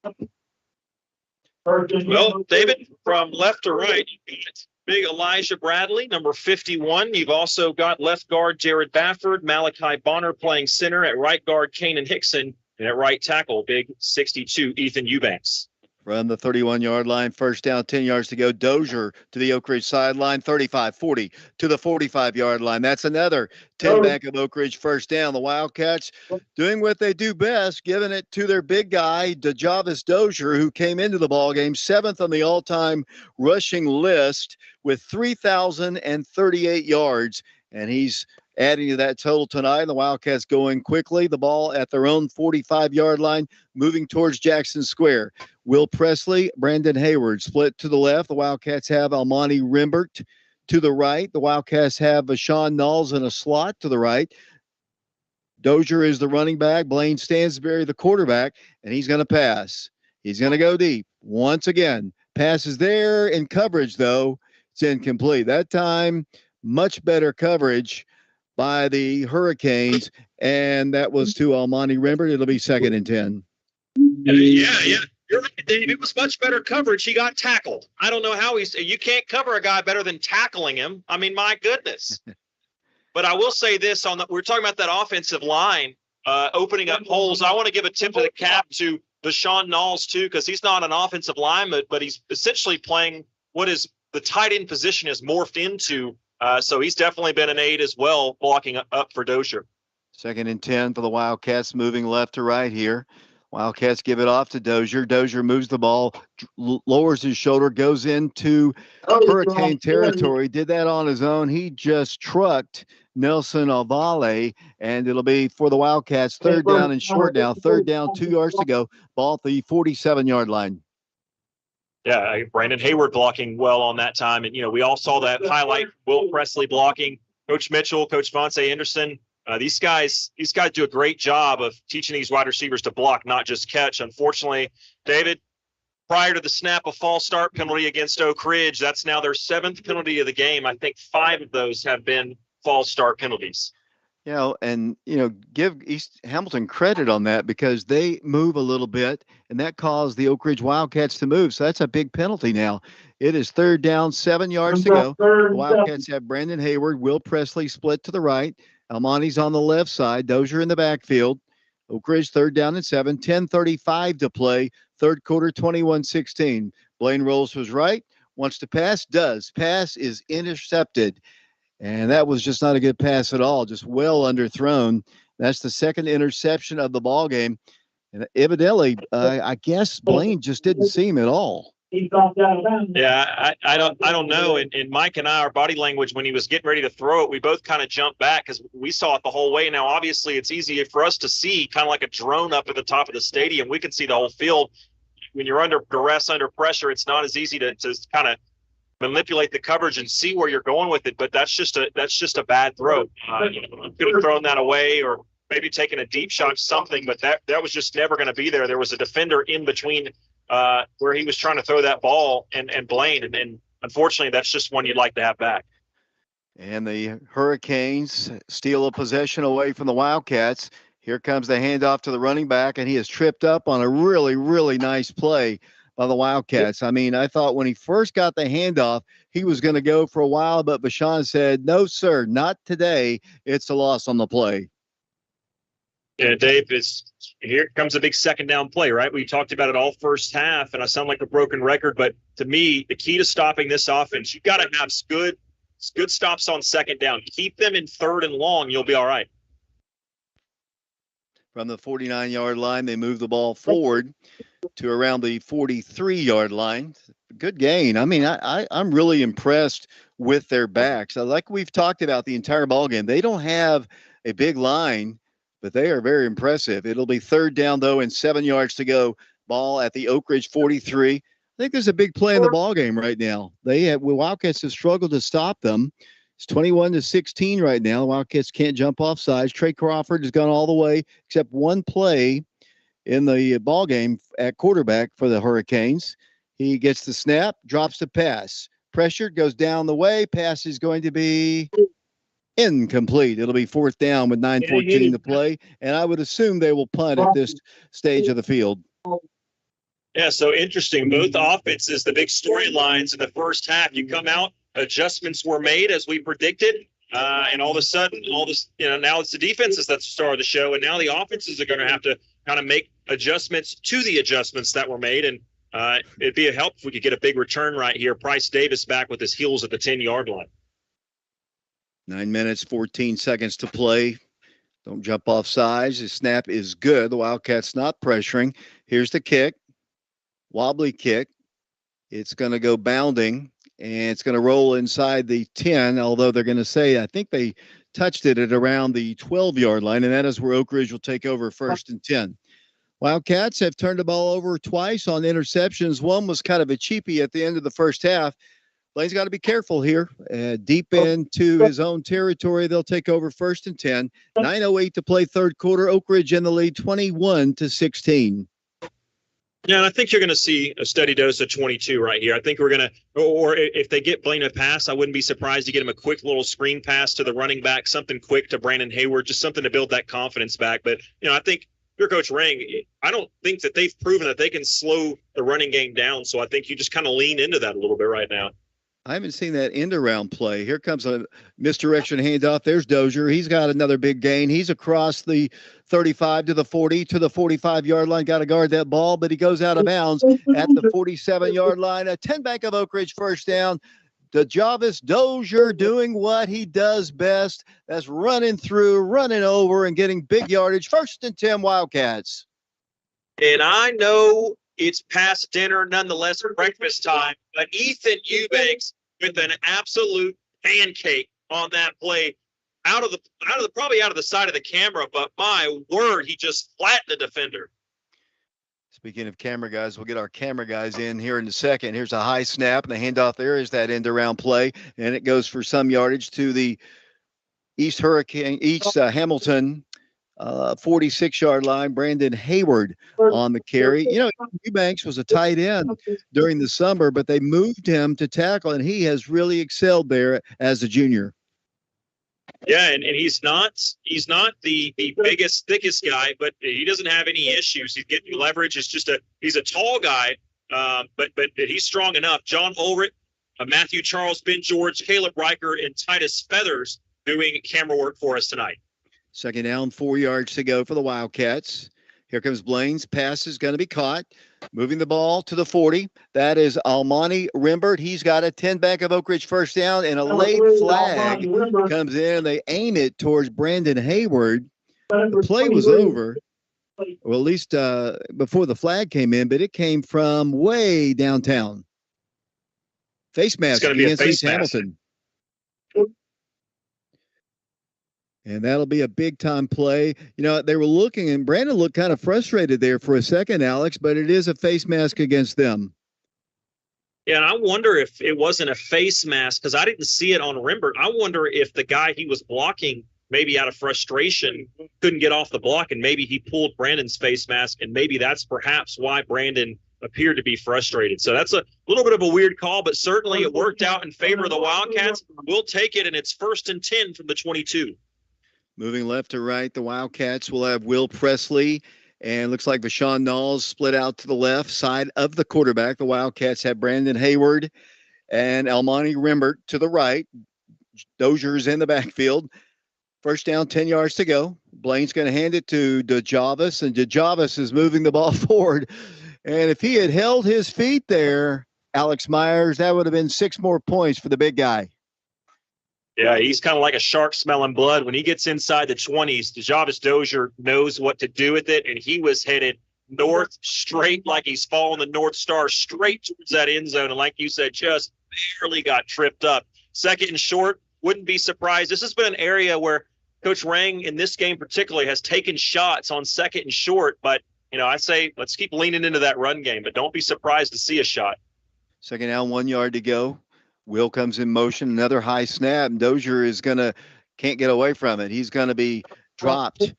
Well, David, from left to right, big Elijah Bradley, number 51. You've also got left guard Jared Bafford, Malachi Bonner playing center, at right guard Kanan Hickson, and at right tackle, big 62 Ethan Eubanks. From the 31-yard line, first down, 10 yards to go. Dozier to the Oak Ridge sideline, 35-40 to the 45-yard line. That's another 10 Bank of Oak Ridge first down. The Wildcats doing what they do best, giving it to their big guy, DeJavis Dozier, who came into the ballgame 7th on the all-time rushing list with 3,038 yards, and he's adding to that total tonight. The Wildcats going quickly. The ball at their own 45-yard line, moving towards Jackson Square. Will Presley, Brandon Hayward split to the left. The Wildcats have Almani Rimbert to the right. The Wildcats have Sean Knowles in a slot to the right. Dozier is the running back. Blaine Stansberry the quarterback, and he's going to pass. He's going to go deep. Once again, passes there in coverage, though. It's incomplete. That time, much better coverage by the Hurricanes, and that was to Almani Rembert. It'll be 2nd and 10. Yeah. You're right, Dave. It was much better coverage. He got tackled. I don't know how you can't cover a guy better than tackling him. I mean, my goodness. But I will say this we're talking about that offensive line opening up holes. I want to give a tip of the cap to Deshaun Knowles too, because he's not an offensive lineman, but he's essentially playing what is the tight end position has morphed into. So he's definitely been an aid as well, blocking up for Dozier. 2nd and 10 for the Wildcats, moving left to right here. Wildcats give it off to Dozier. Dozier moves the ball, lowers his shoulder, goes into Hurricane territory. Did that on his own. He just trucked Nelson Avale, and it'll be for the Wildcats 3rd down and short now. 3rd down, 2 yards to go. Ball at the 47-yard line. Yeah, Brandon Hayward blocking well on that time. And, we all saw that highlight, Will Presley blocking, Coach Mitchell, Coach Vontae Anderson. These guys do a great job of teaching these wide receivers to block, not just catch. Unfortunately, David, prior to the snap, a false start penalty against Oak Ridge. That's now their 7th penalty of the game. I think 5 of those have been false start penalties. Give East Hamilton credit on that because they move a little bit, and that caused the Oak Ridge Wildcats to move. So that's a big penalty now. It is 3rd down, 7 yards to go. The Wildcats have Brandon Hayward, Will Presley split to the right. Almani's on the left side. Dozier in the backfield. Oak Ridge 3rd down and 7. 10:35 to play. 3rd quarter, 21-16. Blaine rolls to his right. Wants to pass. Does. Pass is intercepted. And that was just not a good pass at all. Just well underthrown. That's the 2nd interception of the ball game. And evidently, I guess Blaine just didn't see him at all. Yeah, I don't know. And Mike and I, our body language when he was getting ready to throw it, we both kind of jumped back because we saw it the whole way. Now, obviously, it's easy for us to see, kind of like a drone up at the top of the stadium. We can see the whole field. When you're under duress, under pressure, it's not as easy to kind of manipulate the coverage and see where you're going with it. But that's just a bad throw. Could have thrown that away or maybe taken a deep shot, something. But that was just never going to be there. There was a defender in between where he was trying to throw that ball and Blaine. And unfortunately, that's just one you'd like to have back. And the Hurricanes steal a possession away from the Wildcats. Here comes the handoff to the running back, and he is tripped up on a really, really nice play by the Wildcats. I mean, I thought when he first got the handoff, he was going to go for a while, but Bashan said, no, sir, not today. It's a loss on the play. Yeah, Dave, here comes a big 2nd down play, right? We talked about it all first half, and I sound like a broken record, but to me, the key to stopping this offense, you've got to have good stops on 2nd down. Keep them in 3rd and long, you'll be all right. From the 49-yard line, they move the ball forward to around the 43-yard line. Good gain. I mean, I'm really impressed with their backs. Like we've talked about the entire ballgame, they don't have a big line, but they are very impressive. It'll be 3rd down, though, and 7 yards to go. Ball at the Oak Ridge 43. I think there's a big play in the ballgame right now. Wildcats have struggled to stop them. It's 21-16 right now. The Wildcats can't jump off sides. Trey Crawford has gone all the way, except one play in the ball game at quarterback for the Hurricanes. He gets the snap, drops the pass. Pressured, goes down the way. Pass is going to be incomplete. It'll be 4th down with 9:14 to play, and I would assume they will punt at this stage of the field. Yeah, so interesting. Both offenses, the big storylines in the first half. You come out, adjustments were made as we predicted, and all of a sudden, now it's the defenses that's the star of the show, and now the offenses are going to have to kind of make adjustments to the adjustments that were made, and it'd be a help if we could get a big return right here. Bryce Davis back with his heels at the 10-yard line. 9 minutes, 14 seconds to play. Don't jump off sides. The snap is good. The Wildcats not pressuring. Here's the kick. Wobbly kick. It's going to go bounding, and it's going to roll inside the 10, although they're going to say, I think they touched it at around the 12-yard line, and that is where Oak Ridge will take over 1st and 10. Wildcats have turned the ball over twice on interceptions. One was kind of a cheapie at the end of the first half. Blaine's got to be careful here. Deep into his own territory, they'll take over 1st and 10. 9:08 to play 3rd quarter. Oak Ridge in the lead, 21-16. Yeah, and I think you're going to see a steady dose of 22 right here. I think we're going to, or if they get Blaine a pass, I wouldn't be surprised to get him a quick little screen pass to the running back, something quick to Brandon Hayward, just something to build that confidence back. But, I think your Coach Rang, I don't think that they've proven that they can slow the running game down. So I think you just kind of lean into that a little bit right now. I haven't seen that end around play. Here comes a misdirection handoff. There's Dozier. He's got another big gain. He's across the 35 to the 40 to the 45-yard line. Got to guard that ball, but he goes out of bounds at the 47-yard line. A 10 Bank of Oak Ridge first down. DeJavis Dozier doing what he does best. That's running through, running over, and getting big yardage. First and 10 Wildcats. And I know it's past dinner, nonetheless, breakfast time. But Ethan Eubanks with an absolute pancake on that play, probably out of the side of the camera. But my word, he just flattened the defender. Speaking of camera guys, we'll get our camera guys in here in a second. Here's a high snap, and the handoff there is that end around play, and it goes for some yardage to the East Hamilton 46-yard line. Brandon Hayward on the carry. Eubanks was a tight end during the summer, but they moved him to tackle, and he has really excelled there as a junior. Yeah, and he's not the biggest, thickest guy, but he doesn't have any issues. He's getting leverage. He's a tall guy, but he's strong enough. John Ulrich, Matthew Charles, Ben George, Caleb Riker, and Titus Feathers doing camera work for us tonight. Second down, 4 yards to go for the Wildcats. Here comes Blaine's pass is going to be caught. Moving the ball to the 40. That is Almani Rimbert. He's got a 10 Bank of Oak Ridge first down, and a late flag comes in. They aim it towards Brandon Hayward. The play was over, well, at least before the flag came in, but it came from way downtown. Face mask against East Hamilton. And that'll be a big-time play. They were looking, and Brandon looked kind of frustrated there for a second, Alex, but it is a face mask against them. Yeah, and I wonder if it wasn't a face mask, because I didn't see it on Rimbert. I wonder if the guy he was blocking, maybe out of frustration, couldn't get off the block, and maybe he pulled Brandon's face mask, and maybe that's perhaps why Brandon appeared to be frustrated. So that's a little bit of a weird call, but certainly it worked out in favor of the Wildcats. We'll take it, and it's 1st and 10 from the 22. Moving left to right, the Wildcats will have Will Presley, and looks like Vashawn Knowles split out to the left side of the quarterback. The Wildcats have Brandon Hayward and Almani Rimbert to the right. Dozier's in the backfield. First down, 10 yards to go. Blaine's going to hand it to DeJavis, and DeJavis is moving the ball forward. And if he had held his feet there, Alex Myers, that would have been 6 more points for the big guy. Yeah, he's kind of like a shark smelling blood. When he gets inside the 20s, DeJavis Dozier knows what to do with it, and he was headed north straight like he's following the North Star straight towards that end zone. And like you said, just barely got tripped up. 2nd and short, wouldn't be surprised. This has been an area where Coach Rang, in this game particularly, has taken shots on 2nd and short. But, I say let's keep leaning into that run game, but don't be surprised to see a shot. Second down, 1 yard to go. Will comes in motion, another high snap. Dozier can't get away from it. He's going to be dropped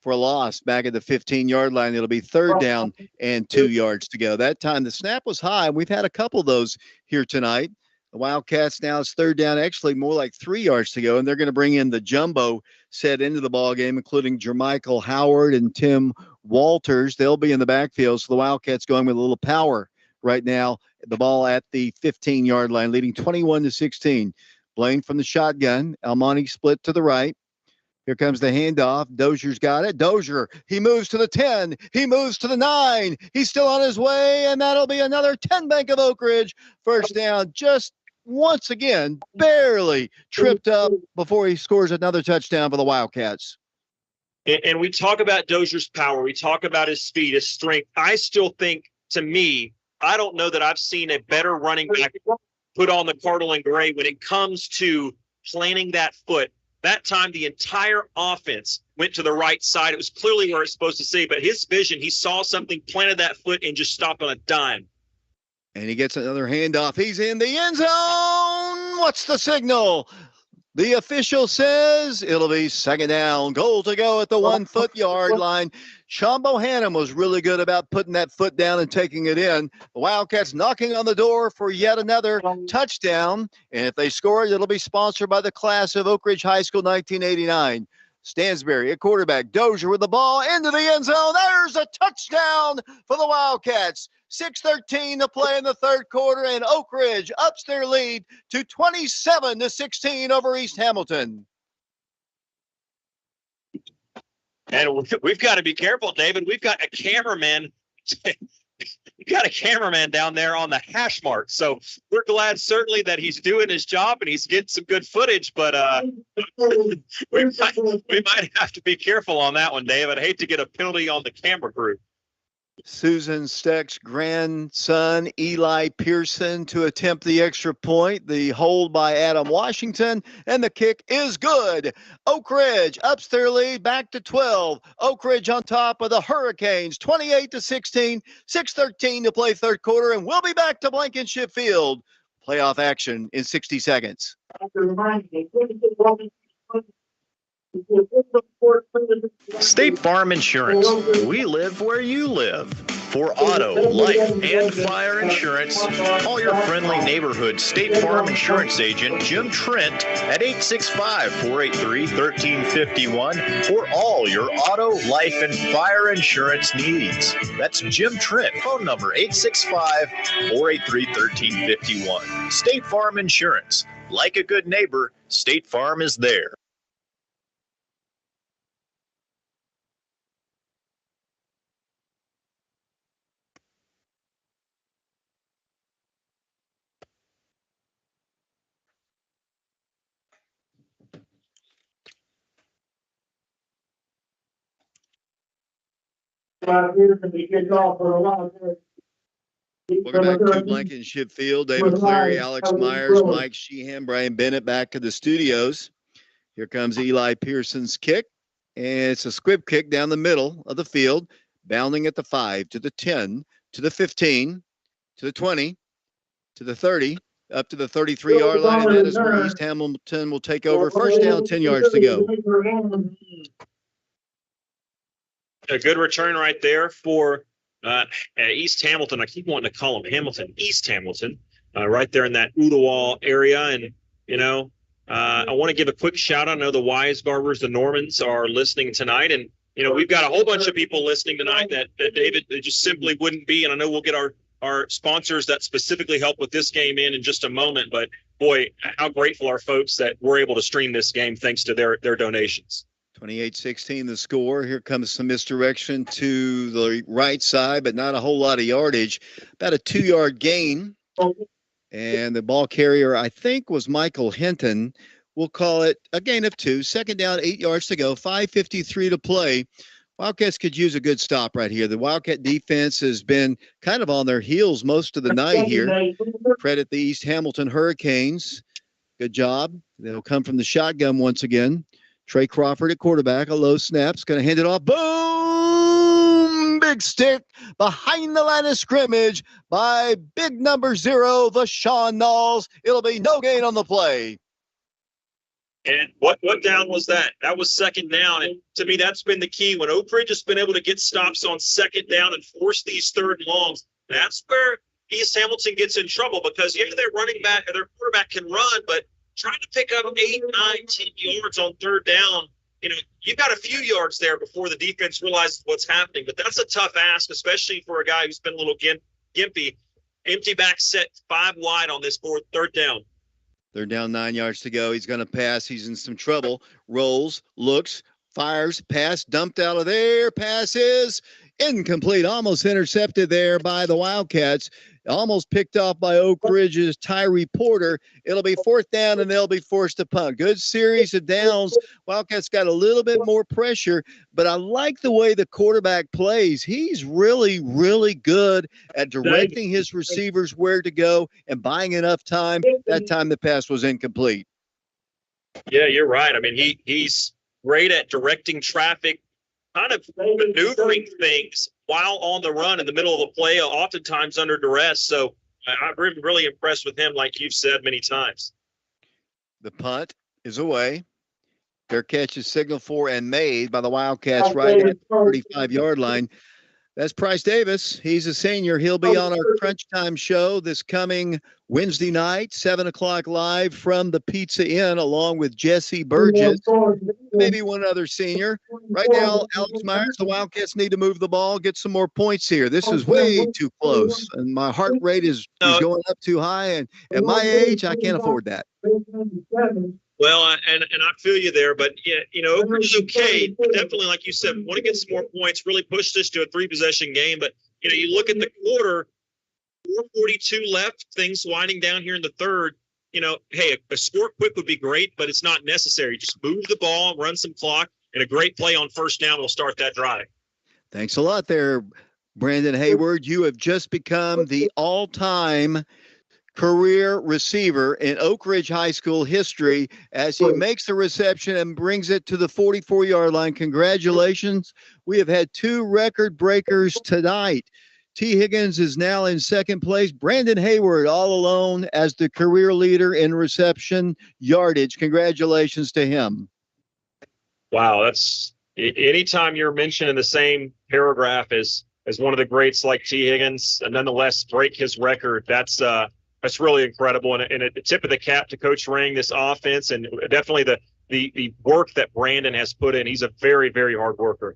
for a loss back at the 15-yard line. It'll be 3rd down and 2 yards to go. That time the snap was high. We've had a couple of those here tonight. The Wildcats now it's 3rd down, actually more like 3 yards to go, and they're going to bring in the jumbo set into the ball game, including Jermichael Howard and Tim Walters. They'll be in the backfield, so the Wildcats going with a little power right now. The ball at the 15-yard line, leading 21-16. Blaine from the shotgun. Almani split to the right. Here comes the handoff. Dozier's got it. Dozier, he moves to the 10. He moves to the 9. He's still on his way, and that'll be another 10 Bank of Oak Ridge. First down, just once again, barely tripped up before he scores another touchdown for the Wildcats. And we talk about Dozier's power. We talk about his speed, his strength. I still think, to me, I don't know that I've seen a better running back put on the Cardinal and Gray when it comes to planting that foot. That time, the entire offense went to the right side. It was clearly where it's supposed to see, but his vision, he saw something, planted that foot, and just stopped on a dime. And he gets another handoff. He's in the end zone. What's the signal? The official says it'll be second down. Goal to go at the 1 foot yard line. Sean Bohannon was really good about putting that foot down and taking it in. The Wildcats knocking on the door for yet another touchdown. And if they score it, it'll be sponsored by the class of Oak Ridge High School 1989. Stansberry at quarterback. Dozier with the ball into the end zone. There's a touchdown for the Wildcats. 6:13 to play in the third quarter, and Oak Ridge ups their lead to 27-16 over East Hamilton. And we've got to be careful, David. We've got a cameraman. You got a cameraman down there on the hash mark. So we're glad certainly that he's doing his job and he's getting some good footage, but we might have to be careful on that one, David. I hate to get a penalty on the camera crew. Susan Steck's grandson, Eli Pearson, to attempt the extra point. The hold by Adam Washington, and the kick is good. Oak Ridge ups their lead back to 12. Oak Ridge on top of the Hurricanes, 28-16, 6:13 to play third quarter, and we'll be back to Blankenship Field. Playoff action in 60 seconds. State Farm Insurance. We live where you live. For auto, life, and fire insurance, call your friendly neighborhood State Farm Insurance agent, Jim Trent, at 865-483-1351 for all your auto, life, and fire insurance needs. That's Jim Trent. Phone number 865-483-1351. State Farm Insurance. Like a good neighbor, State Farm is there. Welcome back to Blankenship Field. David Clary, Alex Myers, Mike Sheehan, Brian Bennett back to the studios. Here comes Eli Pearson's kick, and it's a squib kick down the middle of the field, bounding at the 5, to the 10, to the 15, to the 20, to the 30, up to the 33-yard line, and that is where East Hamilton will take over. First down, 10 yards to go. A good return right there for East Hamilton. I keep wanting to call them Hamilton, East Hamilton, right there in that Ooltewah area. And, you know, I want to give a quick shout out. I know the Weisgarbers, the Normans are listening tonight. And, you know, we've got a whole bunch of people listening tonight that David, it just simply wouldn't be. And I know we'll get our sponsors that specifically help with this game in just a moment. But, boy, how grateful are folks that we're able to stream this game thanks to their donations. 28-16 the score. Here comes some misdirection to the right side, but not a whole lot of yardage. About a 2-yard gain. And the ball carrier, I think, was Michael Hinton. We'll call it a gain of 2. Second down, 8 yards to go, 5:53 to play. Wildcats could use a good stop right here. The Wildcat defense has been kind of on their heels most of the night here. Credit the East Hamilton Hurricanes. Good job. They'll come from the shotgun once again. Trey Crawford at quarterback, a low snap's going to hand it off. Boom! Big stick behind the line of scrimmage by big number 0, Vashawn Knowles. It'll be no gain on the play. And what down was that? That was second down. And to me, that's been the key. When Oak Ridge has been able to get stops on second down and force these third longs, that's where East Hamilton gets in trouble because, their running back, their quarterback can run, but trying to pick up 8, 9, 10 yards on third down, you've got a few yards there before the defense realizes what's happening. But that's a tough ask, especially for a guy who's been a little gimpy. Empty back set 5 wide on this third down. They're down 9 yards to go. He's going to pass. He's in some trouble. Rolls, looks, fires, pass, dumped out of there. Pass is incomplete. Almost intercepted there by the Wildcats. Almost picked off by Oak Ridge's Tyree Porter. It'll be fourth down, and they'll be forced to punt. Good series of downs. Wildcats got a little bit more pressure, but I like the way the quarterback plays. He's really, really good at directing his receivers where to go and buying enough time. That time the pass was incomplete. Yeah, you're right. I mean, he's great at directing traffic, kind of maneuvering things while on the run in the middle of a play, oftentimes under duress. So I'm really impressed with him, like you've said many times. The punt is away. Fair catch is signaled for and made by the Wildcats right at the 35-yard line. That's Price Davis. He's a senior. He'll be on our Crunch Time show this coming Wednesday night, 7 o'clock live from the Pizza Inn, along with Jesse Burgess, maybe one other senior. Right now, Alex Myers, the Wildcats need to move the ball, get some more points here. This is way too close, and my heart rate is going up too high, and at my age, I can't afford that. Well, and I feel you there, but yeah, Oak Ridge is okay. But definitely, like you said, want to get some more points, really push this to a 3-possession game. But, you look at the quarter, 4:42 left, things winding down here in the third. Hey, a score quick would be great, but it's not necessary. Just move the ball, run some clock, and a great play on first down will start that drive. Thanks a lot there, Brandon Hayward. You have just become the all-time career receiver in Oak Ridge High School history as he makes the reception and brings it to the 44-yard line. Congratulations. We have had 2 record breakers tonight. T. Higgins is now in second place. Brandon Hayward all alone as the career leader in reception yardage. Congratulations to him. Wow, that's anytime you're mentioned in the same paragraph as one of the greats like T. Higgins and nonetheless break his record, that's really incredible, and a tip of the cap to Coach Ring, this offense, and definitely the work that Brandon has put in. He's a very, very hard worker.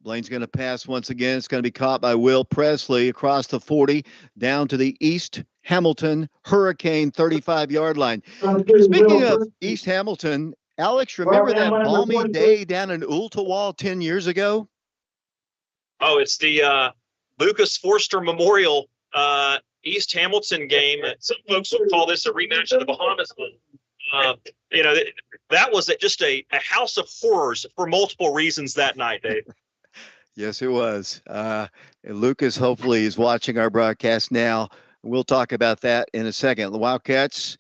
Blaine's going to pass once again. It's going to be caught by Will Presley across the 40 down to the East Hamilton Hurricane 35-yard line. Speaking of East Hamilton, Alex, remember that balmy day down in Ooltewah 10 years ago? Oh, it's the Lucas Forster Memorial East Hamilton game. Some folks will call this a rematch of the Bahamas. That was just a house of horrors for multiple reasons that night, Dave. Yes, it was. Lucas hopefully is watching our broadcast now. We'll talk about that in a second. The Wildcats,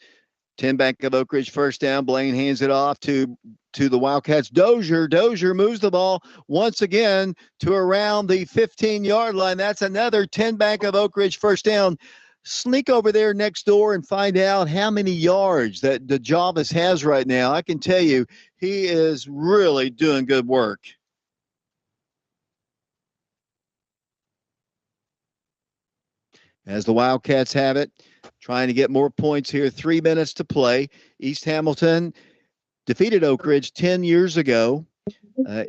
10 Bank of Oak Ridge first down. Blaine hands it off to the Wildcats. Dozier moves the ball once again to around the 15-yard line. That's another 10 Bank of Oak Ridge first down. Sneak over there next door and find out how many yards that DeJavis has right now. I can tell you he is really doing good work. As the Wildcats have it, trying to get more points here. 3 minutes to play. East Hamilton defeated Oak Ridge 10 years ago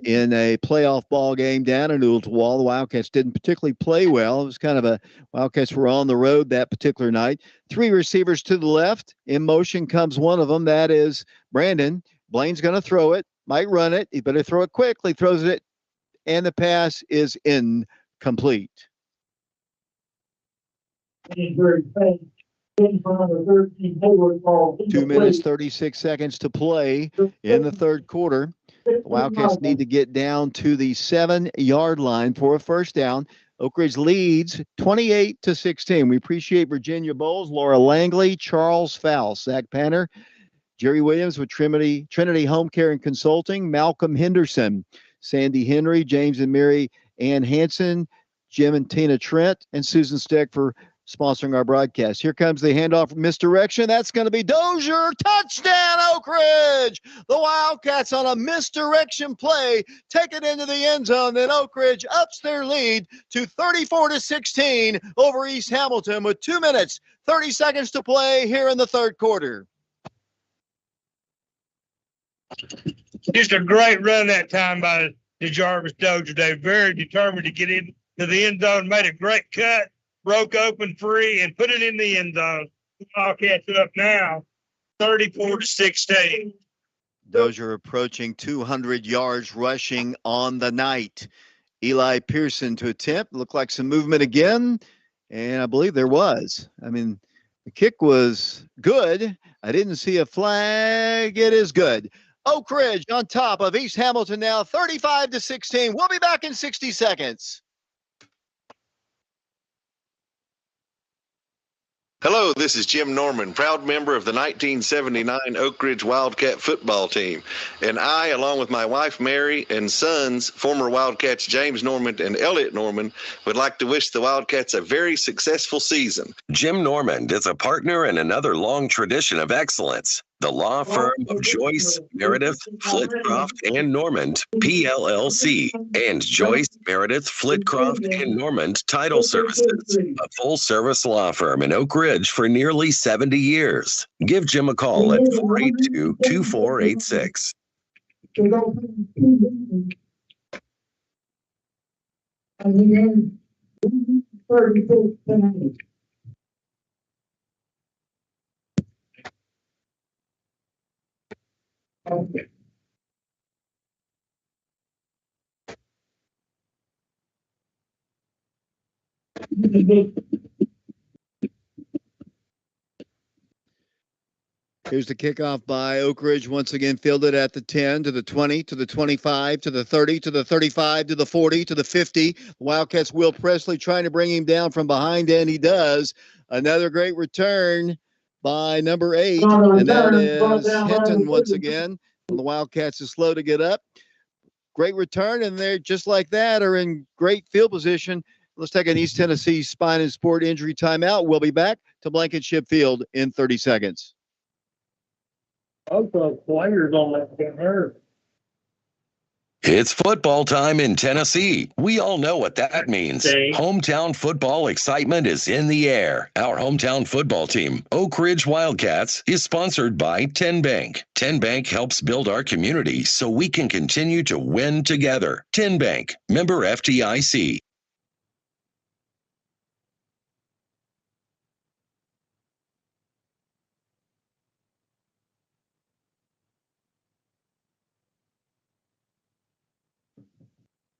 in a playoff ball game down in Ooltewah. The Wildcats didn't particularly play well. It was kind of Wildcats were on the road that particular night. 3 receivers to the left. In motion comes one of them. That is Brandon. Blaine's going to throw it. Might run it. He better throw it quickly. Throws it, and the pass is incomplete. 2 minutes, 36 seconds to play in the third quarter. The Wildcats need to get down to the 7-yard line for a first down. Oak Ridge leads 28-16. We appreciate Virginia Bowles, Laura Langley, Charles Faust, Zach Panner, Jerry Williams with Trinity Home Care and Consulting, Malcolm Henderson, Sandy Henry, James and Mary Ann Hansen, Jim and Tina Trent, and Susan Steck for sponsoring our broadcast. Here comes the handoff misdirection. That's going to be Dozier. Touchdown, Oak Ridge. The Wildcats on a misdirection play take it into the end zone. Then Oak Ridge ups their lead to 34-16 over East Hamilton with 2 minutes, 30 seconds to play here in the third quarter. Just a great run that time by DeJarvis Dozier. They were very determined to get into the end zone, made a great cut, broke open free, and put it in the end zone. Wildcats up now, 34-16. Dozier approaching 200 yards rushing on the night. Eli Pearson to attempt. Looked like some movement again, and I believe there was. I mean, the kick was good. I didn't see a flag. It is good. Oak Ridge on top of East Hamilton now, 35-16. We'll be back in 60 seconds. Hello, this is Jim Norman, proud member of the 1979 Oak Ridge Wildcat football team. And I, along with my wife Mary and sons, former Wildcats James Norman and Elliot Norman, would like to wish the Wildcats a very successful season. Jim Normand is a partner in another long tradition of excellence. The law firm of Joyce, Meredith, Flitcroft, and Normand, PLLC, and Joyce, Meredith, Flitcroft, and Normand Title Services, a full-service law firm in Oak Ridge for nearly 70 years. Give Jim a call at 482-2486. Here's the kickoff by Oak Ridge, once again fielded at the 10, to the 20, to the 25, to the 30, to the 35, to the 40, to the 50. The Wildcats' Will Presley trying to bring him down from behind, and he does. Another great return by number 8, and that is Hinton once again. The Wildcats is slow to get up. Great return, and they're just like that are in great field position. Let's take an East Tennessee Spine and Sport injury timeout. We'll be back to Blankenship Field in 30 seconds. Also, players don't let get hurt. It's football time in Tennessee. We all know what that means. Hometown football excitement is in the air. Our hometown football team, Oak Ridge Wildcats, is sponsored by 10 Bank. 10 Bank helps build our community so we can continue to win together. 10 Bank, member FDIC.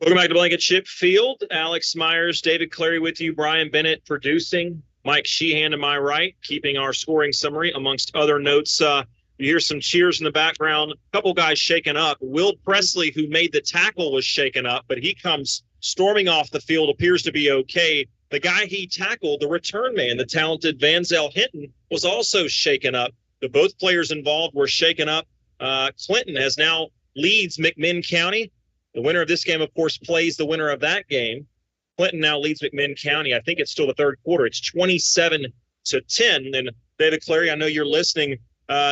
Welcome back to Blankenship Field. Alex Myers, David Clary with you, Brian Bennett producing, Mike Sheehan to my right, keeping our scoring summary amongst other notes. You hear some cheers in the background. A couple guys shaken up. Will Presley, who made the tackle, was shaken up, but he comes storming off the field, appears to be okay. The guy he tackled, the return man, the talented Vanzel Hinton, was also shaken up. Both players involved were shaken up. Clinton has now leads McMinn County. The winner of this game, of course, plays the winner of that game. Clinton now leads McMinn County. I think it's still the third quarter. It's 27-10. And David Clary, I know you're listening.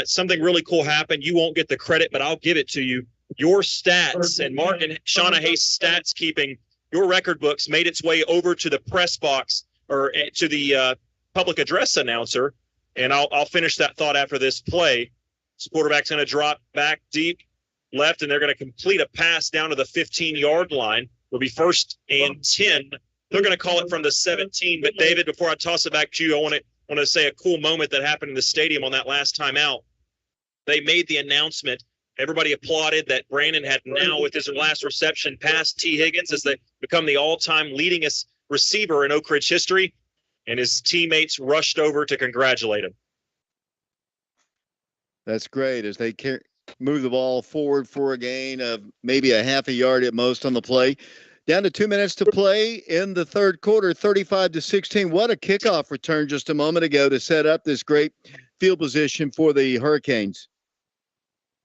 Something really cool happened. You won't get the credit, but I'll give it to you. Your stats and Mark and Shauna Hayes' stats keeping, your record books made its way over to the press box or to the public address announcer. And I'll finish that thought after this play. This quarterback's going to drop back deep left, and they're going to complete a pass down to the 15-yard line. Will be 1st and 10. They're going to call it from the 17. But, David, before I toss it back to you, I want to say a cool moment that happened in the stadium on that last time out. They made the announcement. Everybody applauded that Brandon had now, with his last reception, passed T. Higgins as they become the all-time leadingest receiver in Oak Ridge history, and his teammates rushed over to congratulate him. That's great as they move the ball forward for a gain of maybe a half a yard at most on the play. Down to 2 minutes to play in the third quarter, 35-16. What a kickoff return just a moment ago to set up this great field position for the Hurricanes.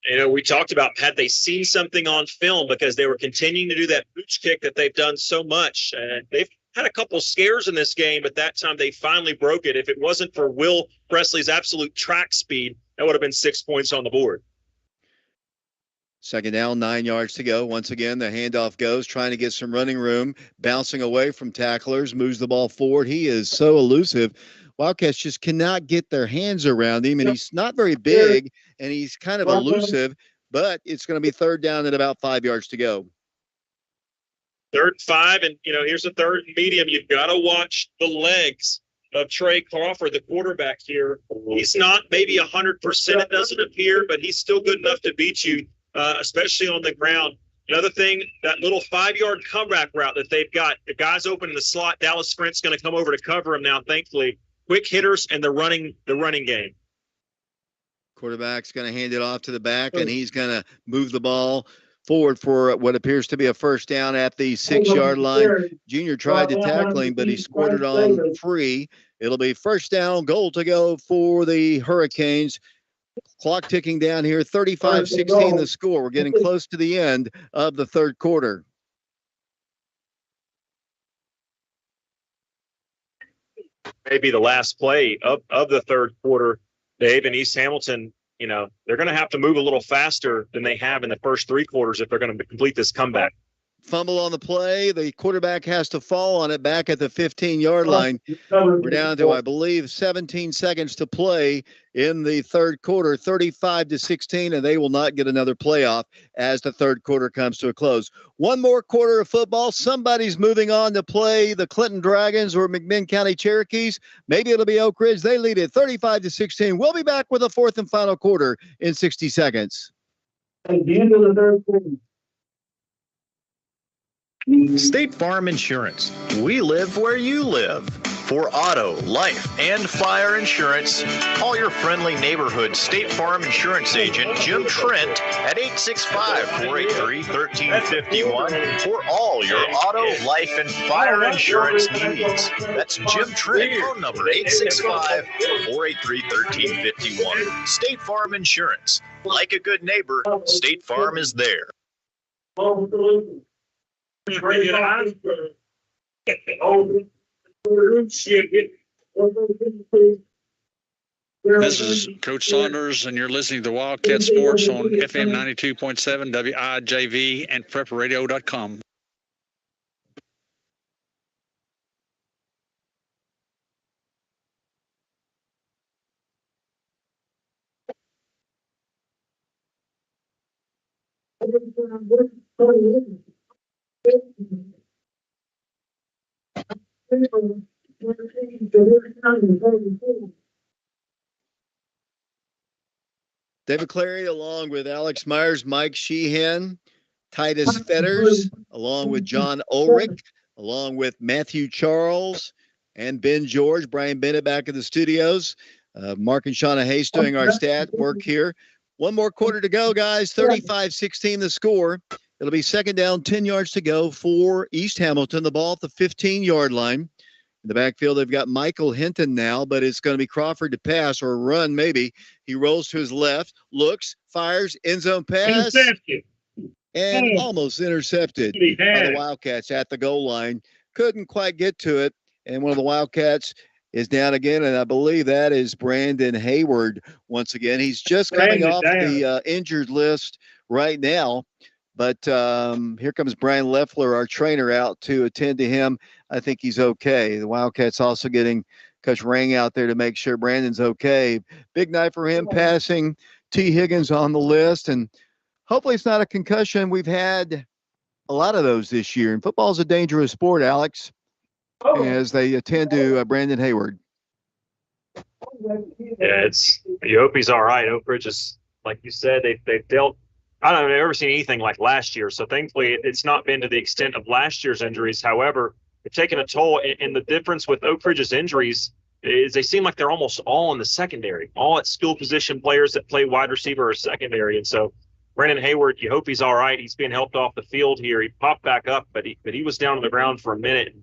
You know, we talked about had they seen something on film, because they were continuing to do that booch kick that they've done so much. They've had a couple scares in this game, but that time they finally broke it. If it wasn't for Will Presley's absolute track speed, that would have been 6 points on the board. Second down, 9 yards to go. Once again, the handoff goes, trying to get some running room, bouncing away from tacklers, moves the ball forward. He is so elusive. Wildcats just cannot get their hands around him, and he's not very big, and he's kind of elusive, but it's going to be third down at about 5 yards to go. 3rd and 5, and, here's a third and medium. You've got to watch the legs of Trey Crawford, the quarterback here. He's not maybe 100%, it doesn't appear, but he's still good enough to beat you. Especially on the ground. Another thing, that little 5-yard comeback route that they've got, the guy's open in the slot. Dallas Sprint's going to come over to cover him now, thankfully. Quick hitters and the running game. Quarterback's going to hand it off to the back, and he's going to move the ball forward for what appears to be a first down at the 6-yard line. Junior tried to tackle him, but he squirted on free. It'll be first down, goal to go for the Hurricanes. Clock ticking down here, 35-16 the score. We're getting close to the end of the third quarter. Maybe the last play of the third quarter, Dave, and East Hamilton, you know, they're going to have to move a little faster than they have in the first three quarters if they're going to complete this comeback. Fumble on the play. The quarterback has to fall on it back at the 15-yard line. We're down to, I believe, 17 seconds to play in the third quarter, 35-16, and they will not get another playoff as the third quarter comes to a close. One more quarter of football. Somebody's moving on to play the Clinton Dragons or McMinn County Cherokees. Maybe it'll be Oak Ridge. They lead it 35-16. We'll be back with a fourth and final quarter in 60 seconds. At the end of the third quarter. State Farm Insurance. We live where you live. For auto, life, and fire insurance, call your friendly neighborhood State Farm Insurance agent, Jim Trent, at 865-483-1351 for all your auto, life, and fire insurance needs. That's Jim Trent. Phone number 865-483-1351. State Farm Insurance. Like a good neighbor, State Farm is there. This is Coach Saunders, and you're listening to Wildcat Sports on FM 92.7 WIJV and PrepRadio.com. David Clary, along with Alex Myers, Mike Sheehan, Titus Fetters, along with John Ulrich, along with Matthew Charles and Ben George, Brian Bennett back in the studios. Mark and Shauna Hayes doing our stat work here. One more quarter to go, guys. 35-16 the score. It'll be second down, 10 yards to go for East Hamilton. The ball at the 15-yard line. In the backfield, they've got Michael Hinton now, but it's going to be Crawford to pass or run maybe. He rolls to his left, looks, fires, end zone pass, and almost intercepted by the Wildcats at the goal line. Couldn't quite get to it, and one of the Wildcats is down again, and I believe that is Brandon Hayward once again. He's just coming off the injured list right now. But here comes Brian Leffler, our trainer, out to attend to him. I think he's okay. The Wildcats also getting Coach Rang out there to make sure Brandon's okay. Big night for him, passing T. Higgins on the list. And hopefully it's not a concussion. We've had a lot of those this year. And football is a dangerous sport, Alex, as they attend to Brandon Hayward. Yeah, you hope he's all right. Oak Ridge is, like you said, they've dealt. I don't know, I've never seen anything like last year. So thankfully it's not been to the extent of last year's injuries. However, they've taken a toll. And the difference with Oak Ridge's injuries is they seem like they're almost all in the secondary, all at skill position players that play wide receiver or secondary. And so Brandon Hayward, you hope he's all right. He's being helped off the field here. He popped back up, but he was down on the ground for a minute.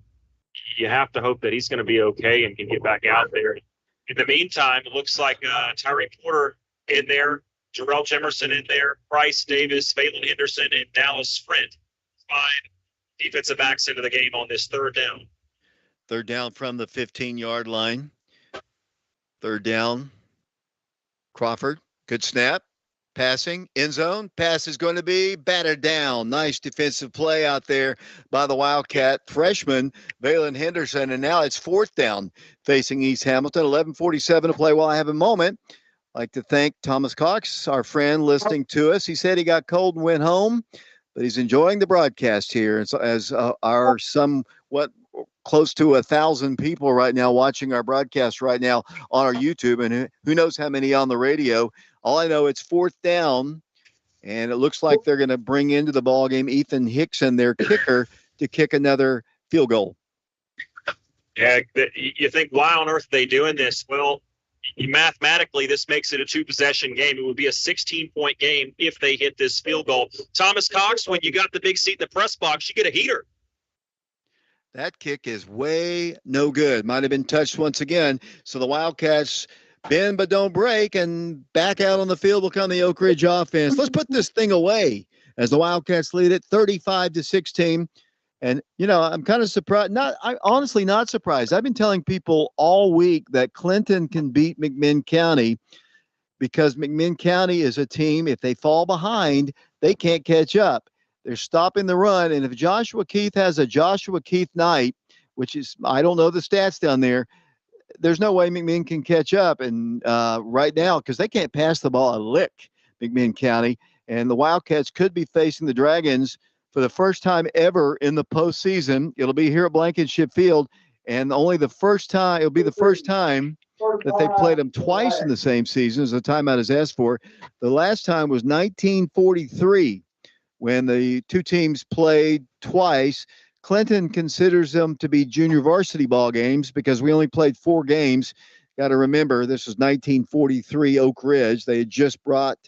You have to hope that he's going to be okay and can get back out there. In the meantime, it looks like Tyree Porter in there, Jarrell Jemerson in there, Bryce Davis, Phelan Henderson, and Dallas Friend. 5 defensive backs into the game on this third down. Third down from the 15-yard line. Third down. Crawford, good snap. Passing, end zone. Pass is going to be battered down. Nice defensive play out there by the Wildcat freshman, Phelan Henderson. And now it's fourth down facing East Hamilton. 11:47 to play. While I have a moment, I'd like to thank Thomas Cox, our friend, listening to us. He said he got cold and went home, but he's enjoying the broadcast here. And so as our somewhat close to 1,000 people right now watching our broadcast right now on our YouTube, and who knows how many on the radio. All I know, it's fourth down, and it looks like they're going to bring into the ballgame Ethan Hickson, their kicker, to kick another field goal. Yeah, you think, why on earth are they doing this? Well, mathematically, this makes it a 2-possession game. It would be a 16-point game if they hit this field goal. Thomas Cox, when you got the big seat in the press box, you get a heater. That kick is way no good. Might have been touched once again. So the Wildcats bend but don't break, and back out on the field will come the Oak Ridge offense. Let's put this thing away as the Wildcats lead it 35-16. And, you know, I'm kind of surprised. I'm honestly not surprised. I've been telling people all week that Clinton can beat McMinn County. because McMinn County is a team, if they fall behind, they can't catch up. They're stopping the run. And if Joshua Keith has a Joshua Keith night, which is, I don't know the stats down there, there's no way McMinn can catch up. And right now, because they can't pass the ball a lick, McMinn County, and the Wildcats could be facing the Dragons for the first time ever in the postseason. It'll be here at Blankenship Field, and it'll be the first time that they played them twice in the same season, as the timeout is asked for. The last time was 1943 when the two teams played twice. Clinton considers them to be junior varsity ball games because we only played 4 games. Got to remember, this was 1943 Oak Ridge. They had just brought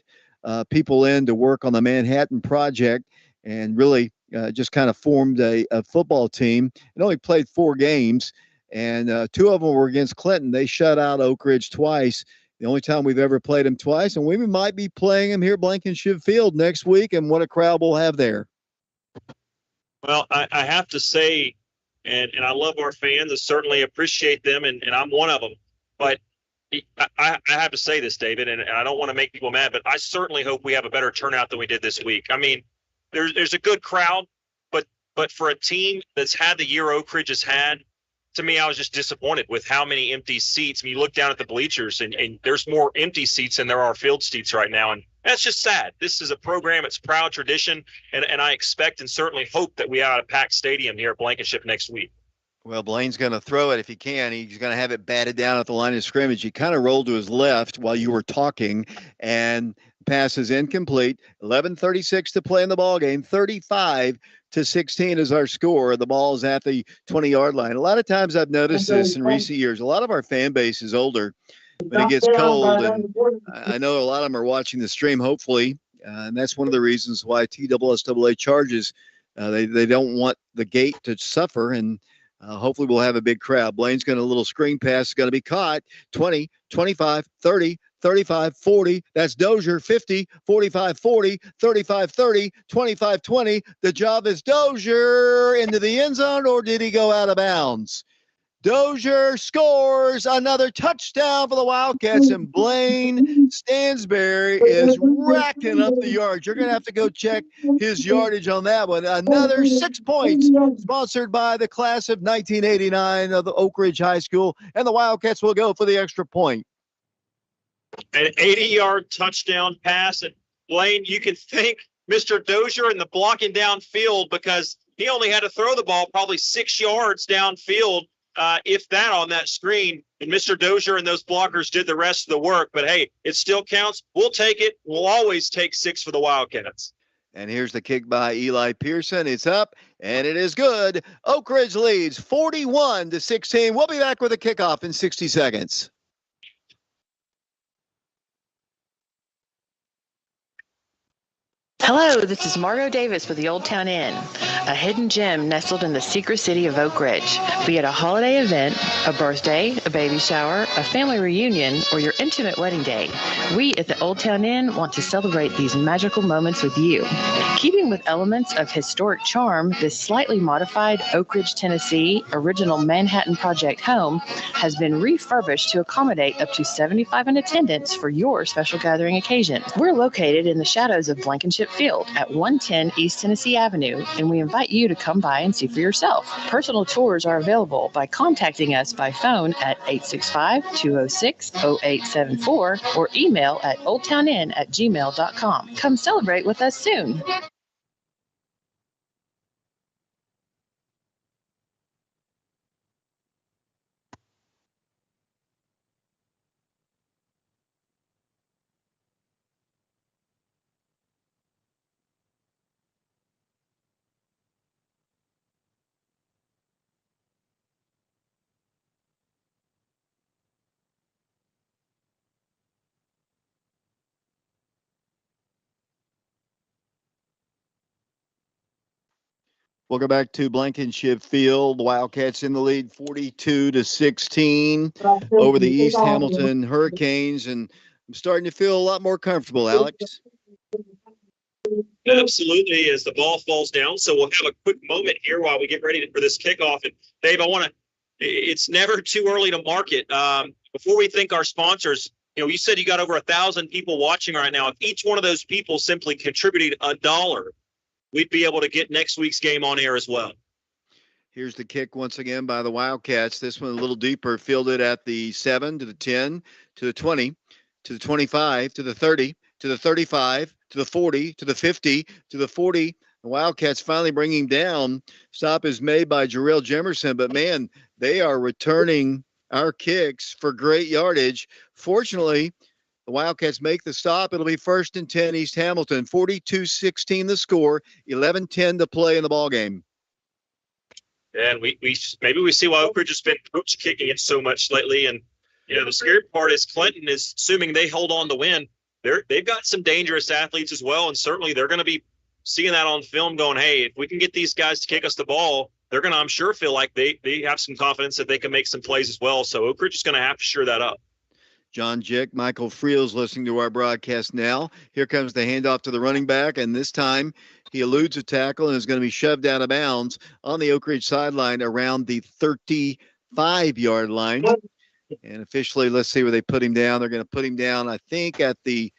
people in to work on the Manhattan Project and really just kind of formed a football team. It only played 4 games, and 2 of them were against Clinton. They shut out Oak Ridge twice. The only time we've ever played them twice, and we might be playing them here at Blankenship Field next week, and what a crowd we'll have there. Well, I have to say, and I love our fans. I certainly appreciate them, and I'm one of them. But I have to say this, David, and I don't want to make people mad, but I certainly hope we have a better turnout than we did this week. I mean, there's a good crowd, but for a team that's had the year Oak Ridge has had, to me, I was just disappointed with how many empty seats. I mean, you look down at the bleachers, and there's more empty seats than there are field seats right now, and that's just sad. This is a program, it's proud tradition, and I expect and certainly hope that we have a packed stadium here at Blankenship next week. Well, Blaine's going to throw it if he can. He's going to have it batted down at the line of scrimmage. He kind of rolled to his left while you were talking, and pass is incomplete. 11:36 to play in the ball game. 35-16 is our score. The ball is at the 20-yard line. A lot of times I've noticed this in recent years. A lot of our fan base is older. When it gets cold, and I know a lot of them are watching the stream, hopefully, and that's one of the reasons why TSSAA charges. They don't want the gate to suffer, and hopefully we'll have a big crowd. Blaine's got a little screen pass. It's going to be caught. 20, 25, 30, 35, 40. That's Dozier. 50, 45, 40, 35, 30, 25, 20. The job is Dozier into the end zone, or did he go out of bounds? Dozier scores another touchdown for the Wildcats, and Blaine Stansberry is racking up the yards. You're going to have to go check his yardage on that one. Another 6 points, sponsored by the class of 1989 of the Oak Ridge High School, and the Wildcats will go for the extra point. An 80-yard touchdown pass, and Blaine, you can thank Mr. Dozier in the blocking downfield because he only had to throw the ball probably 6 yards downfield. If that on that screen, and Mr. Dozier and those blockers did the rest of the work. But, hey, it still counts. We'll take it. We'll always take 6 for the Wildcats. And here's the kick by Eli Pearson. It's up, and it is good. Oak Ridge leads 41-16. We'll be back with a kickoff in 60 seconds. Hello, this is Margo Davis with the Old Town Inn, a hidden gem nestled in the secret city of Oak Ridge. Be it a holiday event, a birthday, a baby shower, a family reunion, or your intimate wedding day, we at the Old Town Inn want to celebrate these magical moments with you. Keeping with elements of historic charm, this slightly modified Oak Ridge, Tennessee original Manhattan Project home has been refurbished to accommodate up to 75 in attendance for your special gathering occasion. We're located in the shadows of Blankenship Field at 110 East Tennessee Avenue, and we invite you to come by and see for yourself. Personal tours are available by contacting us by phone at 865-206-0874 or email at oldtowninn@gmail.com. Come celebrate with us soon. Welcome back to Blankenship Field. Wildcats in the lead 42-16 over the East Hamilton Hurricanes, and I'm starting to feel a lot more comfortable, Alex. Absolutely, as the ball falls down. So we'll have a quick moment here while we get ready for this kickoff. And Dave, it's never too early to market. Before we thank our sponsors, You said you got over 1,000 people watching right now. If each one of those people simply contributed $1, we'd be able to get next week's game on air as well. Here's the kick once again by the Wildcats. This one a little deeper, fielded at the 7, to the 10, to the 20, to the 25, to the 30, to the 35, to the 40, to the 50, to the 40. The Wildcats finally bringing down. Stop is made by Jarrell Jemerson, but man, they are returning our kicks for great yardage. Fortunately, the Wildcats make the stop. It'll be 1st and 10 East Hamilton. 42-16 the score, 11-10 to play in the ballgame. And we maybe we see why Oak Ridge has been coach kicking it so much lately. And the scary part is Clinton is assuming they hold on to win. They've got some dangerous athletes as well, and certainly they're going to be seeing that on film, going, "Hey, if we can get these guys to kick us the ball, they're going to, I'm sure, feel like they have some confidence that they can make some plays as well." So Oak Ridge is going to have to sure that up. John Jick, Michael Friel's listening to our broadcast now. Here comes the handoff to the running back, and this time he eludes a tackle and is going to be shoved out of bounds on the Oak Ridge sideline around the 35-yard line. And officially, let's see where they put him down. They're going to put him down, I think, at the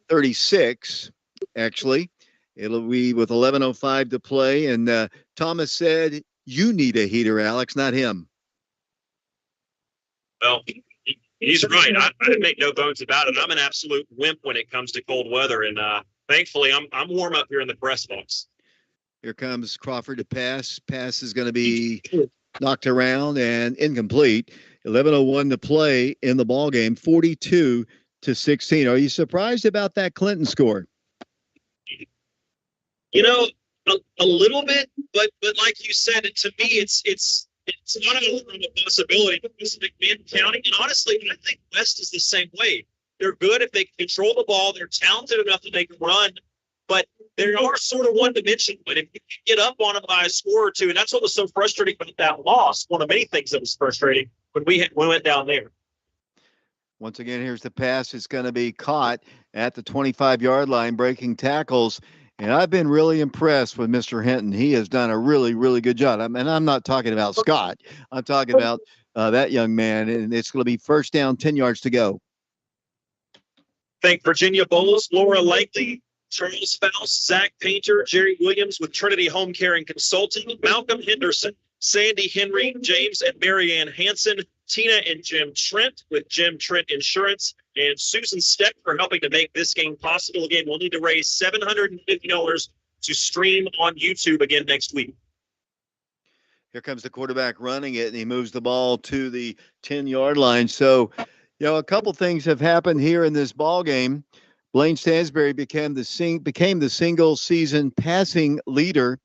36, actually. It'll be with 11:05 to play. And Thomas said, "You need a heater, Alex, not him." Well, he's right. I make no bones about it. I'm an absolute wimp when it comes to cold weather, and thankfully, I'm warm up here in the press box. Here comes Crawford to pass. Pass is going to be knocked around and incomplete. 11:01 to play in the ball game. 42-16. Are you surprised about that Clinton score? A little bit, but like you said, to me, it's not a possibility because of McMinn County. And honestly, I think West is the same way. They're good if they can control the ball. They're talented enough that they can run, but they are sort of one-dimensional. But if you can get up on them by a score or two, and that's what was so frustrating about that loss, one of many things that was frustrating when we went down there. Once again, here's the pass. It's going to be caught at the 25-yard line, breaking tackles. And I've been really impressed with Mr. Hinton. He has done a really, really good job. And I'm not talking about Scott. I'm talking about that young man. And it's going to be 1st down, 10 yards to go. Thank Virginia Bowles, Laura Likely, Charles Faust, Zach Painter, Jerry Williams with Trinity Home Care and Consulting, Malcolm Henderson, Sandy Henry, James and Marianne Hansen, Tina and Jim Trent with Jim Trent Insurance, and Susan Steck for helping to make this game possible. Again, we'll need to raise $750 to stream on YouTube again next week. Here comes the quarterback running it, and he moves the ball to the 10-yard line. So, a couple things have happened here in this ball game. Blaine Stansberry became the single-season passing leader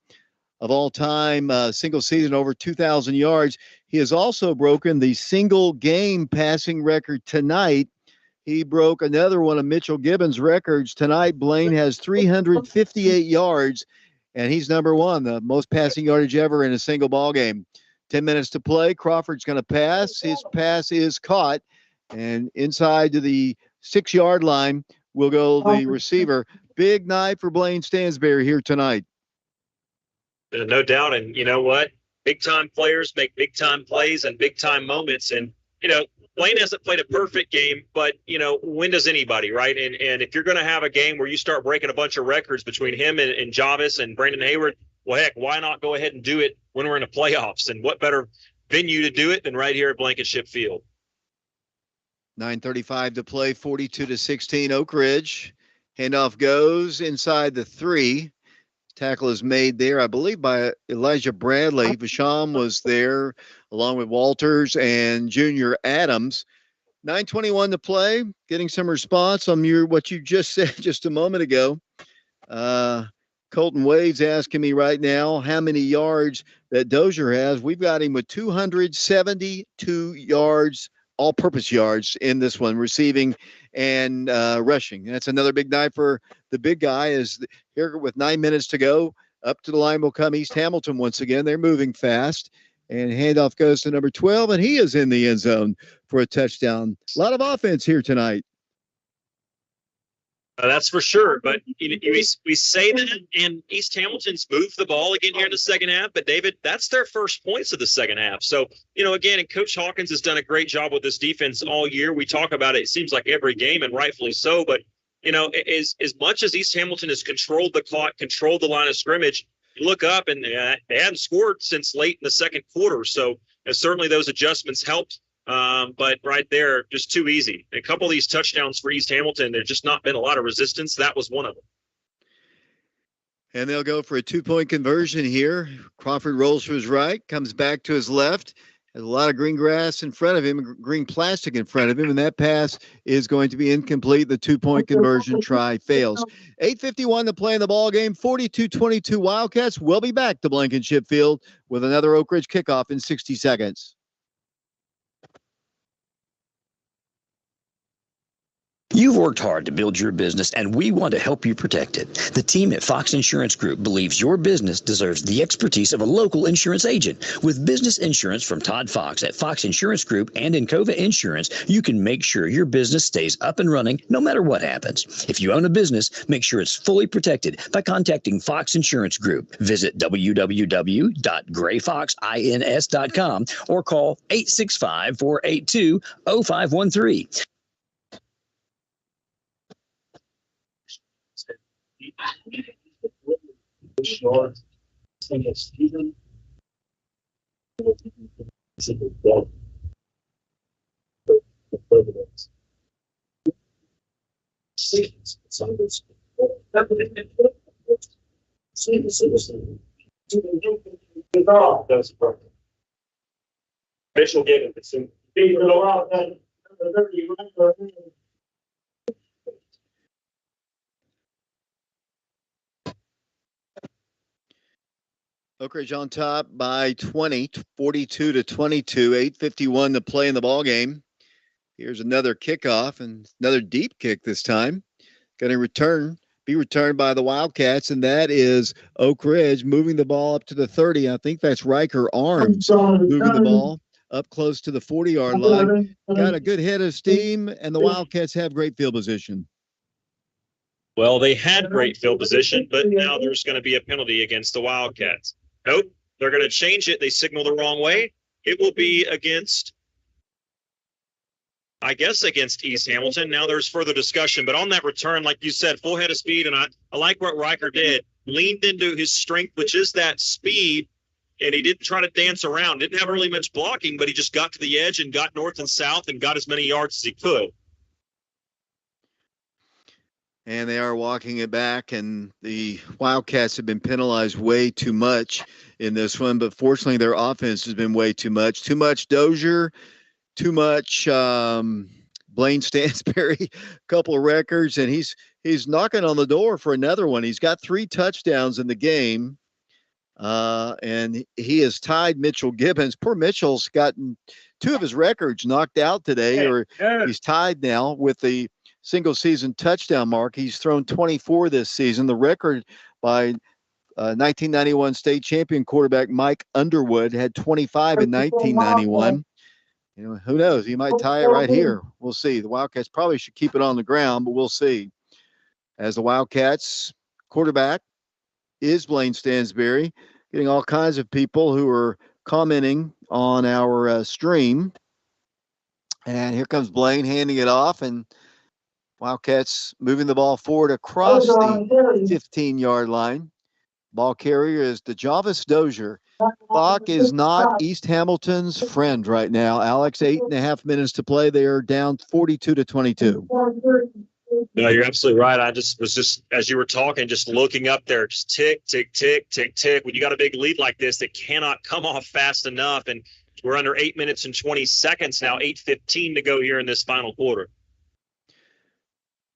of all time, single season over 2,000 yards. He has also broken the single game passing record tonight. He broke another one of Mitchell Gibbons' records. Tonight, Blaine has 358 yards, and he's number one, the most passing yardage ever in a single ball game. 10 minutes to play. Crawford's going to pass. His pass is caught, and inside to the 6-yard line will go the receiver. Big night for Blaine Stansberry here tonight. No doubt. And you know what? Big-time players make big-time plays and big-time moments. And, Blaine hasn't played a perfect game, but, when does anybody, right? And if you're going to have a game where you start breaking a bunch of records between him and Javis and Brandon Hayward, well, heck, why not go ahead and do it when we're in the playoffs? And what better venue to do it than right here at Blankenship Field? 9:35 to play, 42-16 Oak Ridge. Handoff goes inside the 3. Tackle is made there, I believe, by Elijah Bradley. Vasham was there along with Walters and Junior Adams. 9:21 to play. Getting some response on what you just said just a moment ago. Colton Wade's asking me right now how many yards that Dozier has. We've got him with 272 yards, all-purpose yards in this one, receiving and rushing. That's another big night for the big guy. Is here with 9 minutes to go. Up to the line will come East Hamilton once again. They're moving fast. And handoff goes to number 12, and he is in the end zone for a touchdown. A lot of offense here tonight. That's for sure. But we say that, and East Hamilton's moved the ball again here in the second half. But, David, that's their first points of the second half. So, again, and Coach Hawkins has done a great job with this defense all year. We talk about it, it seems like every game, and rightfully so. But, as much as East Hamilton has controlled the clock, controlled the line of scrimmage, you look up and they hadn't scored since late in the second quarter. So certainly those adjustments helped. But right there, just too easy. A couple of these touchdowns for East Hamilton, there's just not been a lot of resistance. That was one of them. And they'll go for a 2-point conversion here. Crawford rolls to his right, comes back to his left. Has a lot of green grass in front of him, green plastic in front of him, and that pass is going to be incomplete. The 2-point conversion try fails. 8:51 to play in the ball game. 42-22 Wildcats. We'll be back to Blankenship Field with another Oak Ridge kickoff in 60 seconds. You've worked hard to build your business, and we want to help you protect it. The team at Fox Insurance Group believes your business deserves the expertise of a local insurance agent. With business insurance from Todd Fox at Fox Insurance Group and Encova Insurance, you can make sure your business stays up and running no matter what happens. If you own a business, make sure it's fully protected by contacting Fox Insurance Group. Visit www.grayfoxins.com or call 865-482-0513. Mitchell gave it to Oak Ridge on top by 20, 42-22, 8:51 to play in the ball game. Here's another kickoff and another deep kick this time. Going to be returned by the Wildcats, and that is Oak Ridge moving the ball up to the 30. I think that's Riker Arms moving the ball up close to the 40-yard line. Got a good head of steam, and the Wildcats have great field position. Well, they had great field position, but now there's going to be a penalty against the Wildcats. Nope, they're going to change it. They signal the wrong way. It will be against East Hamilton. Now there's further discussion, but on that return, like you said, full head of speed, and I like what Riker did. Leaned into his strength, which is that speed, and he didn't try to dance around. Didn't have really much blocking, but he just got to the edge and got north and south and got as many yards as he could. And they are walking it back, and the Wildcats have been penalized way too much in this one. But fortunately, their offense has been way too much. Too much Dozier, too much Blaine Stansberry, a couple of records, and he's knocking on the door for another one. He's got 3 touchdowns in the game, and he has tied Mitchell Gibbons. Poor Mitchell's gotten 2 of his records knocked out today, or he's tied now with the single season touchdown mark. He's thrown 24 this season. The record by 1991 state champion quarterback Mike Underwood had 25 in 1991. Who knows? He might tie it right here. We'll see. The Wildcats probably should keep it on the ground, but we'll see. As the Wildcats quarterback is Blaine Stansberry, getting all kinds of people who are commenting on our stream. And here comes Blaine handing it off, and Wildcats moving the ball forward across the 15-yard line. Ball carrier is DeJavis Dozier. Clock is not East Hamilton's friend right now. Alex, 8.5 minutes to play. They are down 42-22. No, you're absolutely right. I was as you were talking, just looking up there, just tick, tick, tick, tick, tick. When you got a big lead like this, it cannot come off fast enough. And we're under 8 minutes and 20 seconds now, 8:15 to go here in this final quarter.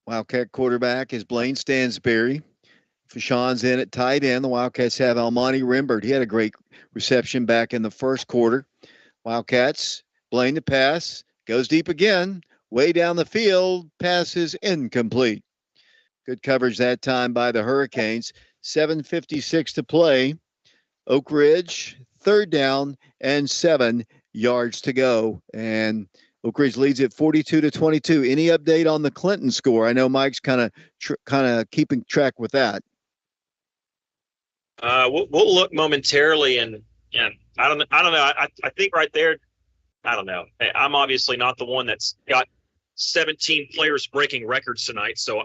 Wildcat quarterback is Blaine Stansberry. Fashawn's in at tight end. The Wildcats have Almani Rimbert. He had a great reception back in the first quarter. Wildcats, Blaine to pass, goes deep again, way down the field, pass is incomplete. Good coverage that time by the Hurricanes. 7:56 to play. Oak Ridge, 3rd down and 7 yards to go. And Oak Ridge leads it 42-22. Any update on the Clinton score? I know Mike's kind of keeping track with that. We'll look momentarily, and I don't know. I think right there, I don't know. I'm obviously not the one that's got 17 players breaking records tonight, so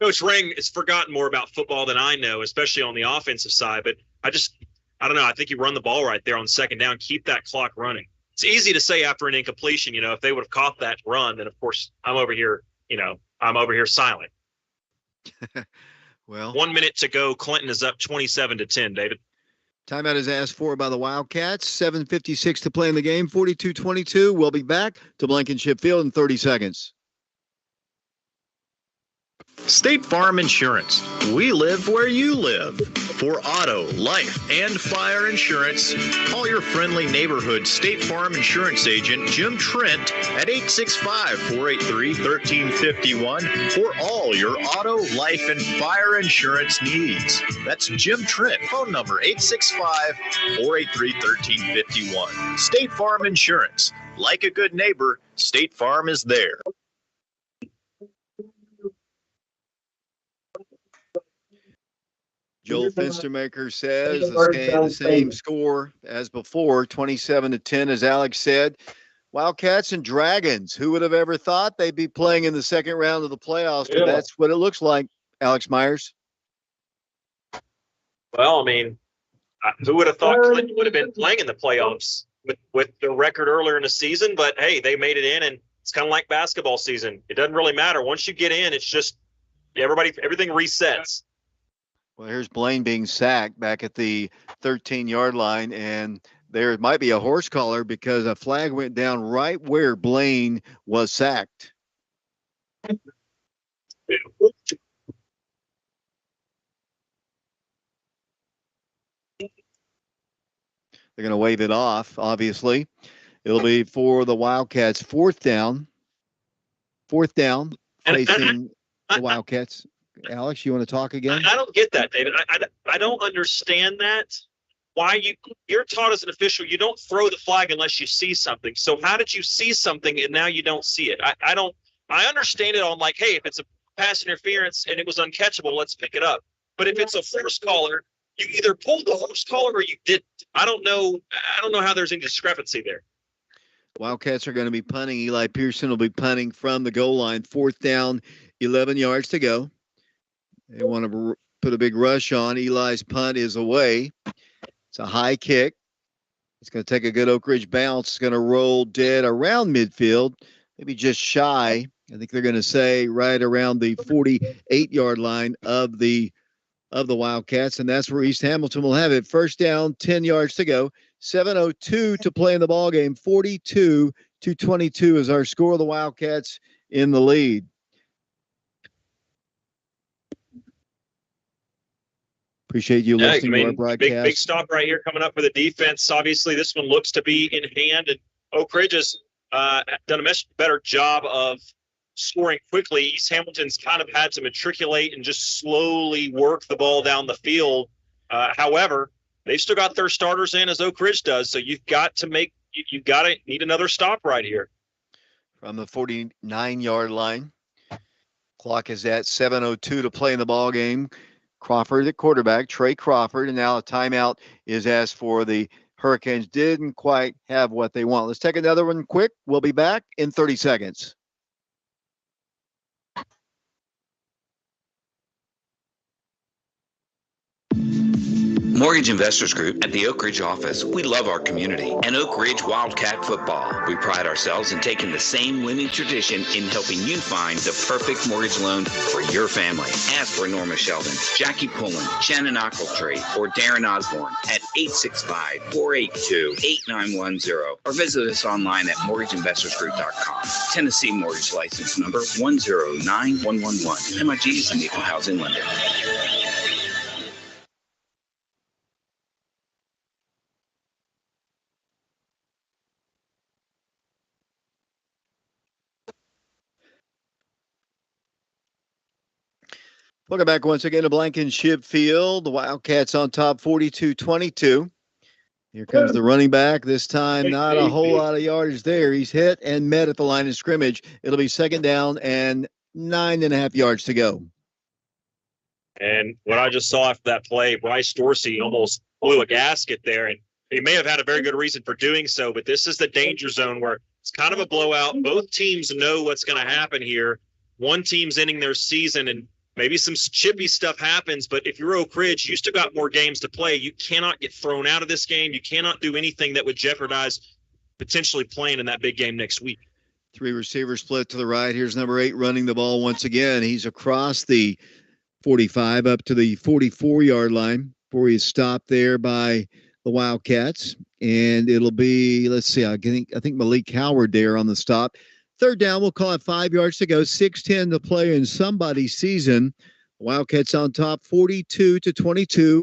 Coach Ring has forgotten more about football than I know, especially on the offensive side. But I don't know. I think you run the ball right there on second down, keep that clock running. It's easy to say after an incompletion, if they would have caught that run, then of course I'm over here silent. Well, 1 minute to go. Clinton is up 27-10, David. Timeout is asked for by the Wildcats. 7:56 to play in the game. 42-22. We'll be back to Blankenship Field in 30 seconds. State Farm Insurance. We live where you live. For auto, life, and fire insurance, call your friendly neighborhood State Farm Insurance agent, Jim Trent, at 865-483-1351 for all your auto, life, and fire insurance needs. That's Jim Trent. Phone number 865-483-1351. State Farm Insurance. Like a good neighbor, State Farm is there. Joel Fenstermaker says the same score as before, 27-10, as Alex said. Wildcats and Dragons. Who would have ever thought they'd be playing in the second round of the playoffs? But that's what it looks like, Alex Myers. Well, I mean, who would have thought Clinton would have been playing in the playoffs with the record earlier in the season? But, hey, they made it in, and it's kind of like basketball season. It doesn't really matter. Once you get in, it's just everything resets. Well, here's Blaine being sacked back at the 13-yard line, and there might be a horse collar because a flag went down right where Blaine was sacked. They're going to wave it off, obviously. It'll be for the Wildcats. Fourth down facing the Wildcats. Alex, you want to talk again? I don't get that, David. I don't understand that. Why you're taught as an official, you don't throw the flag unless you see something. So how did you see something and now you don't see it? I understand it on like, hey, if it's a pass interference and it was uncatchable, let's pick it up. But if it's a horse collar, you either pulled the horse collar or you didn't. I don't know how there's any discrepancy there. Wildcats are going to be punting. Eli Pearson will be punting from the goal line. Fourth down, 11 yards to go. They want to put a big rush on. Eli's punt is away. It's a high kick. It's going to take a good Oak Ridge bounce. It's going to roll dead around midfield, maybe just shy. I think they're going to say right around the 48-yard line of the Wildcats, and that's where East Hamilton will have it. First down, 10 yards to go. 7:02 to play in the ballgame. 42-22 is our score. The Wildcats in the lead. Appreciate you listening to our broadcast. Big stop right here coming up for the defense. Obviously, this one looks to be in hand, and Oak Ridge has done a much better job of scoring quickly. East Hamilton's kind of had to matriculate and just slowly work the ball down the field. However, they've still got their starters in as Oak Ridge does, so you've got to need another stop right here. From the 49-yard line, clock is at 7:02 to play in the ball game. Crawford at quarterback, Trey Crawford, and now a timeout is asked for. The Hurricanes didn't quite have what they want. Let's take another one quick. We'll be back in 30 seconds. Mortgage Investors Group at the Oak Ridge office. We love our community and Oak Ridge Wildcat football. We pride ourselves in taking the same winning tradition in helping you find the perfect mortgage loan for your family. Ask for Norma Sheldon, Jackie Pullen, Shannon Ockeltree, or Darren Osborne at 865-482-8910 or visit us online at mortgageinvestorsgroup.com. Tennessee Mortgage License Number 109111. MIG is an equal housing lender. Welcome back once again to Blankenship Field. The Wildcats on top 42-22. Here comes the running back. This time, not a whole lot of yardage there. He's hit and met at the line of scrimmage. It'll be second down and 9.5 yards to go. And what I just saw after that play, Bryce Dorsey almost blew a gasket there. And he may have had a very good reason for doing so, but this is the danger zone where it's kind of a blowout. Both teams know what's going to happen here. One team's ending their season, and maybe some chippy stuff happens, but if you're Oak Ridge, you still got more games to play. You cannot get thrown out of this game. You cannot do anything that would jeopardize potentially playing in that big game next week. 3 receivers split to the right. Here's number 8 running the ball once again. He's across the 45 up to the 44-yard line before he's stopped there by the Wildcats. And it'll be, let's see, I think Malik Howard there on the stop. Third down, we'll call it 5 yards to go, 6:10 to play in somebody's season. Wildcats on top, 42-22.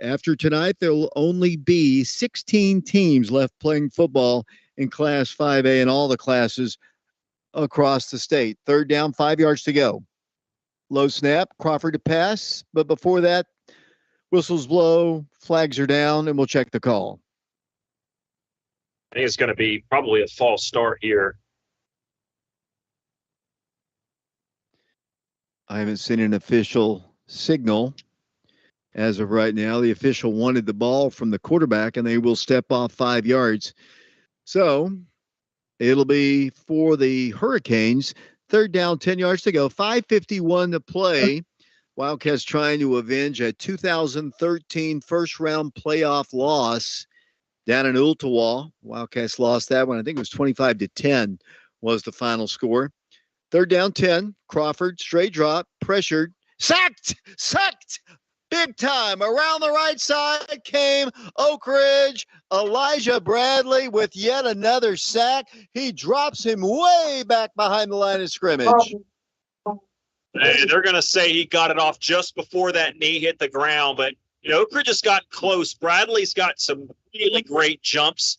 After tonight, there'll only be 16 teams left playing football in Class 5A in all the classes across the state. Third down, 5 yards to go. Low snap, Crawford to pass, but before that, whistles blow, flags are down, and we'll check the call. I think it's going to be probably a false start here. I haven't seen an official signal as of right now. The official wanted the ball from the quarterback, and they will step off 5 yards. So it'll be for the Hurricanes. Third down, 10 yards to go, 5:51 to play. Wildcats trying to avenge a 2013 first-round playoff loss down in Ooltewah. Wildcats lost that one. I think it was 25-10 was the final score. Third down, 10. Crawford, straight drop, pressured, sacked, big time. Around the right side came Oak Ridge. Elijah Bradley with yet another sack. He drops him way back behind the line of scrimmage. And they're going to say he got it off just before that knee hit the ground. But, Oak Ridge just got close. Bradley's got some really great jumps.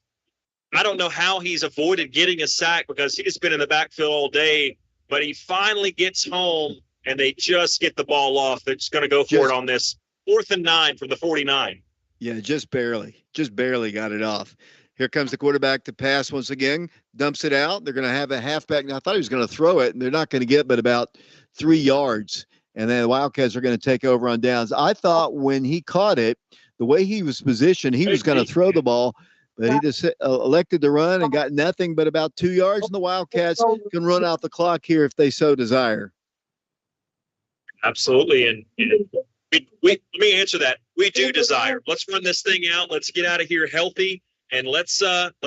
I don't know how he's avoided getting a sack because he's been in the backfield all day. But he finally gets home, and they just get the ball off. They're just going to go for it on this 4th and 9 from the 49. Yeah, just barely got it off. Here comes the quarterback to pass once again, dumps it out. They're going to have a halfback. Now, I thought he was going to throw it, and they're not going to get but about 3 yards. And then the Wildcats are going to take over on downs. I thought when he caught it, the way he was positioned, he was going to throw the ball. But he just elected to run and got nothing but about 2 yards, and the Wildcats can run out the clock here if they so desire. Absolutely. And let me answer that. We do desire. Let's run this thing out. Let's get out of here healthy, and let's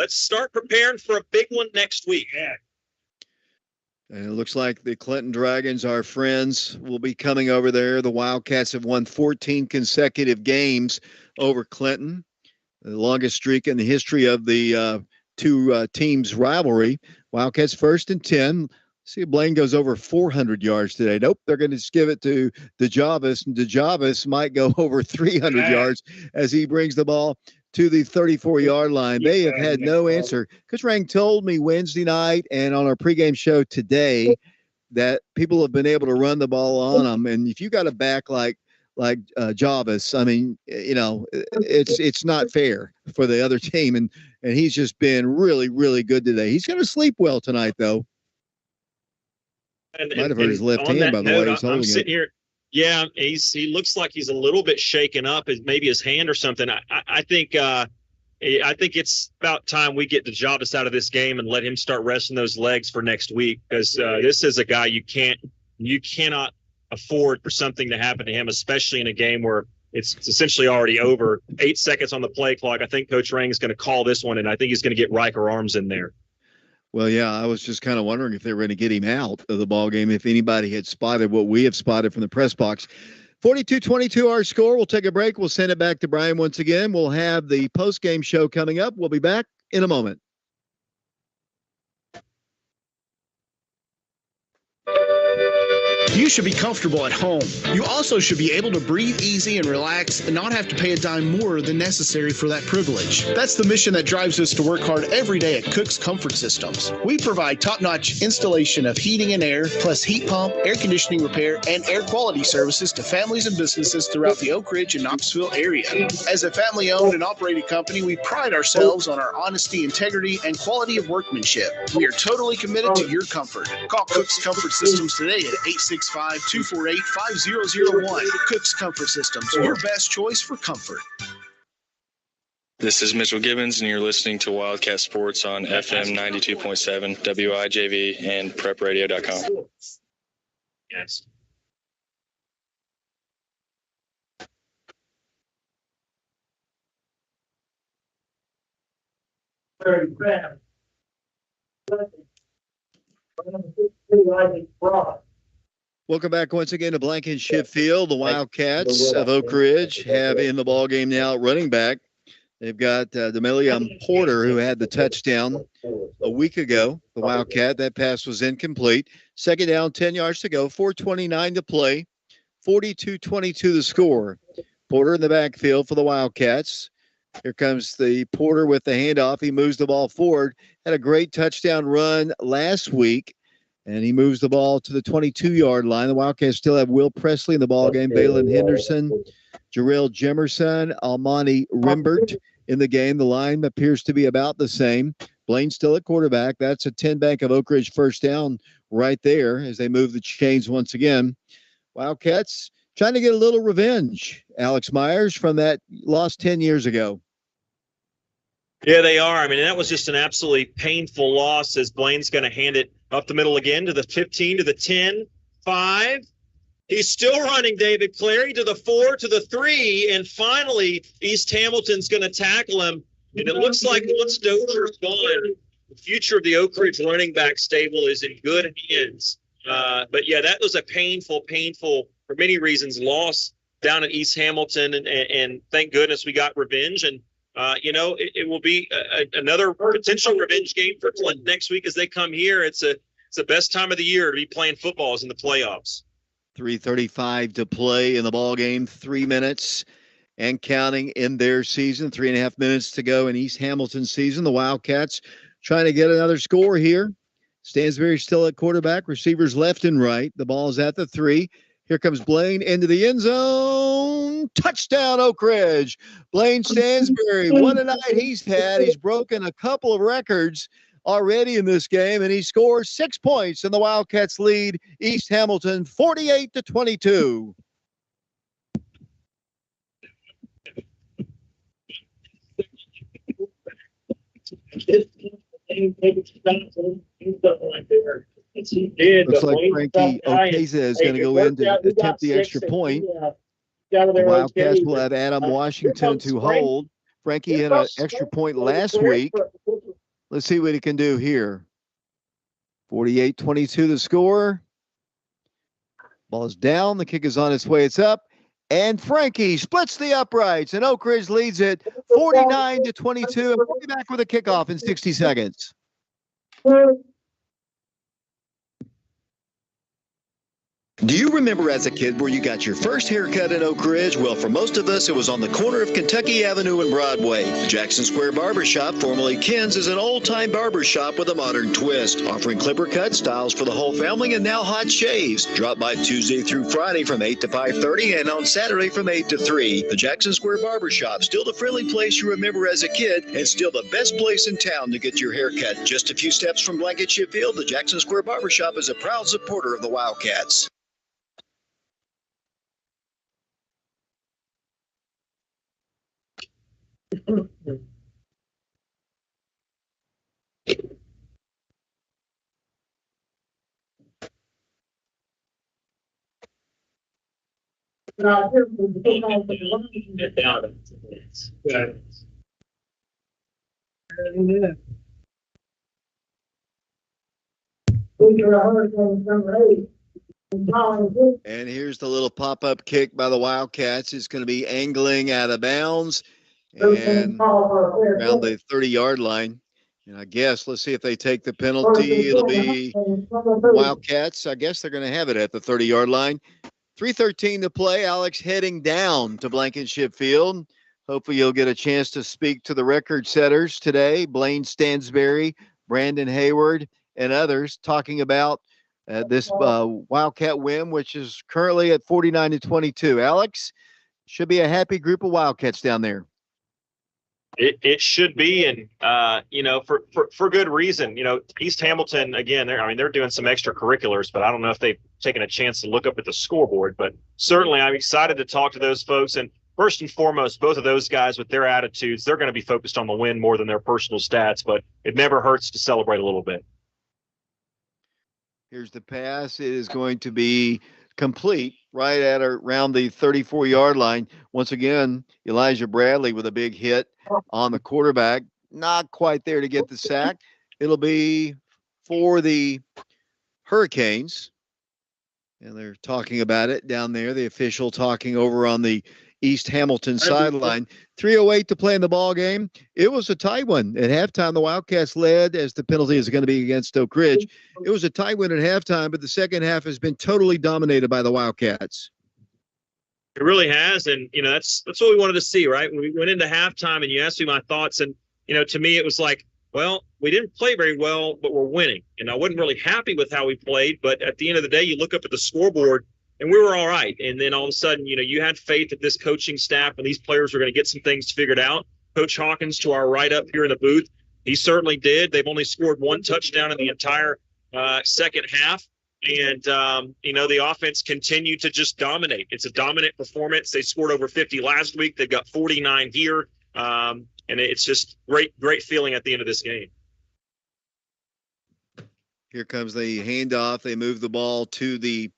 start preparing for a big one next week. Yeah. And it looks like the Clinton Dragons, our friends, will be coming over there. The Wildcats have won 14 consecutive games over Clinton. The longest streak in the history of the two teams' rivalry. Wildcats 1st and 10. See if Blaine goes over 400 yards today. Nope, they're going to just give it to DeJavis, and DeJavis might go over 300 yards as he brings the ball to the 34-yard line. They have had no answer. Coach Rang told me Wednesday night and on our pregame show today that people have been able to run the ball on them, and if you got a back like Javis, I mean, it's not fair for the other team, and he's just been really, really good today. He's going to sleep well tonight, though. Might have hurt his left hand by the way he's holding I'm sitting here. Yeah, he looks like he's a little bit shaken up, maybe his hand or something. I think it's about time we get DeJavis out of this game and let him start resting those legs for next week, because this is a guy you cannot afford for something to happen to him, especially in a game where it's essentially already over. 8 seconds on the play clock. I think Coach Rang is going to call this one, and I think he's going to get Riker Arms in there. Well, yeah, I was just kind of wondering if they were going to get him out of the ball game, if anybody had spotted what we have spotted from the press box. 42-22 our score. We'll take a break. We'll send it back to Brian once again. We'll have the post-game show coming up. We'll be back in a moment. You should be comfortable at home. You also should be able to breathe easy and relax and not have to pay a dime more than necessary for that privilege. That's the mission that drives us to work hard every day at Cook's Comfort Systems. We provide top-notch installation of heating and air, plus heat pump, air conditioning repair, and air quality services to families and businesses throughout the Oak Ridge and Knoxville area. As a family-owned and operated company, we pride ourselves on our honesty, integrity, and quality of workmanship. We are totally committed to your comfort. Call Cook's Comfort Systems today at 865-248-5001. Cook's Comfort Systems, your best choice for comfort. This is Mitchell Gibbons, and you're listening to Wildcat Sports on FM 92.7, WIJV, and PrepRadio.com. Yes. Very fast. Welcome back once again to Blankenship Field. The Wildcats of Oak Ridge have in the ballgame now running back. They've got Demelium Porter, who had the touchdown a week ago. The Wildcat, that pass was incomplete. Second down, 10 yards to go, 4:29 to play, 42-22 the score. Porter in the backfield for the Wildcats. Here comes the Porter with the handoff. He moves the ball forward. Had a great touchdown run last week, and he moves the ball to the 22-yard line. The Wildcats still have Will Presley in the ballgame, Balin Henderson, Jarrell Jemerson, Almani Rimbert in the game. The line appears to be about the same. Blaine still at quarterback. That's a 10 bank of Oak Ridge first down right there as they move the chains once again. Wildcats trying to get a little revenge, Alex Myers, from that loss 10 years ago. Yeah, they are. I mean, that was just an absolutely painful loss as Blaine's going to hand it up the middle again to the 15, to the 10, 5. He's still running, David Clary, to the 4, to the 3, and finally East Hamilton's going to tackle him. And it looks like once Dozier's gone, the future of the Oak Ridge running back stable is in good hands. But, yeah, that was a painful, for many reasons, loss down at East Hamilton. And thank goodness we got revenge. And, it will be another potential revenge game for Clinton next week as they come here. It's the best time of the year to be playing football is in the playoffs. 3:35 to play in the ball game, 3 minutes and counting in their season, 3.5 minutes to go in East Hamilton's season. The Wildcats trying to get another score here. Stansbury still at quarterback, receivers left and right. The ball is at the 3. Here comes Blaine into the end zone. Touchdown, Oak Ridge. Blaine Stansbury, what a night he's had. He's broken a couple of records already in this game, and he scores 6 points, and the Wildcats lead East Hamilton 48-22. Looks like Frankie Okeza is going to go in to attempt the extra point. The Wildcats will have Adam Washington to hold. Frankie had an extra point last week. Let's see what he can do here. 48-22 the score. Ball is down. The kick is on its way. It's up. And Frankie splits the uprights, and Oak Ridge leads it 49-22. We'll be back with a kickoff in 60 seconds. Do you remember as a kid where you got your first haircut in Oak Ridge? Well, for most of us, it was on the corner of Kentucky Avenue and Broadway. Jackson Square Barbershop, formerly Ken's, is an old-time barbershop with a modern twist, offering clipper cut styles for the whole family and now hot shaves. Drop by Tuesday through Friday from 8 to 5:30 and on Saturday from 8 to 3. The Jackson Square Barbershop, still the friendly place you remember as a kid and still the best place in town to get your haircut. Just a few steps from Blankenship Field, the Jackson Square Barbershop is a proud supporter of the Wildcats. And here's the little pop-up kick by the Wildcats. It's going to be angling out of bounds and around the 30-yard line. And I guess let's see if they take the penalty. It'll be Wildcats. I guess they're going to have it at the 30-yard line. 3:13 to play. Alex heading down to Blankenship Field. Hopefully you'll get a chance to speak to the record setters today, Blaine Stansberry, Brandon Hayward, and others, talking about this Wildcat win, which is currently at 49-22. Alex, should be a happy group of Wildcats down there. It should be, and for good reason. East Hamilton, again, they're doing some extracurriculars, but I don't know if they've taken a chance to look up at the scoreboard. But certainly, I'm excited to talk to those folks. And first and foremost, both of those guys with their attitudes, they're going to be focused on the win more than their personal stats. But it never hurts to celebrate a little bit. Here's the pass. It is going to be complete right at around the 34-yard line. Once again, Elijah Bradley with a big hit on the quarterback. Not quite there to get the sack. It'll be for the Hurricanes. And they're talking about it down there. The official talking over on the East Hamilton sideline. 3:08 to play in the ball game. It was a tight one. At halftime, the Wildcats led, as the penalty is going to be against Oak Ridge. It was a tight one at halftime, but the second half has been totally dominated by the Wildcats. It really has, and that's what we wanted to see, right? When we went into halftime, and you asked me my thoughts, and to me it was like, well, we didn't play very well, but we're winning, and I wasn't really happy with how we played. But at the end of the day, you look up at the scoreboard, and we were all right. And then all of a sudden, you had faith that this coaching staff and these players were going to get some things figured out. Coach Hawkins, to our right up here in the booth, he certainly did. They've only scored one touchdown in the entire second half. And, the offense continued to just dominate. It's a dominant performance. They scored over 50 last week. They've got 49 here. And it's just great feeling at the end of this game. Here comes the handoff. They move the ball to the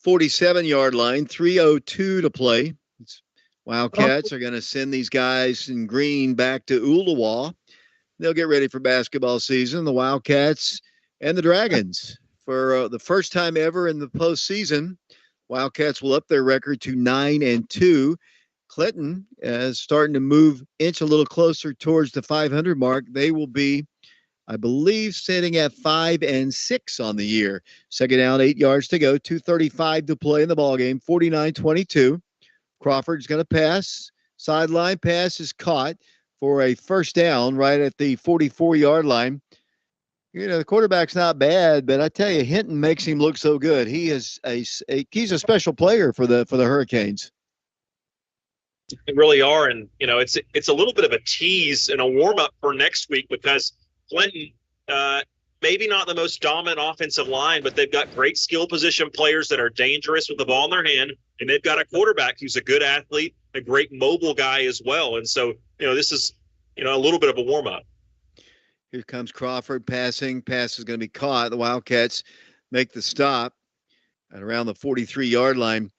47-yard line, 3:02 to play. Wildcats are going to send these guys in green back to Ooltewah. They'll get ready for basketball season. The Wildcats and the Dragons. For the first time ever in the postseason, Wildcats will up their record to 9-2. Clinton is starting to inch a little closer towards the 500 mark. They will be, I believe, sitting at 5-6 on the year. Second down, 8 yards to go, 2:35 to play in the ballgame, 49-22. Crawford's going to pass. Sideline pass is caught for a first down right at the 44-yard line. The quarterback's not bad, but I tell you, Hinton makes him look so good. He is he's a special player for the Hurricanes. They really are, and it's a little bit of a tease and a warm up for next week, because Clinton, maybe not the most dominant offensive line, but they've got great skill position players that are dangerous with the ball in their hand, and they've got a quarterback who's a good athlete, a great mobile guy as well. And so, this is a little bit of a warm up. Here comes Crawford passing. Pass is going to be caught. The Wildcats make the stop at around the 43-yard line.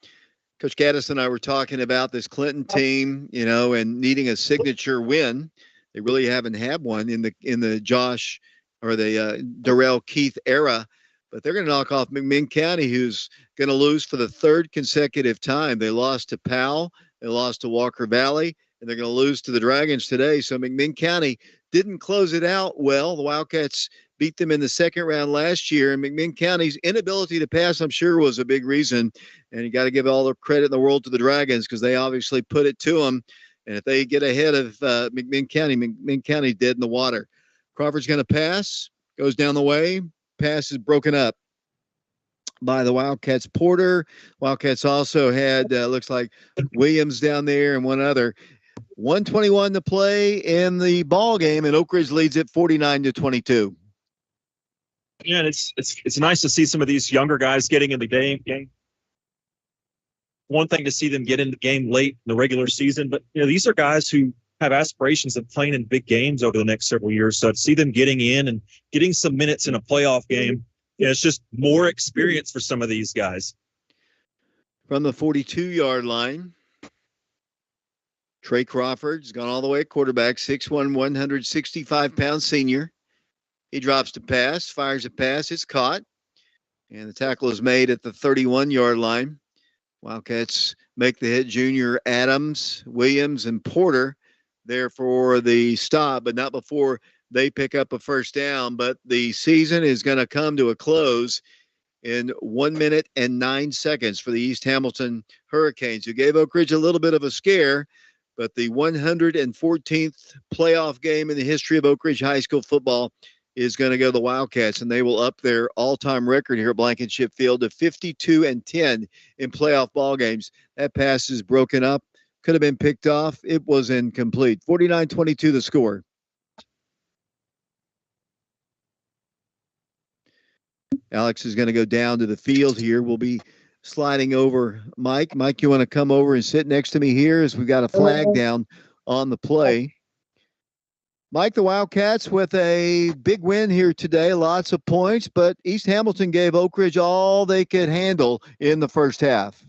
Coach Gaddis and I were talking about this Clinton team, and needing a signature win. They really haven't had one in the Josh or the Darrell Keith era, but they're going to knock off McMinn County, who's going to lose for the third consecutive time. They lost to Powell, they lost to Walker Valley, and they're going to lose to the Dragons today. So McMinn County didn't close it out well. The Wildcats beat them in the second round last year, and McMinn County's inability to pass, I'm sure, was a big reason. And you got to give all the credit in the world to the Dragons, because they obviously put it to them. And if they get ahead of McMinn County dead in the water. Crawford's going to pass, goes down the way. Pass is broken up by the Wildcats. Porter. Wildcats also had, looks like, Williams down there and one other. 1:21 to play in the ball game, and Oak Ridge leads it 49-22. Yeah, and it's nice to see some of these younger guys getting in the game. One thing to see them get in the game late in the regular season, but these are guys who have aspirations of playing in big games over the next several years. So to see them getting in and getting some minutes in a playoff game, it's just more experience for some of these guys. From the 42-yard line, Trey Crawford's gone all the way at quarterback, 6'1", 165-pound senior. He drops to pass, fires a pass. It's caught, and the tackle is made at the 31-yard line. Wildcats make the hit. Junior Adams, Williams, and Porter there for the stop, but not before they pick up a first down, but the season is going to come to a close in 1 minute and 9 seconds for the East Hamilton Hurricanes, who gave Oak Ridge a little bit of a scare, but the 114th playoff game in the history of Oak Ridge High School football is going to go to the Wildcats, and they will up their all-time record here at Blankenship Field to 52-10 in playoff ball games. That pass is broken up, could have been picked off. It was incomplete. 49-22 the score. Alex is going to go down to the field here. We'll be sliding over Mike. Mike, you want to come over and sit next to me here as we've got a flag down on the play. Mike, the Wildcats with a big win here today, lots of points, but East Hamilton gave Oak Ridge all they could handle in the first half.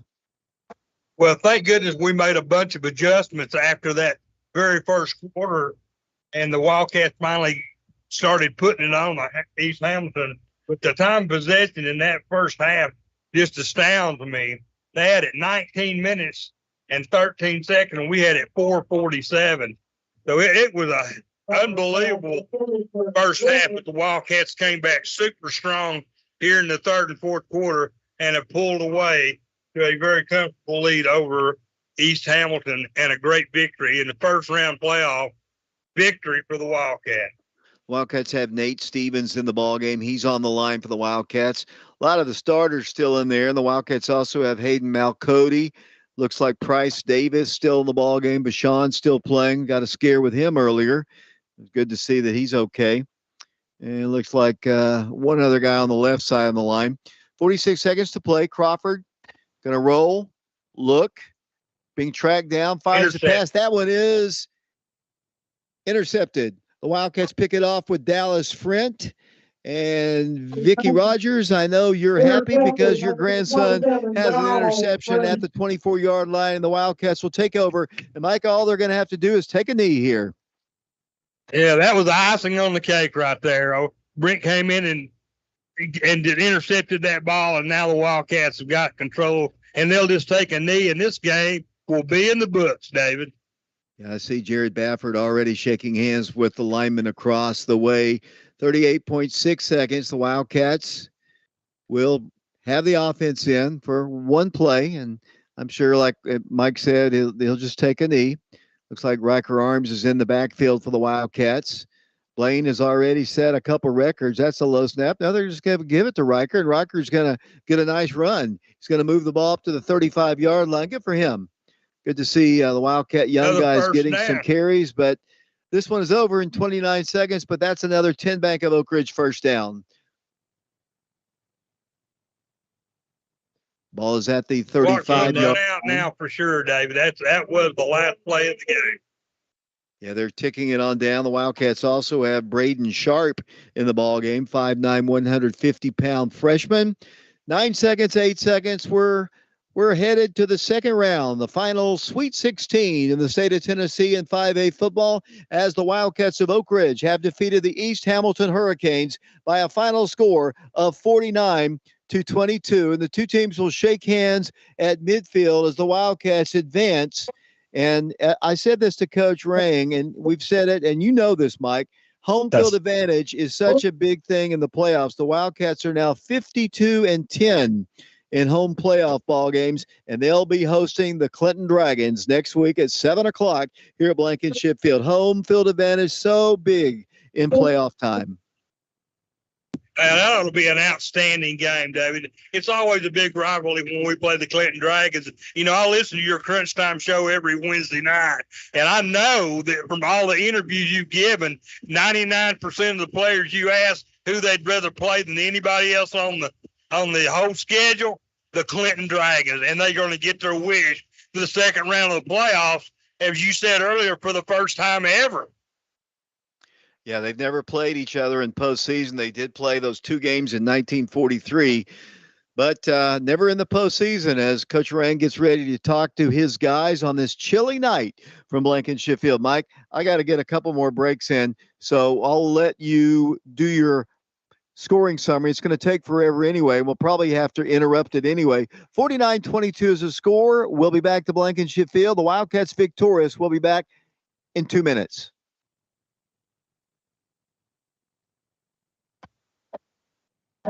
Well, thank goodness we made a bunch of adjustments after that very first quarter, and the Wildcats finally started putting it on East Hamilton. But the time possession in that first half just astounds me. They had it 19 minutes and 13 seconds, and we had it 4:47. So it was an unbelievable first half, but the Wildcats came back super strong here in the third and fourth quarter and have pulled away to a very comfortable lead over East Hamilton and a great victory in the first round playoff victory for the Wildcats. Wildcats have Nate Stevens in the ballgame. He's on the line for the Wildcats. A lot of the starters still in there, and the Wildcats also have Hayden Malcody. Looks like Price Davis still in the ballgame. Bashan still playing. Got a scare with him earlier. It's good to see that he's okay. And it looks like one other guy on the left side on the line. 46 seconds to play. Crawford going to roll, look, being tracked down, fires the pass. That one is intercepted. The Wildcats pick it off with Dallas Frent and Vicky Rogers. I know you're happy because your grandson has an interception at the 24-yard line, and the Wildcats will take over. And, Mike, all they're going to have to do is take a knee here. Yeah, that was the icing on the cake right there. Oh, Brent came in and intercepted that ball, and now the Wildcats have got control, and they'll just take a knee, and this game will be in the books, David. Yeah, I see Jared Bafford already shaking hands with the lineman across the way. 38.6 seconds. The Wildcats will have the offense in for one play, and I'm sure, like Mike said, he'll just take a knee. Looks like Riker Arms is in the backfield for the Wildcats. Blaine has already set a couple records. That's a low snap. Now they're just going to give it to Riker, and Riker's going to get a nice run. He's going to move the ball up to the 35-yard line. Good for him. Good to see the Wildcat young guys getting some carries, but this one is over in 29 seconds, but that's another 10 Bank of Oak Ridge first down. Ball is at the 35-yard line. Out now for sure, David. That was the last play of the game. Yeah, they're ticking it on down. The Wildcats also have Braden Sharp in the ball game, 5'9", 150-pound freshman. 9 seconds, 8 seconds. We're headed to the second round, the final Sweet 16 in the state of Tennessee in 5A football, as the Wildcats of Oak Ridge have defeated the East Hamilton Hurricanes by a final score of 49-22. And the two teams will shake hands at midfield as the Wildcats advance. And I said this to Coach Rang, and we've said it, and you know this, Mike. Home field advantage is such a big thing in the playoffs. The Wildcats are now 52-10 in home playoff ball games, and they'll be hosting the Clinton Dragons next week at 7 o'clock here at Blankenship Field. Home field advantage so big in playoff time. That ought to be an outstanding game, David. It's always a big rivalry when we play the Clinton Dragons. You know, I listen to your Crunch Time show every Wednesday night, and I know that from all the interviews you've given, 99% of the players you ask who they'd rather play than anybody else on the whole schedule, the Clinton Dragons, and they're going to get their wish to the second round of the playoffs, as you said earlier, for the first time ever. Yeah, they've never played each other in postseason. They did play those two games in 1943, but never in the postseason as Coach Rang gets ready to talk to his guys on this chilly night from Blankenship Field. Mike, I got to get a couple more breaks in, so I'll let you do your scoring summary. It's going to take forever anyway. We'll probably have to interrupt it anyway. 49-22 is the score. We'll be back to Blankenship Field. The Wildcats victorious. We'll be back in 2 minutes.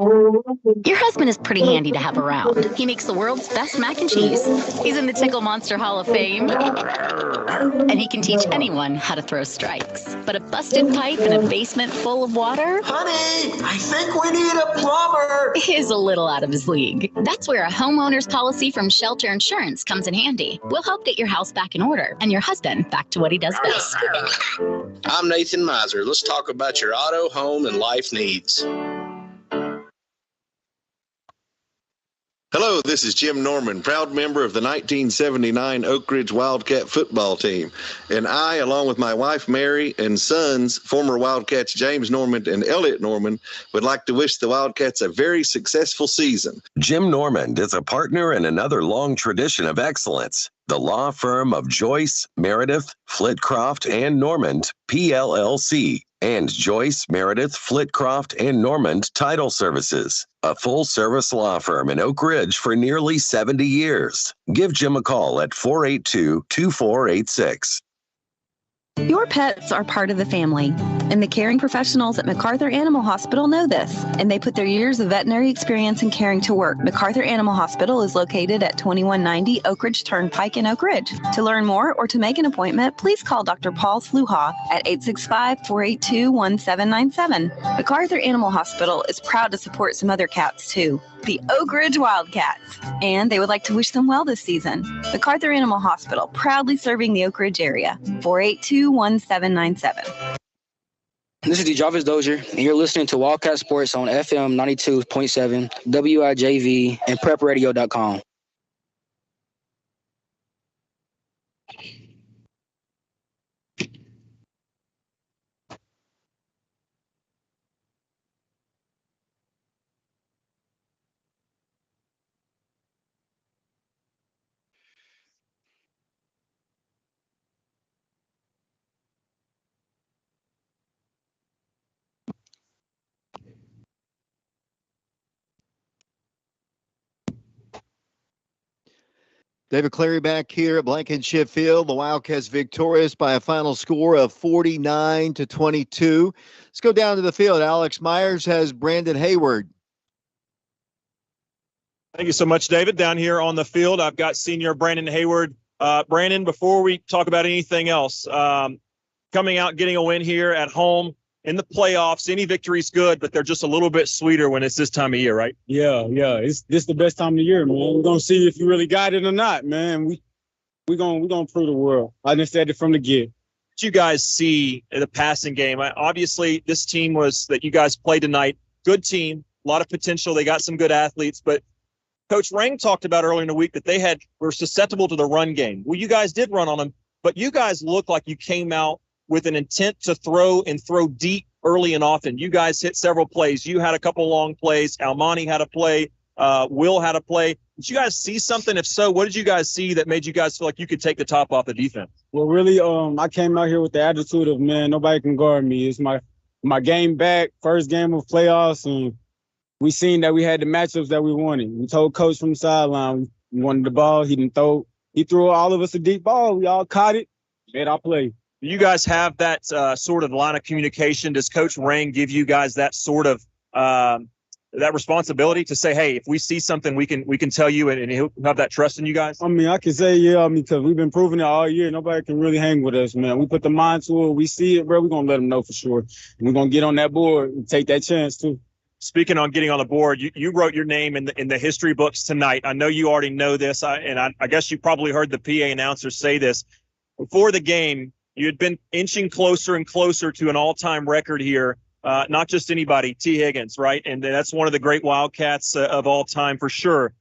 Your husband is pretty handy to have around. He makes the world's best mac and cheese. He's in the Tickle Monster Hall of Fame. And he can teach anyone how to throw strikes. But a busted pipe in a basement full of water? Honey, I think we need a plumber. Is a little out of his league. That's where a homeowner's policy from Shelter Insurance comes in handy. We'll help get your house back in order and your husband back to what he does best. I'm Nathan Miser. Let's talk about your auto, home, and life needs. Hello, this is Jim Norman, proud member of the 1979 Oak Ridge Wildcat football team. And I, along with my wife Mary and sons, former Wildcats James Norman and Elliot Norman, would like to wish the Wildcats a very successful season. Jim Normand is a partner in another long tradition of excellence. The law firm of Joyce, Meredith, Flitcroft, and Normand, PLLC, and Joyce, Meredith, Flitcroft, and Normand Title Services, a full-service law firm in Oak Ridge for nearly 70 years. Give Jim a call at 482-2486. Your pets are part of the family, and the caring professionals at MacArthur Animal Hospital know this, and they put their years of veterinary experience in caring to work. MacArthur Animal Hospital is located at 2190 Oak Ridge Turnpike in Oak Ridge. To learn more or to make an appointment, please call Dr. Paul Sluha at 865-482-1797. MacArthur Animal Hospital is proud to support some other cats, too, the Oak Ridge Wildcats, and they would like to wish them well this season. MacArthur Animal Hospital, proudly serving the Oak Ridge area. 482-1797. This is DeJarvis Dozier, and you're listening to Wildcat Sports on FM 92.7, WIJV, and PrepRadio.com. David Clary back here at Blankenship Field. The Wildcats victorious by a final score of 49-22. Let's go down to the field. Alex Myers has Brandon Hayward. Thank you so much, David. Down here on the field, I've got senior Brandon Hayward. Brandon, before we talk about anything else, coming out, getting a win here at home in the playoffs, any victory's good, but they're just a little bit sweeter when it's this time of year, right? Yeah. This the best time of the year, man. We're gonna see if you really got it or not, man. We're gonna prove the world. I just said it from the get. Did you guys see the passing game? Obviously, this team that you guys played tonight, good team, a lot of potential. They got some good athletes, but Coach Rang talked about earlier in the week that were susceptible to the run game. Well, you guys did run on them, but you guys looked like you came out with an intent to throw deep early and often. You guys hit several plays. You had a couple long plays. Almani had a play. Will had a play. Did you guys see something? If so, what did you guys see that made you guys feel like you could take the top off the defense? Well, really, I came out here with the attitude of, man, nobody can guard me. It's my game back, first game of playoffs, and we seen that we had the matchups that we wanted. We told Coach from the sideline we wanted the ball. He didn't throw. He threw all of us a deep ball. We all caught it, made our play. Do you guys have that sort of line of communication? Does Coach Rang give you guys that sort of that responsibility to say, hey, if we see something, we can tell you, and he'll have that trust in you guys? I mean, I can say, yeah, because we've been proving it all year. Nobody can really hang with us, man. We put the mind to it. We see it, bro. We're going to let them know for sure. We're going to get on that board and take that chance, too. Speaking on getting on the board, you wrote your name in the history books tonight. I know you already know this, and I guess you probably heard the PA announcer say this. Before the game, you had been inching closer and closer to an all-time record here. Not just anybody, T. Higgins, right? And that's one of the great Wildcats of all time for sure.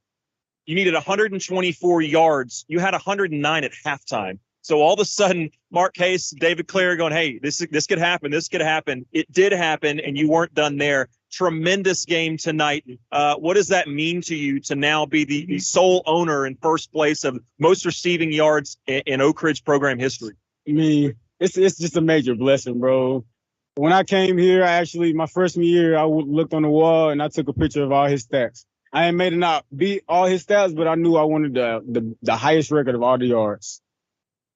You needed 124 yards. You had 109 at halftime. So all of a sudden, Mark Case, David Clary going, hey, this could happen. This could happen. It did happen, and you weren't done there. Tremendous game tonight. What does that mean to you to now be the sole owner in first place of most receiving yards in Oak Ridge program history? I mean, it's just a major blessing, bro. When I came here, my freshman year, I looked on the wall and I took a picture of all his stats. I ain't made it not beat all his stats, but I knew I wanted the highest record of all the yards.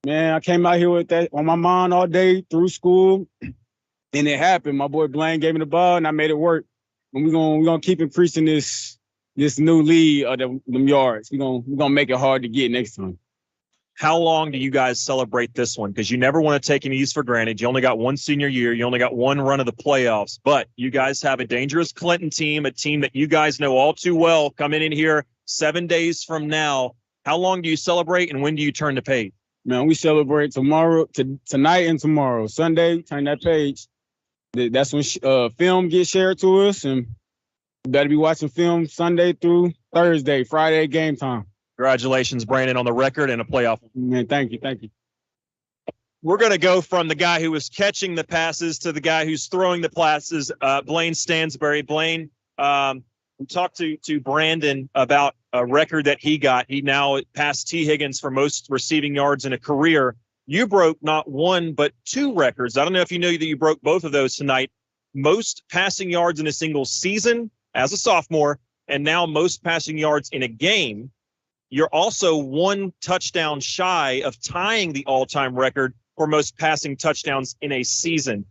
Man, I came out here with that on my mind all day through school, and it happened. My boy Blaine gave me the ball, and I made it work. and we're gonna keep increasing this new lead of them yards. We're gonna make it hard to get next time. How long do you guys celebrate this one? Because you never want to take any for granted. You only got one senior year. You only got one run of the playoffs. But you guys have a dangerous Clinton team, a team that you guys know all too well, coming in here 7 days from now. How long do you celebrate, and when do you turn the page? Man, we celebrate tonight and tomorrow. Sunday, turn that page. That's when film gets shared to us, and we better be watching film Sunday through Thursday, Friday game time. Congratulations, Brandon, on the record and a playoff. Man, thank you. We're going to go from the guy who was catching the passes to the guy who's throwing the passes, Blaine Stansberry. Blaine, we talked to Brandon about a record that he got. He now passed T. Higgins for most receiving yards in a career. You broke not one, but two records. I don't know if you know that you broke both of those tonight. Most passing yards in a single season as a sophomore, and now most passing yards in a game. You're also one touchdown shy of tying the all-time record for most passing touchdowns in a season.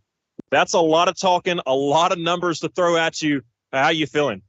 That's a lot of talking, a lot of numbers to throw at you. How you feeling?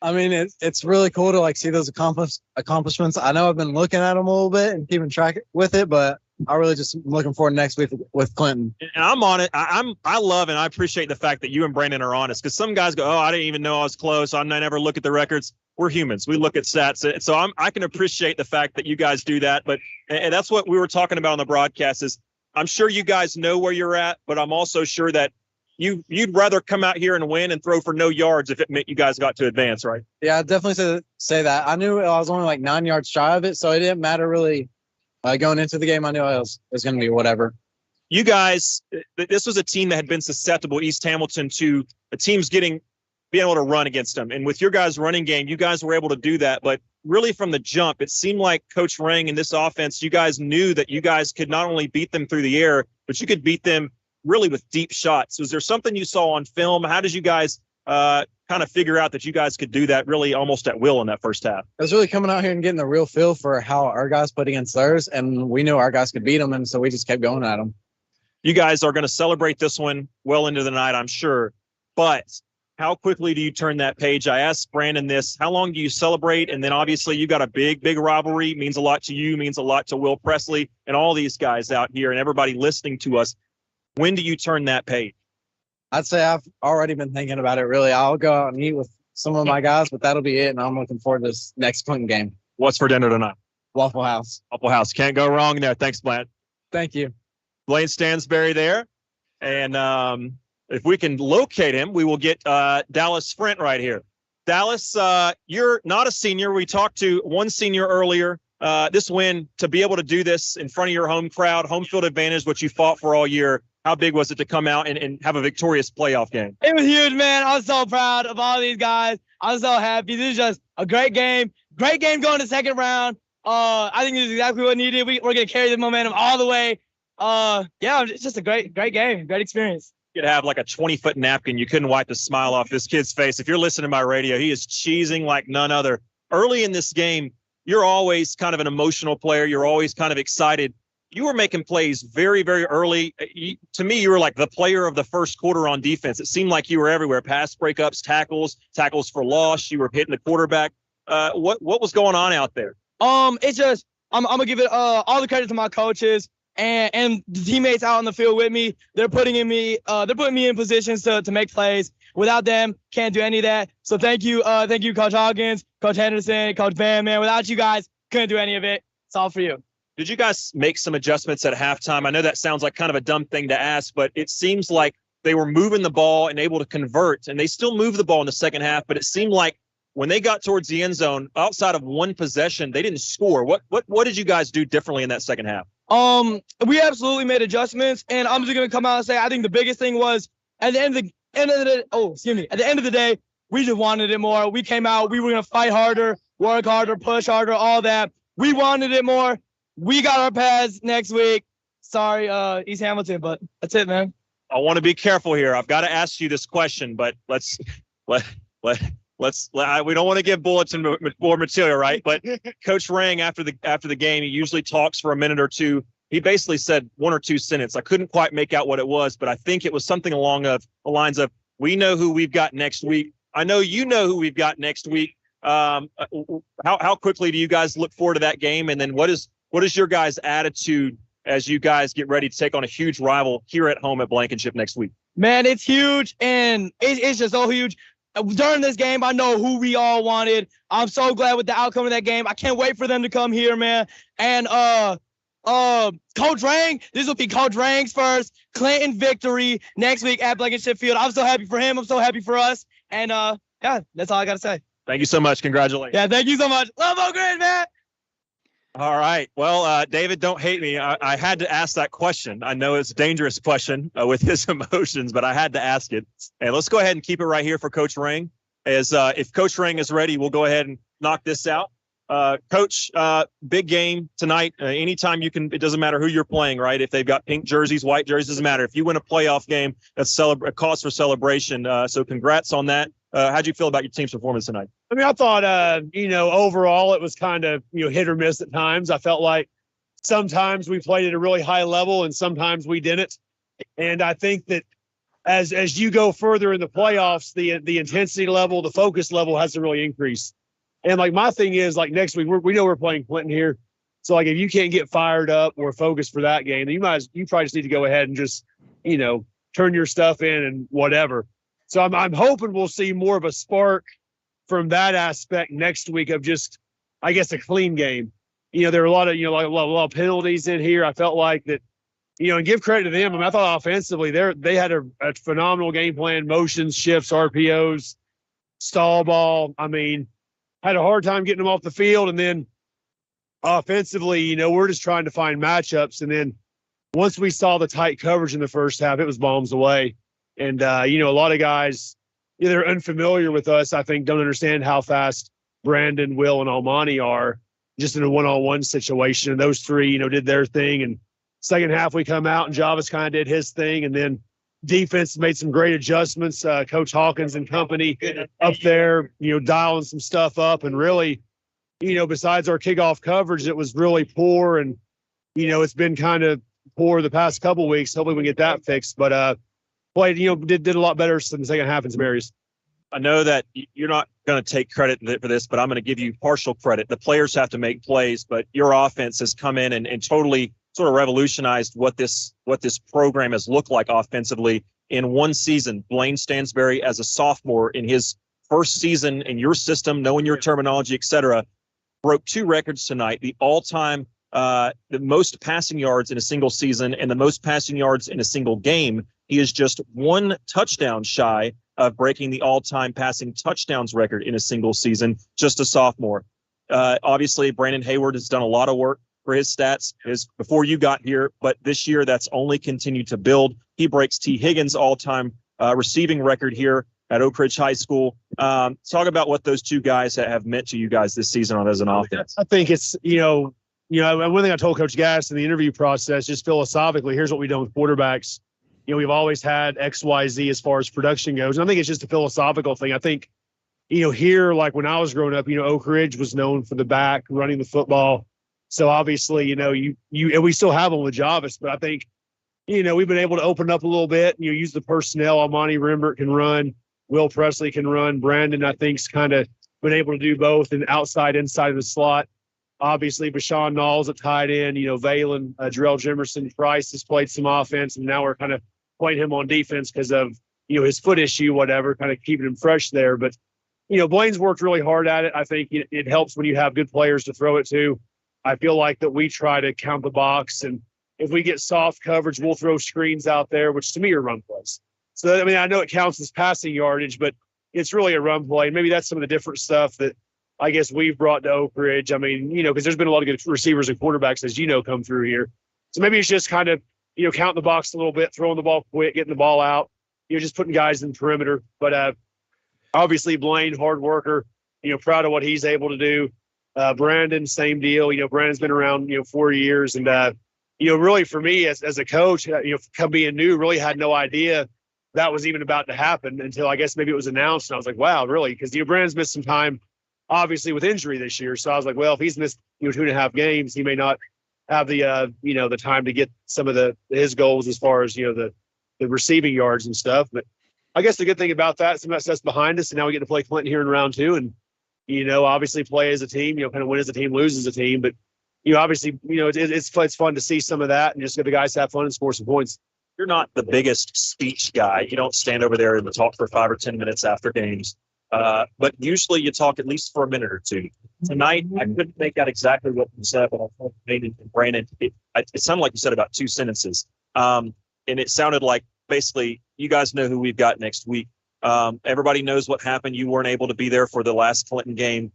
I mean, it's really cool to see those accomplishments. I know I've been looking at them a little bit and keeping track with it, but I really just looking forward to next week with Clinton. And I'm on it. I love and I appreciate the fact that you and Brandon are honest, because some guys go, "Oh, I didn't even know I was close. I never look at the records." We're humans. We look at stats. So I can appreciate the fact that you guys do that. But and that's what we were talking about on the broadcast is I'm sure you guys know where you're at, but I'm also sure that you'd rather come out here and win and throw for no yards if it meant you guys got to advance, right? Yeah, I'd definitely say that. I knew I was only 9 yards shy of it, so it didn't matter really. Going into the game, I knew it was going to be whatever. You guys, this was a team that had been susceptible, East Hamilton, to the teams being able to run against them. And with your guys' running game, you guys were able to do that. But really from the jump, it seemed like Coach Rang and this offense, you guys knew that you guys could not only beat them through the air, but you could beat them really with deep shots. Was there something you saw on film? How did you guys kind of figure out that you guys could do that really almost at will in that first half? It was really coming out here and getting the real feel for how our guys played against theirs, and we knew our guys could beat them, and so we just kept going at them. You guys are going to celebrate this one well into the night, I'm sure. But how quickly do you turn that page? I asked Brandon this. How long do you celebrate? And then obviously you got a big rivalry. It means a lot to you, means a lot to Will Presley and all these guys out here and everybody listening to us. When do you turn that page? I'd say I've already been thinking about it, really. I'll go out and eat with some of my guys, but that'll be it, and I'm looking forward to this next Clinton game. What's for dinner tonight? Waffle House. Waffle House. Can't go wrong there. Thanks, Blaine. Thank you. Blaine Stansberry there. And if we can locate him, we will get Dallas Sprint right here. Dallas, you're not a senior. We talked to one senior earlier. This win, to be able to do this in front of your home crowd, home field advantage, what you fought for all year, how big was it to come out and have a victorious playoff game? It was huge, man. I was so proud of all these guys. I was so happy. This is just a great game. Great game going to second round. I think this is exactly what needed. We're going to carry the momentum all the way. Yeah, it's just a great game, great experience. You could have like a 20-foot napkin. You couldn't wipe the smile off this kid's face. If you're listening to my radio, he is cheesing like none other. Early in this game, you're always kind of an emotional player. You're always kind of excited. You were making plays very, very early. To me, you were like the player of the first quarter on defense. It seemed like you were everywhere. Pass breakups, tackles for loss. You were hitting the quarterback. What was going on out there? It's just I'm gonna give it all the credit to my coaches and the teammates out on the field with me. They're putting me in positions to make plays. Without them, can't do any of that. So thank you, Coach Hawkins, Coach Henderson, Coach Van. Man, without you guys, couldn't do any of it. It's all for you. Did you guys make some adjustments at halftime? I know that sounds like kind of a dumb thing to ask, but it seems like they were moving the ball and able to convert, and they still moved the ball in the second half, but it seemed like when they got towards the end zone, outside of one possession, they didn't score. What did you guys do differently in that second half? We absolutely made adjustments, and I'm just going to come out and say I think the biggest thing was at the end of the day, we just wanted it more. We came out, we were going to fight harder, work harder, push harder, all that. We wanted it more. We got our pads next week. Sorry, East Hamilton, but that's it, man. I want to be careful here. I've got to ask you this question, but let's we don't want to give bulletin board material, right? But Coach Rang, after the game, he usually talks for a minute or two. He basically said one or two sentences. I couldn't quite make out what it was, but I think it was something along the lines of, We know who we've got next week. I know you know who we've got next week. How quickly do you guys look forward to that game? And then what is your guys' attitude as you guys get ready to take on a huge rival here at home at Blankenship next week? Man, it's huge, and it's just so huge. During this game, I know who we all wanted. I'm so glad with the outcome of that game. I can't wait for them to come here, man. And Coach Rang, this will be Coach Rang's first Clinton victory next week at Blankenship Field. I'm so happy for him. I'm so happy for us. And yeah, that's all I got to say. Thank you so much. Congratulations. Yeah, thank you so much. Love Oak Ridge, man. All right. Well, David, don't hate me. I had to ask that question. I know it's a dangerous question with his emotions, but I had to ask it. And let's go ahead and keep it right here for Coach Rang. If Coach Rang is ready, we'll go ahead and knock this out. Coach, big game tonight. Anytime you can, it doesn't matter who you're playing, right? If they've got pink jerseys, white jerseys, doesn't matter. If you win a playoff game, that's a cause for celebration. So congrats on that. How'd you feel about your team's performance tonight? I mean, I thought, overall it was kind of, hit or miss at times. I felt like sometimes we played at a really high level and sometimes we didn't. And I think that as you go further in the playoffs, the intensity level, the focus level has to really increase. And like my thing is like next week, we know we're playing Clinton here. So like if you can't get fired up or focused for that game, then you probably just need to go ahead and just, turn your stuff in and whatever. So I'm hoping we'll see more of a spark from that aspect next week of just, I guess, a clean game. There are a lot of, a lot of penalties in here. I felt like that, and give credit to them. I mean, I thought offensively they had a phenomenal game plan, motions, shifts, RPOs, stall ball. I mean, had a hard time getting them off the field. And then offensively, we're just trying to find matchups. And then once we saw the tight coverage in the first half, it was bombs away. And, a lot of guys, they're unfamiliar with us, I think, don't understand how fast Brandon, Will, and Almani are just in a one-on-one situation. And those three, did their thing. And second half, we come out and Javis kind of did his thing. And then defense made some great adjustments. Coach Hawkins and company up there, dialing some stuff up. And really, besides our kickoff coverage, it was really poor. And, it's been kind of poor the past couple of weeks. Hopefully we can get that fixed. But, played, did a lot better in the second half in some areas. I know that you're not going to take credit for this, but I'm going to give you partial credit. The players have to make plays, but your offense has come in and totally sort of revolutionized what this program has looked like offensively in one season. Blaine Stansberry, as a sophomore in his first season in your system, knowing your terminology, et cetera, broke two records tonight, the all-time the most passing yards in a single season and the most passing yards in a single game. He is just one touchdown shy of breaking the all-time passing touchdowns record in a single season, just a sophomore. Obviously, Brandon Hayward has done a lot of work for his stats before you got here, but this year that's only continued to build. He breaks T. Higgins' all-time receiving record here at Oak Ridge High School. Talk about what those two guys have meant to you guys this season as an offense. I think it's, one thing I told Coach Gass in the interview process, just philosophically, here's what we've done with quarterbacks. We've always had X, Y, Z as far as production goes. And I think it's just a philosophical thing. I think, here, like when I was growing up, Oak Ridge was known for the back, running the football. So obviously, and we still have them with Javis, but I think, we've been able to open up a little bit, use the personnel. Almani Rembert can run. Will Presley can run. Brandon, I think, has kind of been able to do both and outside, inside of the slot. Obviously, Bashan Knowles at tight end, Valen, Jarrell Jimerson, Price has played some offense, and now we're kind of playing him on defense because of, his foot issue, whatever, kind of keeping him fresh there. But, Blaine's worked really hard at it. I think it helps when you have good players to throw it to. I feel like that we try to count the box, and if we get soft coverage, we'll throw screens out there, which to me are run plays. So, I know it counts as passing yardage, but it's really a run play. Maybe that's some of the different stuff that I guess we've brought to Oak Ridge. Because there's been a lot of good receivers and quarterbacks, as come through here. So maybe it's just kind of, counting the box a little bit, throwing the ball quick, getting the ball out, just putting guys in the perimeter. But obviously Blaine, hard worker, proud of what he's able to do. Brandon, same deal. Brandon's been around, 4 years. And, really for me as a coach, come being new, really had no idea that was even about to happen until I guess maybe it was announced. And I was like, wow, really? Because, Brandon's missed some time, obviously with injury this year. So I was like, well, if he's missed, 2.5 games, he may not have the, the time to get some of his goals as far as, the receiving yards and stuff. But, I guess the good thing about that, some of that stuff's behind us, and now we get to play Clinton here in round 2, and obviously play as a team. Kind of win as a team, lose as a team, but obviously, it's fun to see some of that and just get the guys to have fun and score some points. You're not the biggest speech guy. You don't stand over there and talk for 5 or 10 minutes after games. But usually you talk at least for a minute or two. Tonight, I couldn't make out exactly what you said, but I thought Brandon, it sounded like you said about 2 sentences. And it sounded like basically you guys know who we've got next week. Everybody knows what happened. You weren't able to be there for the last Clinton game.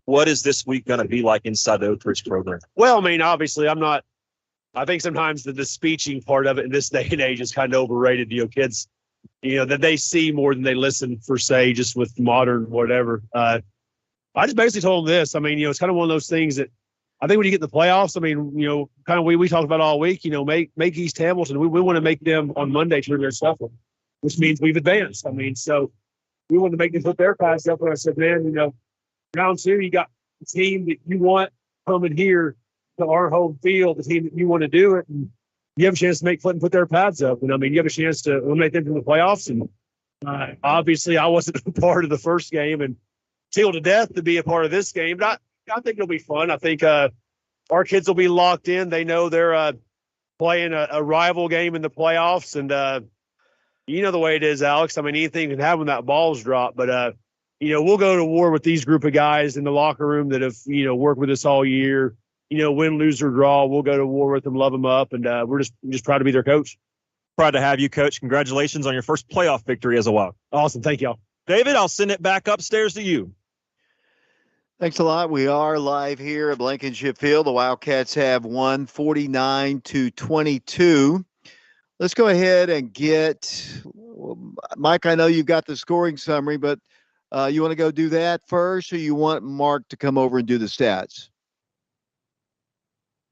What is this week going to be like inside the Oak Ridge program? Well, I mean, obviously, I think sometimes the speeching part of it in this day and age is kind of overrated. Kids, that they see more than they listen for, say, just with modern whatever. I just basically told them this. I mean, it's kind of one of those things that I think when you get in the playoffs, I mean, kind of we talked about all week, make East Hamilton. We want to make them on Monday turn their stuff on, which means we've advanced. I mean, so we want to make them put their pads up. And I said, man, round 2, you got the team that you want coming here to our home field, the team that you want to do it. And you have a chance to make Clinton put their pads up. And I mean, you have a chance to eliminate them from the playoffs. And obviously I wasn't a part of the first game and thrilled to death to be a part of this game. But I think it'll be fun. I think our kids will be locked in. They know they're playing a rival game in the playoffs. And the way it is, Alex. I mean, anything can happen when that ball's dropped. But, we'll go to war with these group of guys in the locker room that have, worked with us all year. Win, lose, or draw, we'll go to war with them, love them up, and we're just proud to be their coach. Proud to have you, Coach. Congratulations on your first playoff victory as a Wild. Awesome. Thank y'all. David, I'll send it back upstairs to you. Thanks a lot. We are live here at Blankenship Field. The Wildcats have won 49-22. Let's go ahead and get Mike. I know you've got the scoring summary, but you want to go do that first, or you want Mark to come over and do the stats?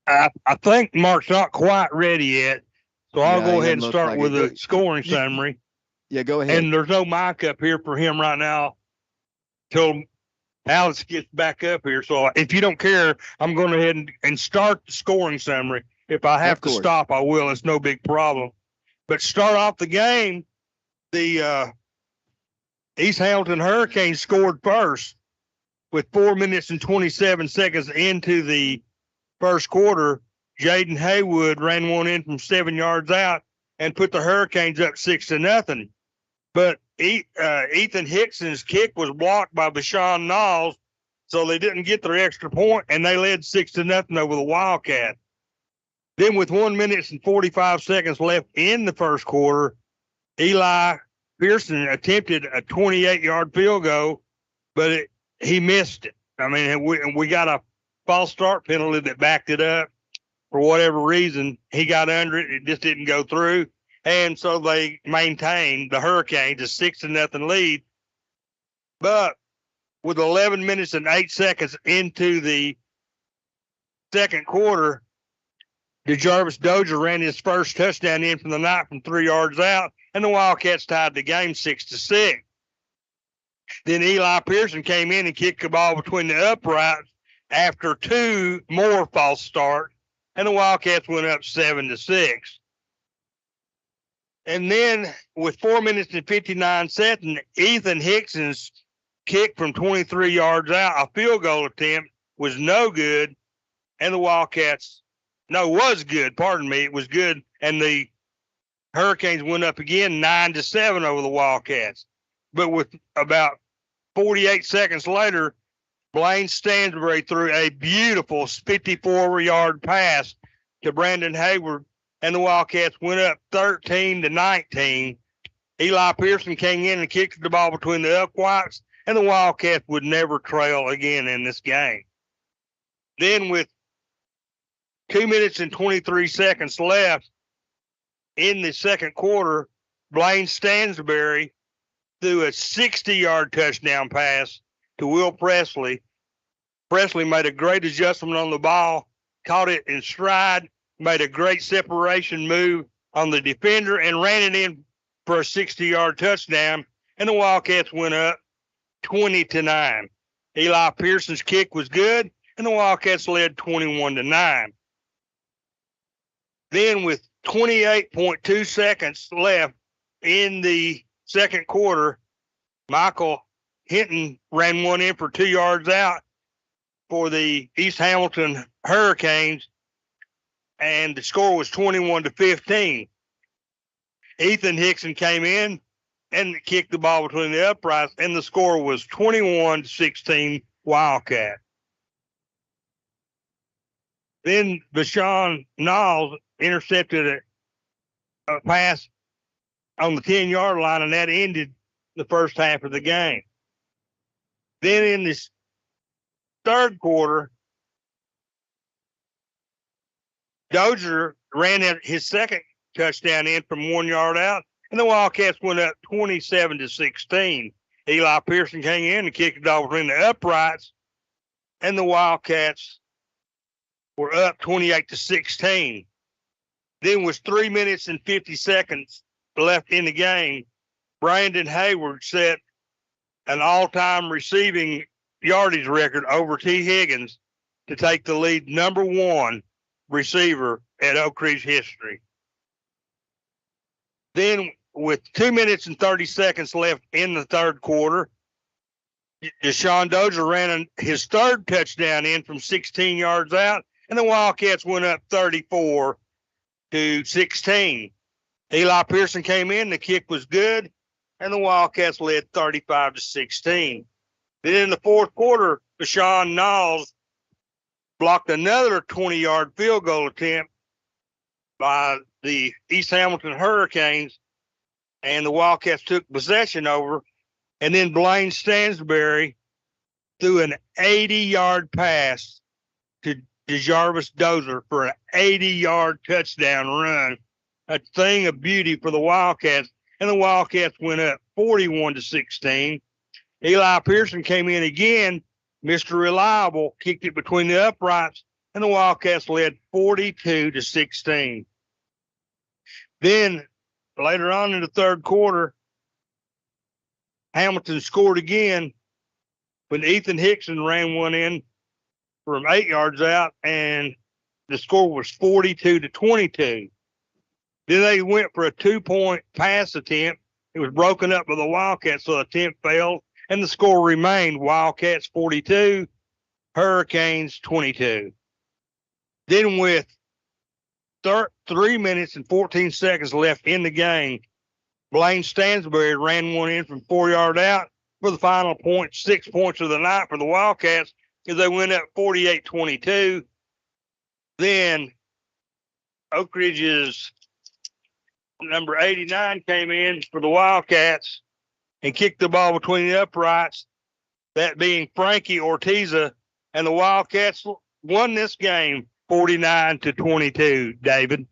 I think Mark's not quite ready yet, so I'll go ahead and start with a scoring summary. Yeah, go ahead. And there's no mic up here for him right now till Alex gets back up here. So if you don't care, I'm going to go ahead and start the scoring summary. If I have to stop, I will. It's no big problem. But start off the game, the East Hamilton Hurricanes scored first with 4 minutes and 27 seconds into the first quarter. Jaden Haywood ran one in from 7 yards out and put the Hurricanes up 6-0. But Ethan Hickson's kick was blocked by Bashan Knowles, so they didn't get their extra point, and they led 6-0 over the Wildcats. Then with 1 minute and 45 seconds left in the first quarter, Eli Pearson attempted a 28-yard field goal, but he missed it. I mean, we got a false start penalty that backed it up. For whatever reason, he got under it. It just didn't go through. And so they maintained the Hurricanes a 6-0 lead. But with 11 minutes and 8 seconds into the second quarter, DeJarvis Dozier ran his first touchdown in from the night from 3 yards out, and the Wildcats tied the game 6-6. Then Eli Pearson came in and kicked the ball between the uprights after 2 more false starts, and the Wildcats went up 7-6. And then with 4 minutes and 59 seconds, Ethan Hickson's kick from 23 yards out, a field goal attempt, was no good, and the Wildcats, was good, pardon me, it was good, and the Hurricanes went up again 9-7 over the Wildcats. But with about 48 seconds later, Blaine Stansbury threw a beautiful 54-yard pass to Brandon Hayward, and the Wildcats went up 13-19. Eli Pearson came in and kicked the ball between the uprights, and the Wildcats would never trail again in this game. Then with 2 minutes and 23 seconds left in the second quarter, Blaine Stansbury threw a 60-yard touchdown pass to Will Presley. Presley made a great adjustment on the ball, caught it in stride, made a great separation move on the defender, and ran it in for a 60-yard touchdown, and the Wildcats went up 20-9. Eli Pearson's kick was good, and the Wildcats led 21-9. Then with 28.2 seconds left in the second quarter, Michael Hinton ran one in for 2 yards out for the East Hamilton Hurricanes, and the score was 21-15. Ethan Hickson came in and kicked the ball between the uprights, and the score was 21-16 Wildcat. Then Bashan Niles intercepted a pass on the 10-yard line, and that ended the first half of the game. Then in this third quarter, Dozier ran his second touchdown in from 1 yard out, and the Wildcats went up 27-16. Eli Pearson came in and kicked it off between the uprights, and the Wildcats were up 28-16. Then was 3 minutes and 50 seconds left in the game. Brandon Hayward set an all-time receiving yardage record over T. Higgins to take the lead number one receiver at Oak Ridge history. Then with 2 minutes and 30 seconds left in the third quarter, Deshaun Dozier ran his third touchdown in from 16 yards out, and the Wildcats went up 34-16. Eli Pearson came in, the kick was good, and the Wildcats led 35-16. Then in the fourth quarter, Bashan Niles blocked another 20-yard field goal attempt by the East Hamilton Hurricanes, and the Wildcats took possession over. And then Blaine Stansberry threw an 80-yard pass to DeJarvis Dozier for an 80-yard touchdown run. A thing of beauty for the Wildcats. And the Wildcats went up 41-16. Eli Pearson came in again. Mr. Reliable kicked it between the uprights, and the Wildcats led 42-16. Then later on in the third quarter, Hamilton scored again when Ethan Hickson ran one in from 8 yards out, and the score was 42-22. Then they went for a 2-point pass attempt. It was broken up by the Wildcats, so the attempt failed, and the score remained Wildcats 42, Hurricanes 22. Then with 3 minutes and 14 seconds left in the game, Blaine Stansberry ran one in from 4 yards out for the final point, 6 points of the night for the Wildcats, as they went up 48-22. Then Oak Ridge's number 89 came in for the Wildcats and kicked the ball between the uprights, that being Frankie Ortiza, and the Wildcats won this game 49-22, David.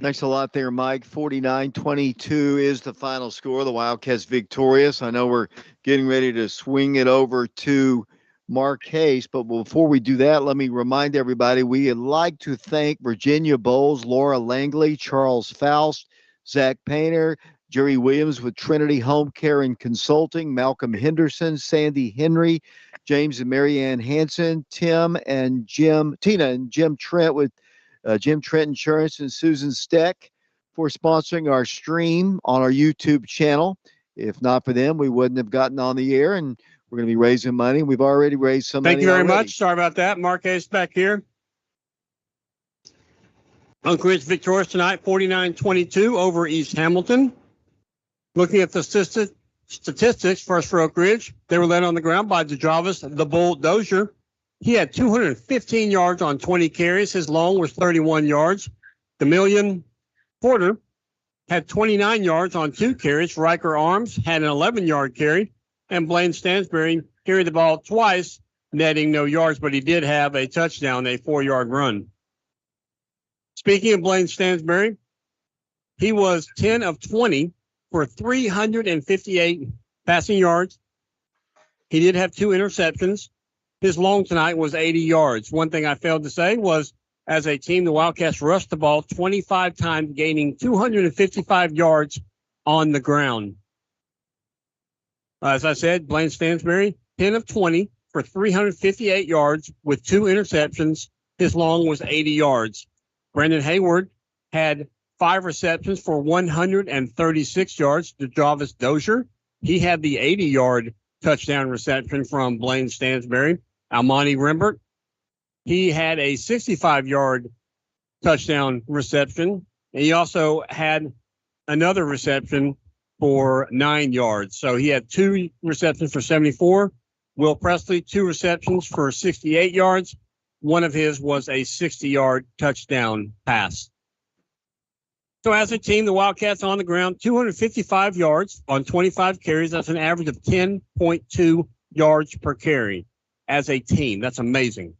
Thanks a lot there, Mike. 49-22 is the final score. The Wildcats victorious. I know we're getting ready to swing it over to Mark Hayes, but before we do that, let me remind everybody we would like to thank Virginia Bowles, Laura Langley, Charles Faust, Zach Painter, Jerry Williams with Trinity Home Care and Consulting, Malcolm Henderson, Sandy Henry, James and Marianne Hanson, Tina and Jim Trent with Jim Trent Insurance, and Susan Steck for sponsoring our stream on our YouTube channel. If not for them, we wouldn't have gotten on the air, and we're going to be raising money. We've already raised some money. Thank you very much. Sorry about that. Mark Hayes back here. Oak Ridge victorious tonight, 49-22 over East Hamilton. Looking at the statistics, first for Oak Ridge, they were led on the ground by DeJarvis the Bull Dozier. He had 215 yards on 20 carries. His long was 31 yards. Demillion Porter had 29 yards on 2 carries. Riker Arms had an 11-yard carry. And Blaine Stansberry carried the ball twice, netting no yards, but he did have a touchdown, a 4-yard run. Speaking of Blaine Stansberry, he was 10 of 20 for 358 passing yards. He did have 2 interceptions. His long tonight was 80 yards. One thing I failed to say was, as a team, the Wildcats rushed the ball 25 times, gaining 255 yards on the ground. As I said, Blaine Stansberry, 10 of 20 for 358 yards with 2 interceptions. His long was 80 yards. Brandon Hayward had 5 receptions for 136 yards. DeJavis Dozier, he had the 80-yard touchdown reception from Blaine Stansberry. Almani Rembert, he had a 65-yard touchdown reception. And he also had another reception for 9 yards. So he had 2 receptions for 74. Will Presley, 2 receptions for 68 yards. One of his was a 60-yard touchdown pass. So as a team, the Wildcats on the ground, 255 yards on 25 carries. That's an average of 10.2 yards per carry as a team. That's amazing.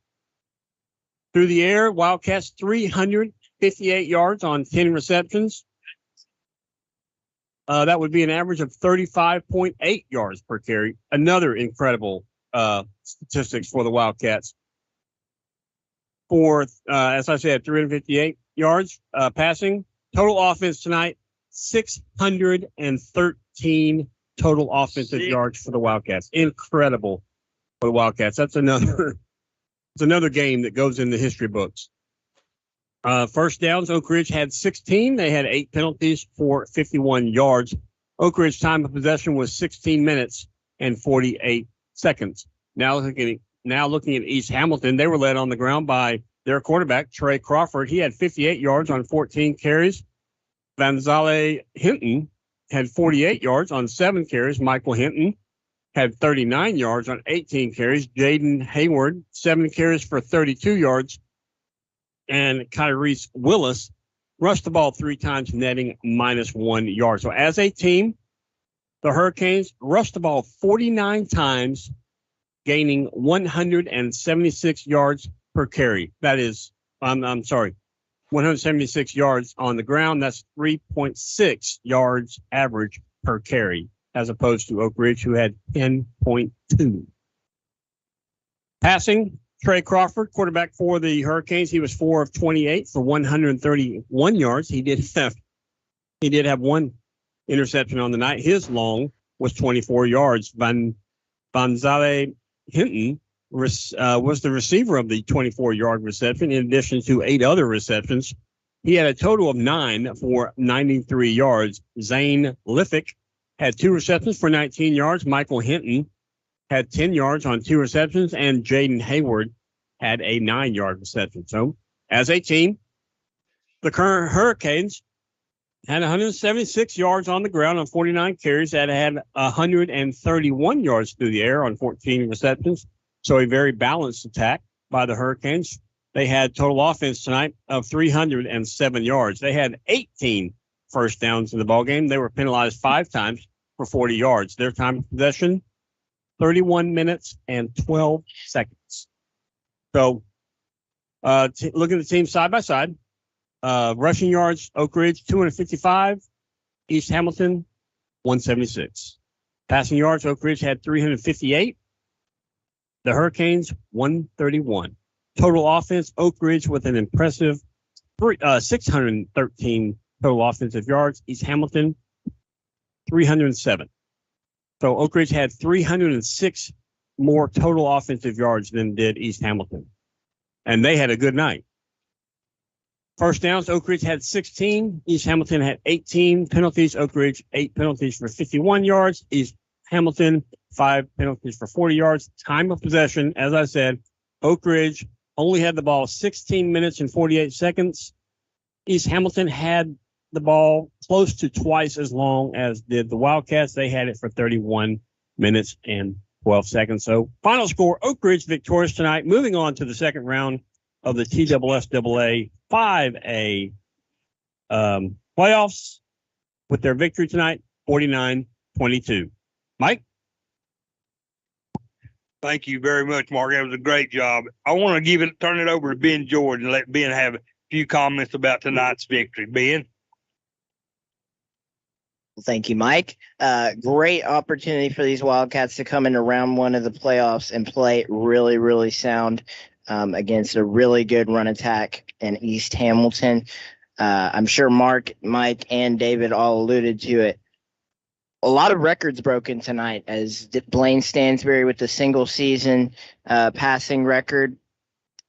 Through the air, Wildcats 358 yards on 10 receptions. That would be an average of 35.8 yards per carry. Another incredible statistics for the Wildcats. For, as I said, 358 yards passing. Total offense tonight, 613 total offensive yards for the Wildcats. Incredible for the Wildcats. That's another game that goes in the history books. First downs, Oak Ridge had 16. They had 8 penalties for 51 yards. Oak Ridge time of possession was 16 minutes and 48 seconds. Now looking at East Hamilton, they were led on the ground by their quarterback, Trey Crawford. He had 58 yards on 14 carries. Vanzale Hinton had 48 yards on 7 carries. Michael Hinton had 39 yards on 18 carries. Jaden Hayward, 7 carries for 32 yards. And Kyrese Willis rushed the ball 3 times, netting -1 yard. So as a team, the Hurricanes rushed the ball 49 times, gaining 176 yards per carry. That is, 176 yards on the ground. That's 3.6 yards average per carry, as opposed to Oak Ridge, who had 10.2. Passing, Trey Crawford, quarterback for the Hurricanes. He was 4 of 28 for 131 yards. He did have 1 interception on the night. His long was 24 yards. Vanzale Hinton was the receiver of the 24-yard reception, in addition to 8 other receptions. He had a total of 9 for 93 yards. Zane Liffick had 2 receptions for 19 yards. Michael Hinton had 10 yards on 2 receptions, and Jaden Hayward had a 9-yard reception. So, as a team, the current Hurricanes had 176 yards on the ground on 49 carries, that had 131 yards through the air on 14 receptions. So a very balanced attack by the Hurricanes. They had total offense tonight of 307 yards. They had 18 first downs in the ballgame. They were penalized 5 times for 40 yards. Their time of possession, 31 minutes and 12 seconds. So looking at the team side by side, rushing yards, Oak Ridge, 255. East Hamilton, 176. Passing yards, Oak Ridge had 358. The Hurricanes, 131. Total offense, Oak Ridge with an impressive 613 total offensive yards. East Hamilton, 307. So Oak Ridge had 306 more total offensive yards than did East Hamilton. And they had a good night. First downs, Oak Ridge had 16. East Hamilton had 18 penalties. Oak Ridge, 8 penalties for 51 yards. East Hamilton, 5 penalties for 40 yards. Time of possession, as I said, Oak Ridge only had the ball 16 minutes and 48 seconds. East Hamilton had the ball close to twice as long as did the Wildcats. They had it for 31 minutes and 12 seconds. So final score, Oak Ridge victorious tonight. Moving on to the second round of the TSSAA 5A playoffs with their victory tonight, 49-22. Mike? Thank you very much, Mark. That was a great job. I want to turn it over to Ben Jordan and let Ben have a few comments about tonight's victory. Ben? Thank you, Mike. Great opportunity for these Wildcats to come into round 1 of the playoffs and play really, really sound against a really good run attack in East Hamilton. I'm sure Mark, Mike, and David all alluded to it. A lot of records broken tonight, as Blaine Stansberry with the single season passing record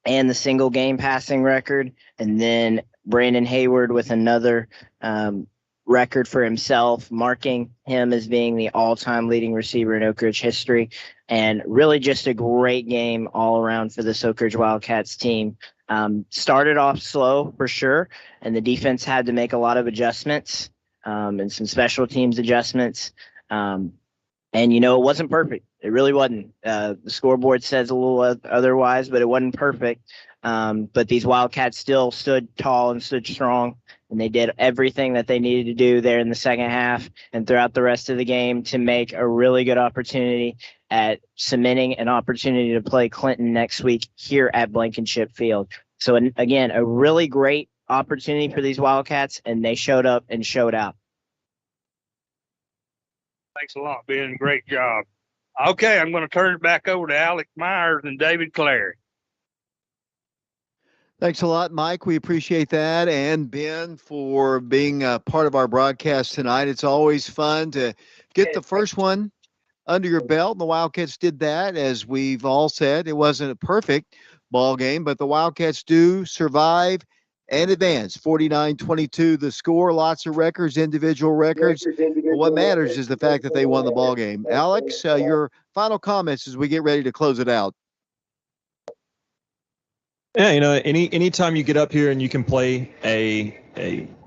and the single game passing record. And then Brandon Hayward with another record for himself, marking him as being the all-time leading receiver in Oak Ridge history. And really just a great game all around for this Oak Ridge Wildcats team. Started off slow for sure, and the defense had to make a lot of adjustments and some special teams adjustments. And, it wasn't perfect. It really wasn't. The scoreboard says a little otherwise, but it wasn't perfect. But these Wildcats still stood tall and stood strong, and they did everything that they needed to do there in the second half and throughout the rest of the game to make a really good opportunity at cementing an opportunity to play Clinton next week here at Blankenship Field. So, again, a really great opportunity for these Wildcats, and they showed up and showed out. Thanks a lot, Ben. Great job. Okay, I'm going to turn it back over to Alex Myers and David Clary. Thanks a lot, Mike. We appreciate that. And Ben, for being a part of our broadcast tonight. It's always fun to get the first one under your belt. The Wildcats did that. As we've all said, it wasn't a perfect ball game, but the Wildcats do survive and advance. 49-22 the score, lots of records, individual records. But what matters is the fact that they won the ball game. Alex, your final comments as we get ready to close it out. Yeah, anytime you get up here and you can play a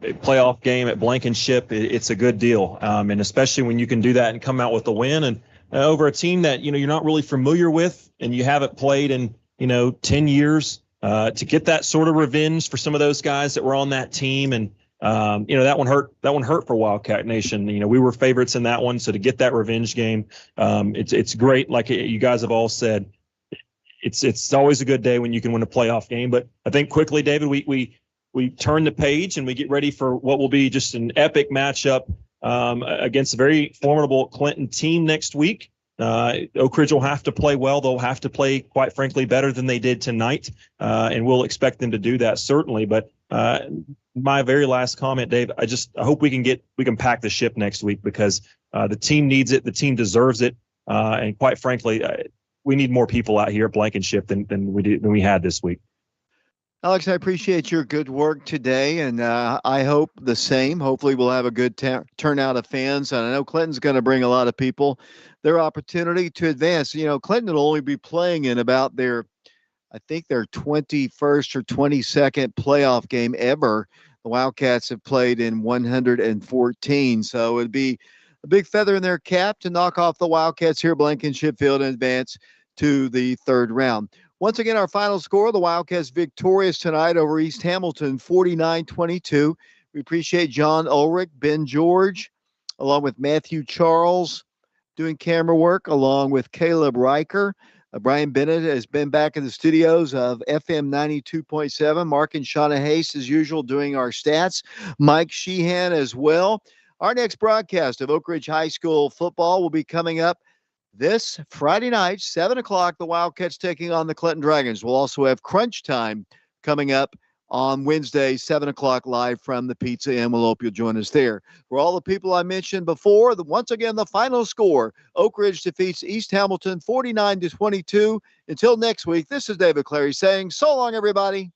playoff game at Blankenship, it's a good deal. And especially when you can do that and come out with a win and over a team that, you're not really familiar with and you haven't played in, 10 years, to get that sort of revenge for some of those guys that were on that team. And, that one hurt for Wildcat Nation. We were favorites in that one. So to get that revenge game, it's great. Like you guys have all said, it's always a good day when you can win a playoff game. But I think quickly, David, we turn the page and we get ready for what will be just an epic matchup against a very formidable Clinton team next week. Oak Ridge will have to play well. They'll have to play, quite frankly, better than they did tonight, and we'll expect them to do that certainly. But my very last comment, Dave, I hope we can pack the ship next week because the team needs it, the team deserves it, and quite frankly, we need more people out here at Blankenship than we had this week. Alex, I appreciate your good work today, and I hope the same. Hopefully we'll have a good turnout of fans, and I know Clinton's going to bring a lot of people. Their opportunity to advance. Clinton will only be playing in about their 21st or 22nd playoff game ever. The Wildcats have played in 114, so it'd be a big feather in their cap to knock off the Wildcats here at Blankenship Field and advance to the third round. Once again, our final score, the Wildcats victorious tonight over East Hamilton, 49-22. We appreciate John Ulrich, Ben George, along with Matthew Charles doing camera work, along with Caleb Riker. Brian Bennett has been back in the studios of FM 92.7. Mark and Shauna Hayes, as usual, doing our stats. Mike Sheehan as well. Our next broadcast of Oak Ridge High School football will be coming up this Friday night, 7 o'clock. The Wildcats taking on the Clinton Dragons. We'll also have Crunch Time coming up on Wednesday, 7 o'clock, live from the Pizza Inn. We'll hope you'll join us there. For all the people I mentioned before, once again, the final score, Oak Ridge defeats East Hamilton 49-22. Until next week, this is David Clary saying so long, everybody.